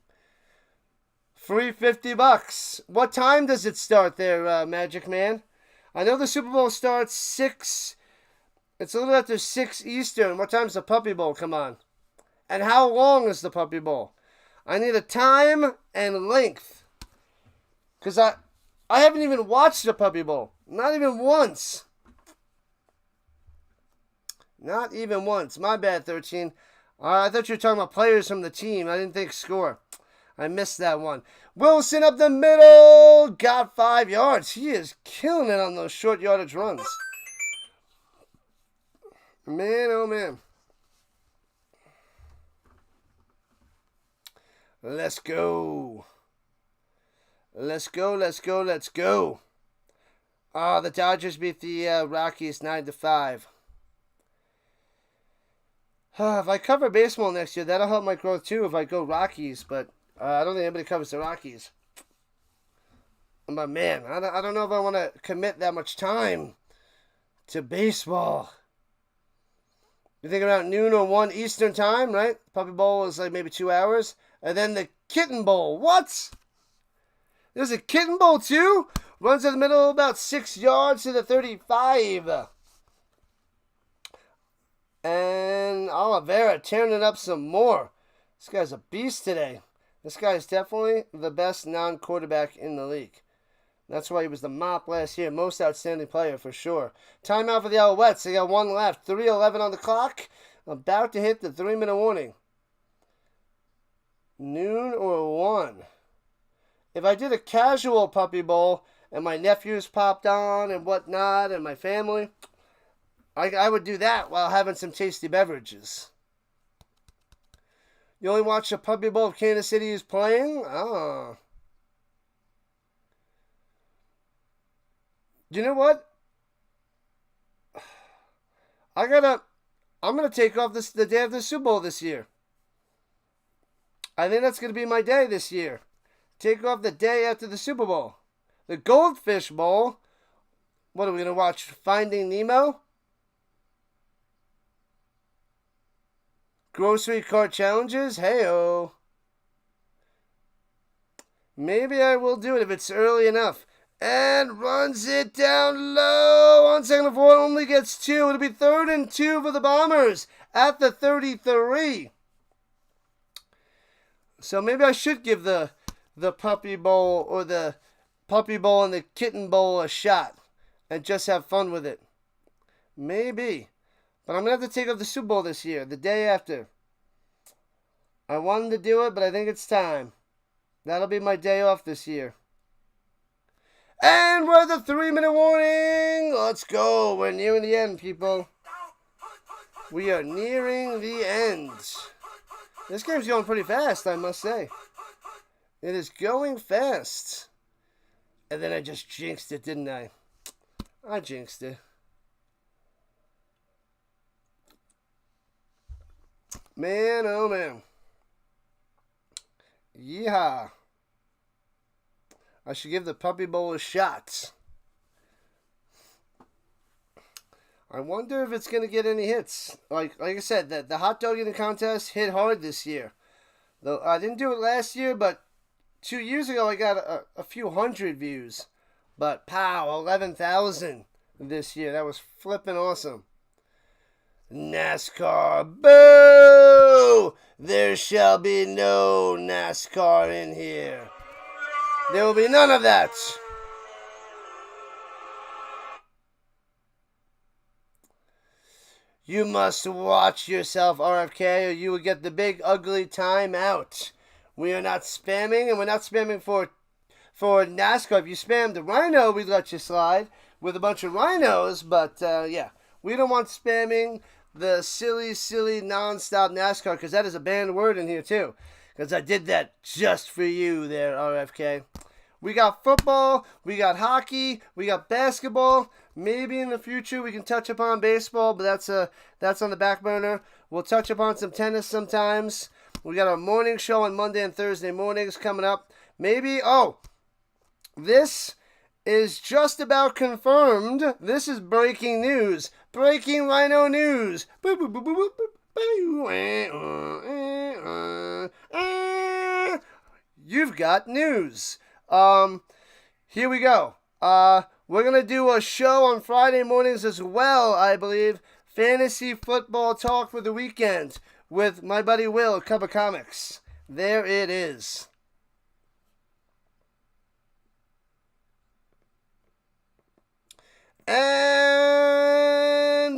Free $50. What time does it start there, Magic Man? I know the Super Bowl starts 6. It's a little after 6 Eastern. What time's the Puppy Bowl come on? And how long is the Puppy Bowl? I need a time and length. Because I haven't even watched the Puppy Bowl. Not even once. Not even once. My bad, 13. I thought you were talking about players from the team. I didn't think score. I missed that one. Wilson up the middle. Got 5 yards. He is killing it on those short yardage runs. Man, oh man. Let's go. Let's go. Oh, the Dodgers beat the Rockies 9-5. If I cover baseball next year, that'll help my growth too if I go Rockies, but I don't think anybody covers the Rockies. But man, I don't know if I want to commit that much time to baseball. You think about noon or 1 Eastern time, right? Puppy Bowl is like maybe 2 hours. And then the Kitten Bowl. What? There's a Kitten Bowl too? Runs in the middle about 6 yards to the 35. And Oliveira tearing it up some more. This guy's a beast today. This guy is definitely the best non-quarterback in the league. That's why he was the mop last year. Most outstanding player for sure. Timeout for the Alouettes. They got 1 left. 3:11 on the clock. About to hit the 3-minute warning. Noon or 1. If I did a casual Puppy Bowl and my nephews popped on and whatnot and my family, I would do that while having some tasty beverages. You only watch the Puppy Bowl if Kansas City is playing? Oh. You know what? I'm gonna take off the day of the Super Bowl this year. I think that's gonna be my day this year. Take off the day after the Super Bowl. The Goldfish Bowl. What are we gonna watch? Finding Nemo? Grocery cart challenges? Heyo. Maybe I will do it if it's early enough. And runs it down low on second and 4. Only gets 2. It'll be 3rd and 2 for the Bombers at the 33. So maybe I should give the Puppy Bowl or the Puppy Bowl and the Kitten Bowl a shot and just have fun with it. Maybe. But I'm going to have to take off the Super Bowl this year, the day after. I wanted to do it, but I think it's time. That'll be my day off this year. And we're at the 3-minute warning. Let's go. We're nearing the end, people. We are nearing the end. This game's going pretty fast, I must say. It is going fast. And then I just jinxed it, didn't I? I jinxed it. Man, oh man. Yeehaw. I should give the Puppy Bowl a shot. I wonder if it's going to get any hits. Like I said, the hot dog eating contest hit hard this year. Though I didn't do it last year, but 2 years ago I got a few hundred views. But pow, 11,000 this year. That was flipping awesome. NASCAR, boo! There shall be no NASCAR in here. There will be none of that. You must watch yourself, RFK, or you will get the big ugly timeout. We are not spamming, and we're not spamming for NASCAR. If you spammed the Rhino, we'd let you slide with a bunch of rhinos, but yeah, we don't want spamming the silly, non-stop NASCAR, because that is a banned word in here, too. Because I did that just for you there, RFK. We got football, we got hockey, we got basketball. Maybe in the future we can touch upon baseball, but that's on the back burner. We'll touch upon some tennis sometimes. We got our morning show on Monday and Thursday mornings coming up. Maybe, this is just about confirmed. This is breaking news. Breaking Rhino news. You've got news. Here we go. We're going to do a show on Friday mornings as well, I believe. Fantasy football talk for the weekend with my buddy Will, Cup of Comics. There it is. And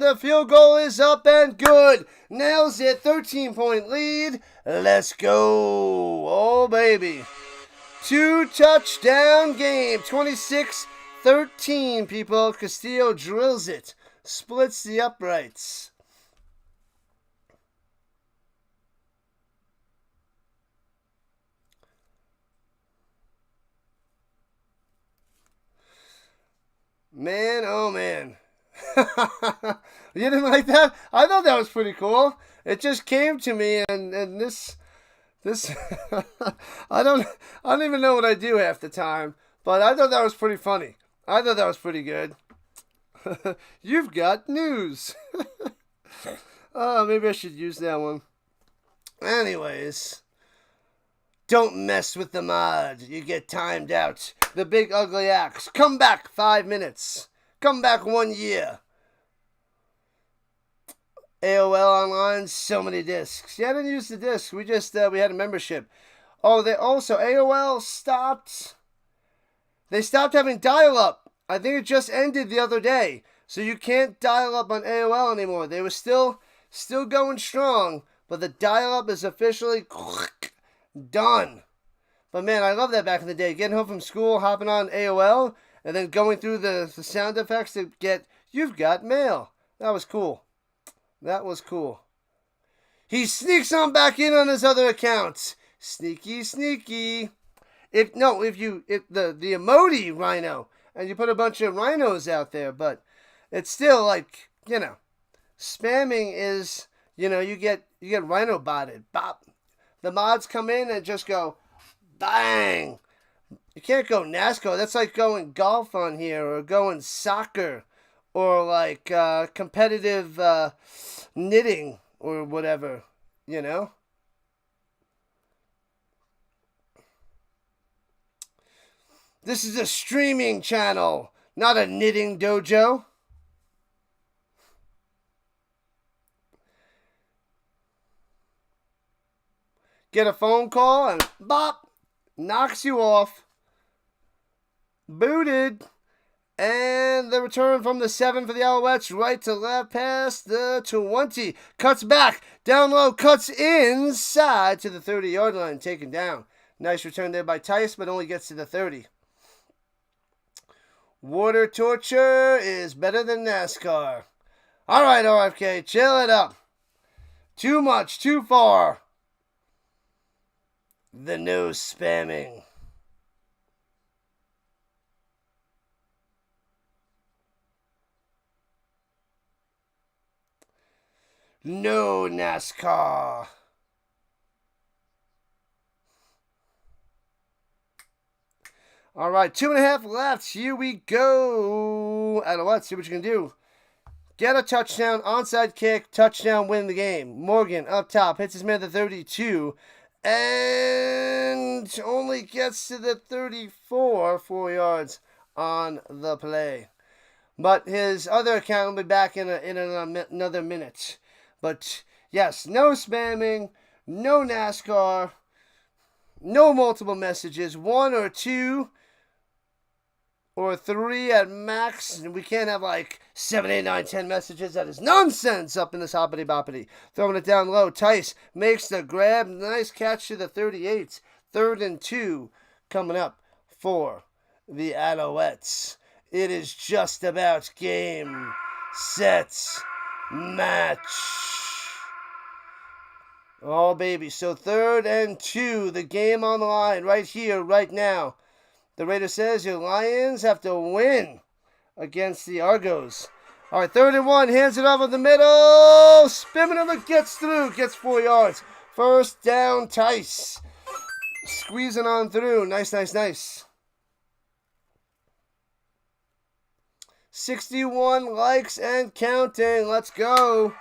the field goal is up and good. Nails it. 13-point lead. Let's go. Oh, baby. 2-touchdown game. 26-13, people. Castillo drills it. Splits the uprights. Man, oh man. You didn't like that? I thought that was pretty cool. It just came to me, and this I don't even know what I do half the time, but I thought that was pretty funny. I thought that was pretty good. You've got news. Oh, maybe I should use that one. Anyways, don't mess with the mod. You get timed out. The big ugly axe. Come back 5 minutes. Come back 1 year. AOL Online, so many discs. Yeah, I didn't use the disc. We just, we had a membership. Oh, they also, AOL stopped. They stopped having dial-up. I think it just ended the other day. So you can't dial up on AOL anymore. They were still going strong, but the dial-up is officially done. But man, I love that back in the day. Getting home from school, hopping on AOL, and then going through the sound effects to get, you've got mail. That was cool. That was cool. He sneaks on back in on his other accounts. Sneaky, sneaky. If the emoji Rhino and you put a bunch of rhinos out there, but it's still like, spamming is, you get rhino botted. Bop. The mods come in and just go bang. You can't go NASCAR. That's like going golf on here, or going soccer, or like competitive knitting or whatever, This is a streaming channel, not a knitting dojo. Get a phone call and bop, knocks you off. Booted. And the return from the 7 for the Alouettes, right to left past the 20. Cuts back, down low, cuts inside to the 30-yard line, taken down. Nice return there by Tice, but only gets to the 30. Water torture is better than NASCAR. All right, RFK, chill it up. Too much, too far. The no spamming. No NASCAR. All right, 2.5 left. Here we go. Alouettes, see what you can do. Get a touchdown, onside kick, touchdown, win the game. Morgan up top, hits his man at the 32, and only gets to the 34, 4 yards on the play. But his other account will be back in another minute. But yes, no spamming, no NASCAR, no multiple messages, 1 or 2 or 3 at max. And we can't have like 7, 8, 9, 10 messages. That is nonsense up in this hoppity boppity. Throwing it down low. Tice makes the grab. Nice catch to the 38. 3rd and 2 coming up for the Alouettes. It is just about game, set, match. Oh, baby. So 3rd and 2, the game on the line right here, right now. The Raider says your Lions have to win against the Argos. All right, 3rd and 1, hands it over the middle. Spin maneuver, gets through, gets 4 yards. First down, Tice. Squeezing on through. Nice, nice, nice. 61 likes and counting. Let's go.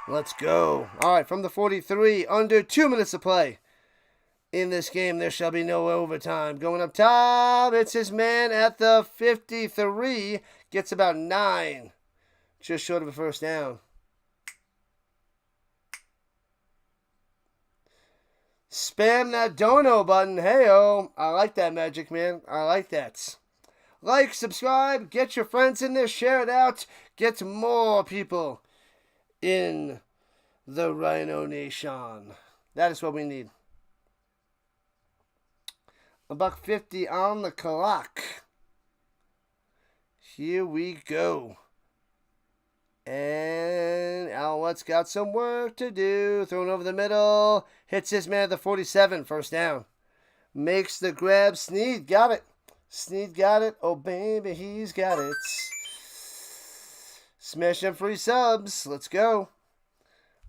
Let's go. All right, from the 43, under 2 minutes to play. In this game, there shall be no overtime. Going up top, it's his man at the 53. Gets about 9. Just short of a first down. Spam that dono button. Hey-oh. I like that, Magic Man. I like that. Like, subscribe, get your friends in there, share it out. Get more people in the RHINO Nation. That is what we need. $1.50 on the clock. Here we go. And Alouette's got some work to do. Thrown over the middle. Hits his man at the 47. First down. Makes the grab. Sneed got it. Sneed got it. Oh, baby, he's got it. Smash them free subs. Let's go.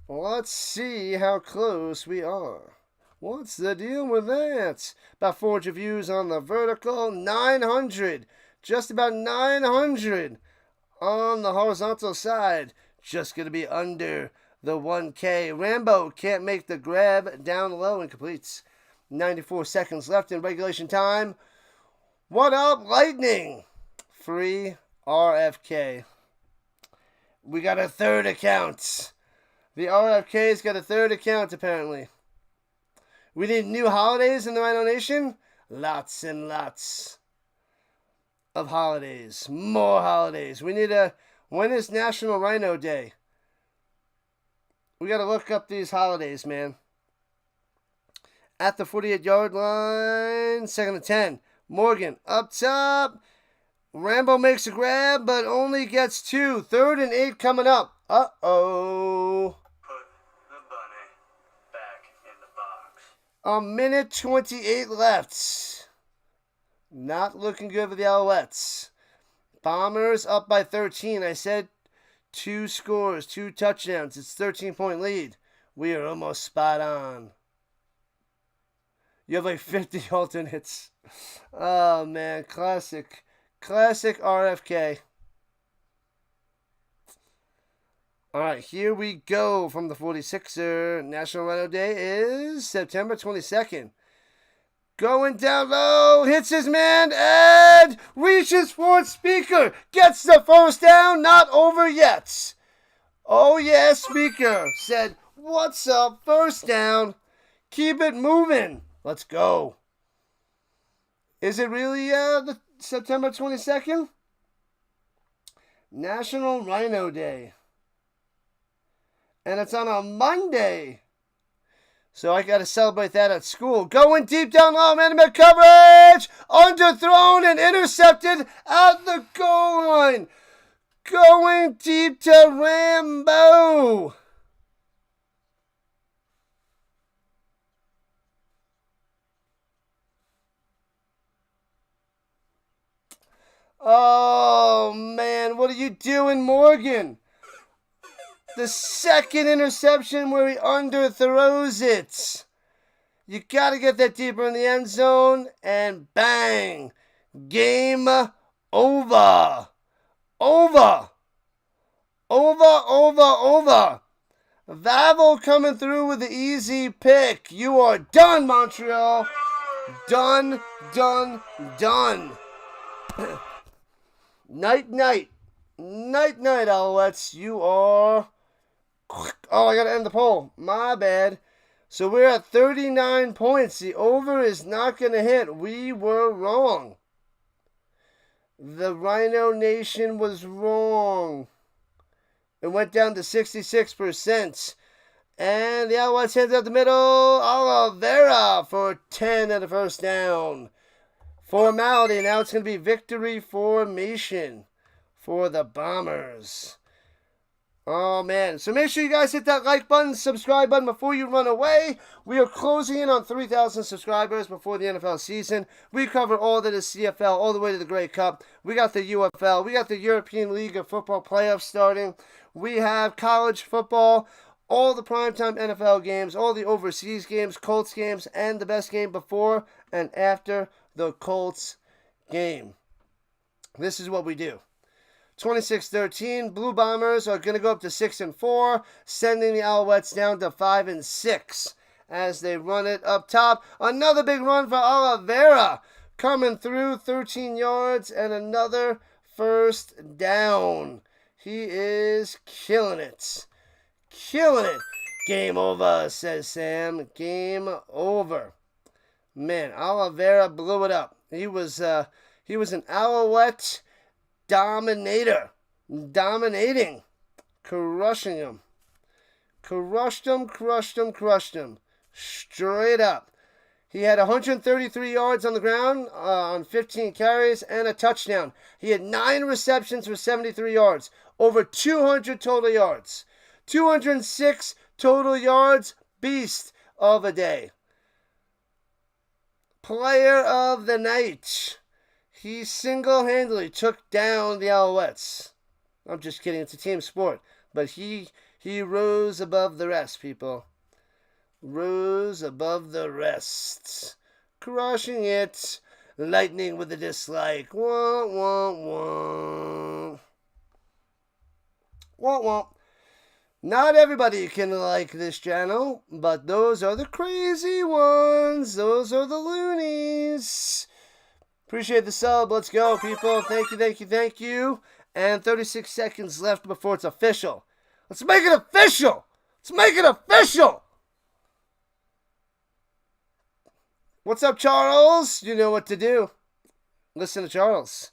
Let's see how close we are. What's the deal with that? About 400 views on the vertical. 900. Just about 900 on the horizontal side. Just going to be under the 1K. Rambo can't make the grab down low and completes. 94 seconds left in regulation time. What up, Lightning? Free RFK. We got a 3rd account. The RFK's got a 3rd account, apparently. We need new holidays in the RHINO Nation. Lots and lots of holidays. More holidays. We need a... When is National Rhino Day? We got to look up these holidays, man. At the 48-yard line. 2nd and 10. Morgan up top. Rambo makes a grab, but only gets 2. 3rd and 8 coming up. Uh-oh. A minute 28 left. Not looking good for the Alouettes. Bombers up by 13. I said 2 scores, 2 touchdowns. It's 13-point lead. We are almost spot on. You have like 50 alternates. Oh, man. Classic RFK. All right, here we go from the 46er. National Rhino Day is September 22nd. Going down low, hits his man, and reaches for Speaker. Gets the first down, not over yet. Oh, yeah, Speaker said, "What's up, first down? Keep it moving. Let's go." Is it really the September 22nd? National Rhino Day. And it's on a Monday. So I got to celebrate that at school. Going deep down low, man-to-man coverage. Underthrown and intercepted at the goal line. Going deep to Rambo. Oh, man. What are you doing, Morgan? The second interception where he underthrows it. You got to get that deeper in the end zone. And bang. Game over. Over. Vavel coming through with the easy pick. You are done, Montreal. Done. Night, Alouettes. You are... Oh, I got to end the poll. My bad. So we're at 39 points. The over is not going to hit. We were wrong. The RHINO Nation was wrong. It went down to 66%. And the Alouettes hands out the middle. Oliveira for 10 at the first down. Formality. Now it's going to be victory formation for the Bombers. Oh, man. So make sure you guys hit that like button, subscribe button before you run away. We are closing in on 3,000 subscribers before the NFL season. We cover all that is CFL all the way to the Grey Cup. We got the UFL. We got the European League of Football playoffs starting. We have college football, all the primetime NFL games, all the overseas games, Colts games, and the best game before and after the Colts game. This is what we do. 26-13, Blue Bombers are going to go up to 6-4, sending the Alouettes down to 5-6 as they run it up top. Another big run for Oliveira, coming through 13 yards and another first down. He is killing it. Game over, says Sam. Game over. Man, Oliveira blew it up. He was an Alouette dominating, crushing him. Crushed him. Straight up. He had 133 yards on the ground on 15 carries and a touchdown. He had 9 receptions for 73 yards. Over 200 total yards. 206 total yards. Beast of a day. Player of the night. He single-handedly took down the Alouettes. I'm just kidding. It's a team sport. But he rose above the rest, people. Rose above the rest. Crushing it. Lightning with a dislike. Wah, wah, wah. Wah, wah. Not everybody can like this channel, but those are the crazy ones. Those are the loonies. Appreciate the sub. Let's go, people. Thank you. And 36 seconds left before it's official. Let's make it official. What's up, Charles? You know what to do. Listen to Charles.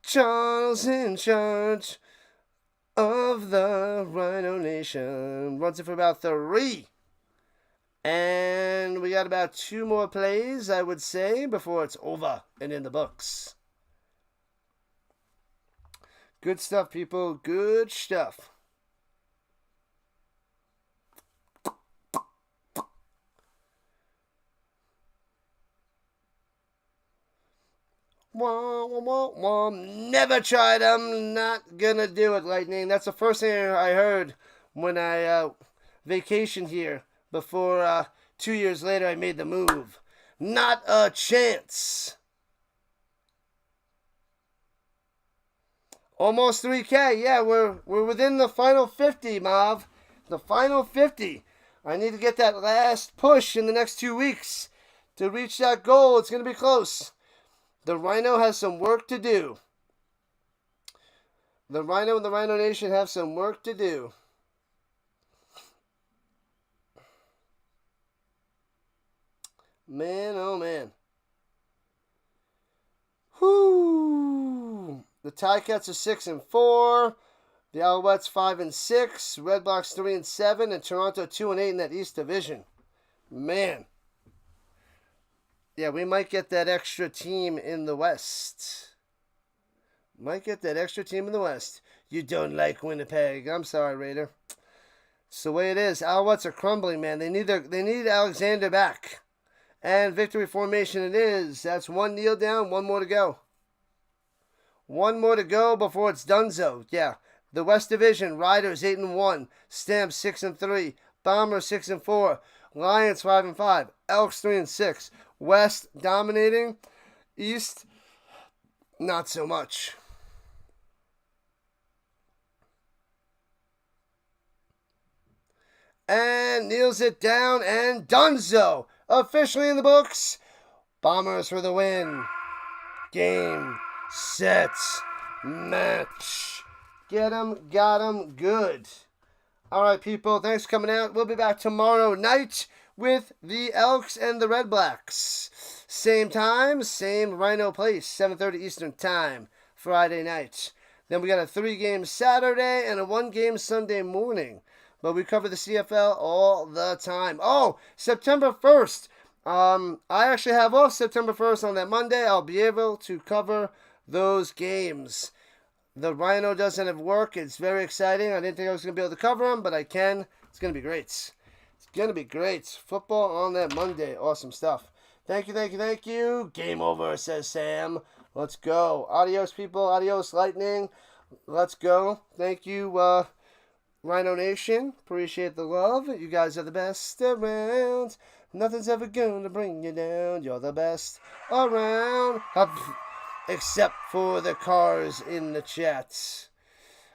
Charles in charge of the RHINO Nation. Runs it for about 3. And we got about 2 more plays, I would say, before it's over and in the books. Good stuff, people. Good stuff. Wah, wah, wah, wah. Never tried. I'm not gonna do it, Lightning. That's the first thing I heard when I vacationed here before 2 years later I made the move. Not a chance. Almost 3K. Yeah, we're within the final 50, Mav. The final 50. I need to get that last push in the next 2 weeks to reach that goal. It's going to be close. The RHINO has some work to do. The RHINO and the RHINO Nation have some work to do. Man, oh man. Whoo! The Ticats are 6-4. The Alouettes 5-6. Red Blacks 3-7, and Toronto 2-8 in that East Division. Man. Yeah, we might get that extra team in the West. Might get that extra team in the West. You don't like Winnipeg. I'm sorry, Raider. It's the way it is. Alouettes are crumbling, man. They need Alexander back. And victory formation it is. That's one kneel down, one more to go. One more to go before it's donezo. Yeah. The West Division, Riders 8-1, Stamps 6-3, Bombers 6-4, Lions 5-5, Elks 3-6. West dominating. East, not so much. And kneels it down, and donezo. Officially in the books. Bombers for the win. Game, set, match. Get 'em, got 'em, good. All right, people, thanks for coming out. We'll be back tomorrow night with the Elks and the Red Blacks. Same time, same RHINO place, 7:30 Eastern Time, Friday night. Then we got a 3-game Saturday and a 1-game Sunday morning. But we cover the CFL all the time. Oh, September 1st. I actually have off September 1st on that Monday. I'll be able to cover those games. The RHINO doesn't have work. It's very exciting. I didn't think I was going to be able to cover them, but I can. It's going to be great. It's going to be great. Football on that Monday. Awesome stuff. Thank you, thank you, thank you. Game over, says Sam. Let's go. Adios, people. Adios, Lightning. Let's go. Thank you, RHINO Nation. Appreciate the love. You guys are the best around. Nothing's ever going to bring you down. You're the best around. Except for the cars in the chats.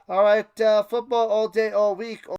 All right, football all day, all week.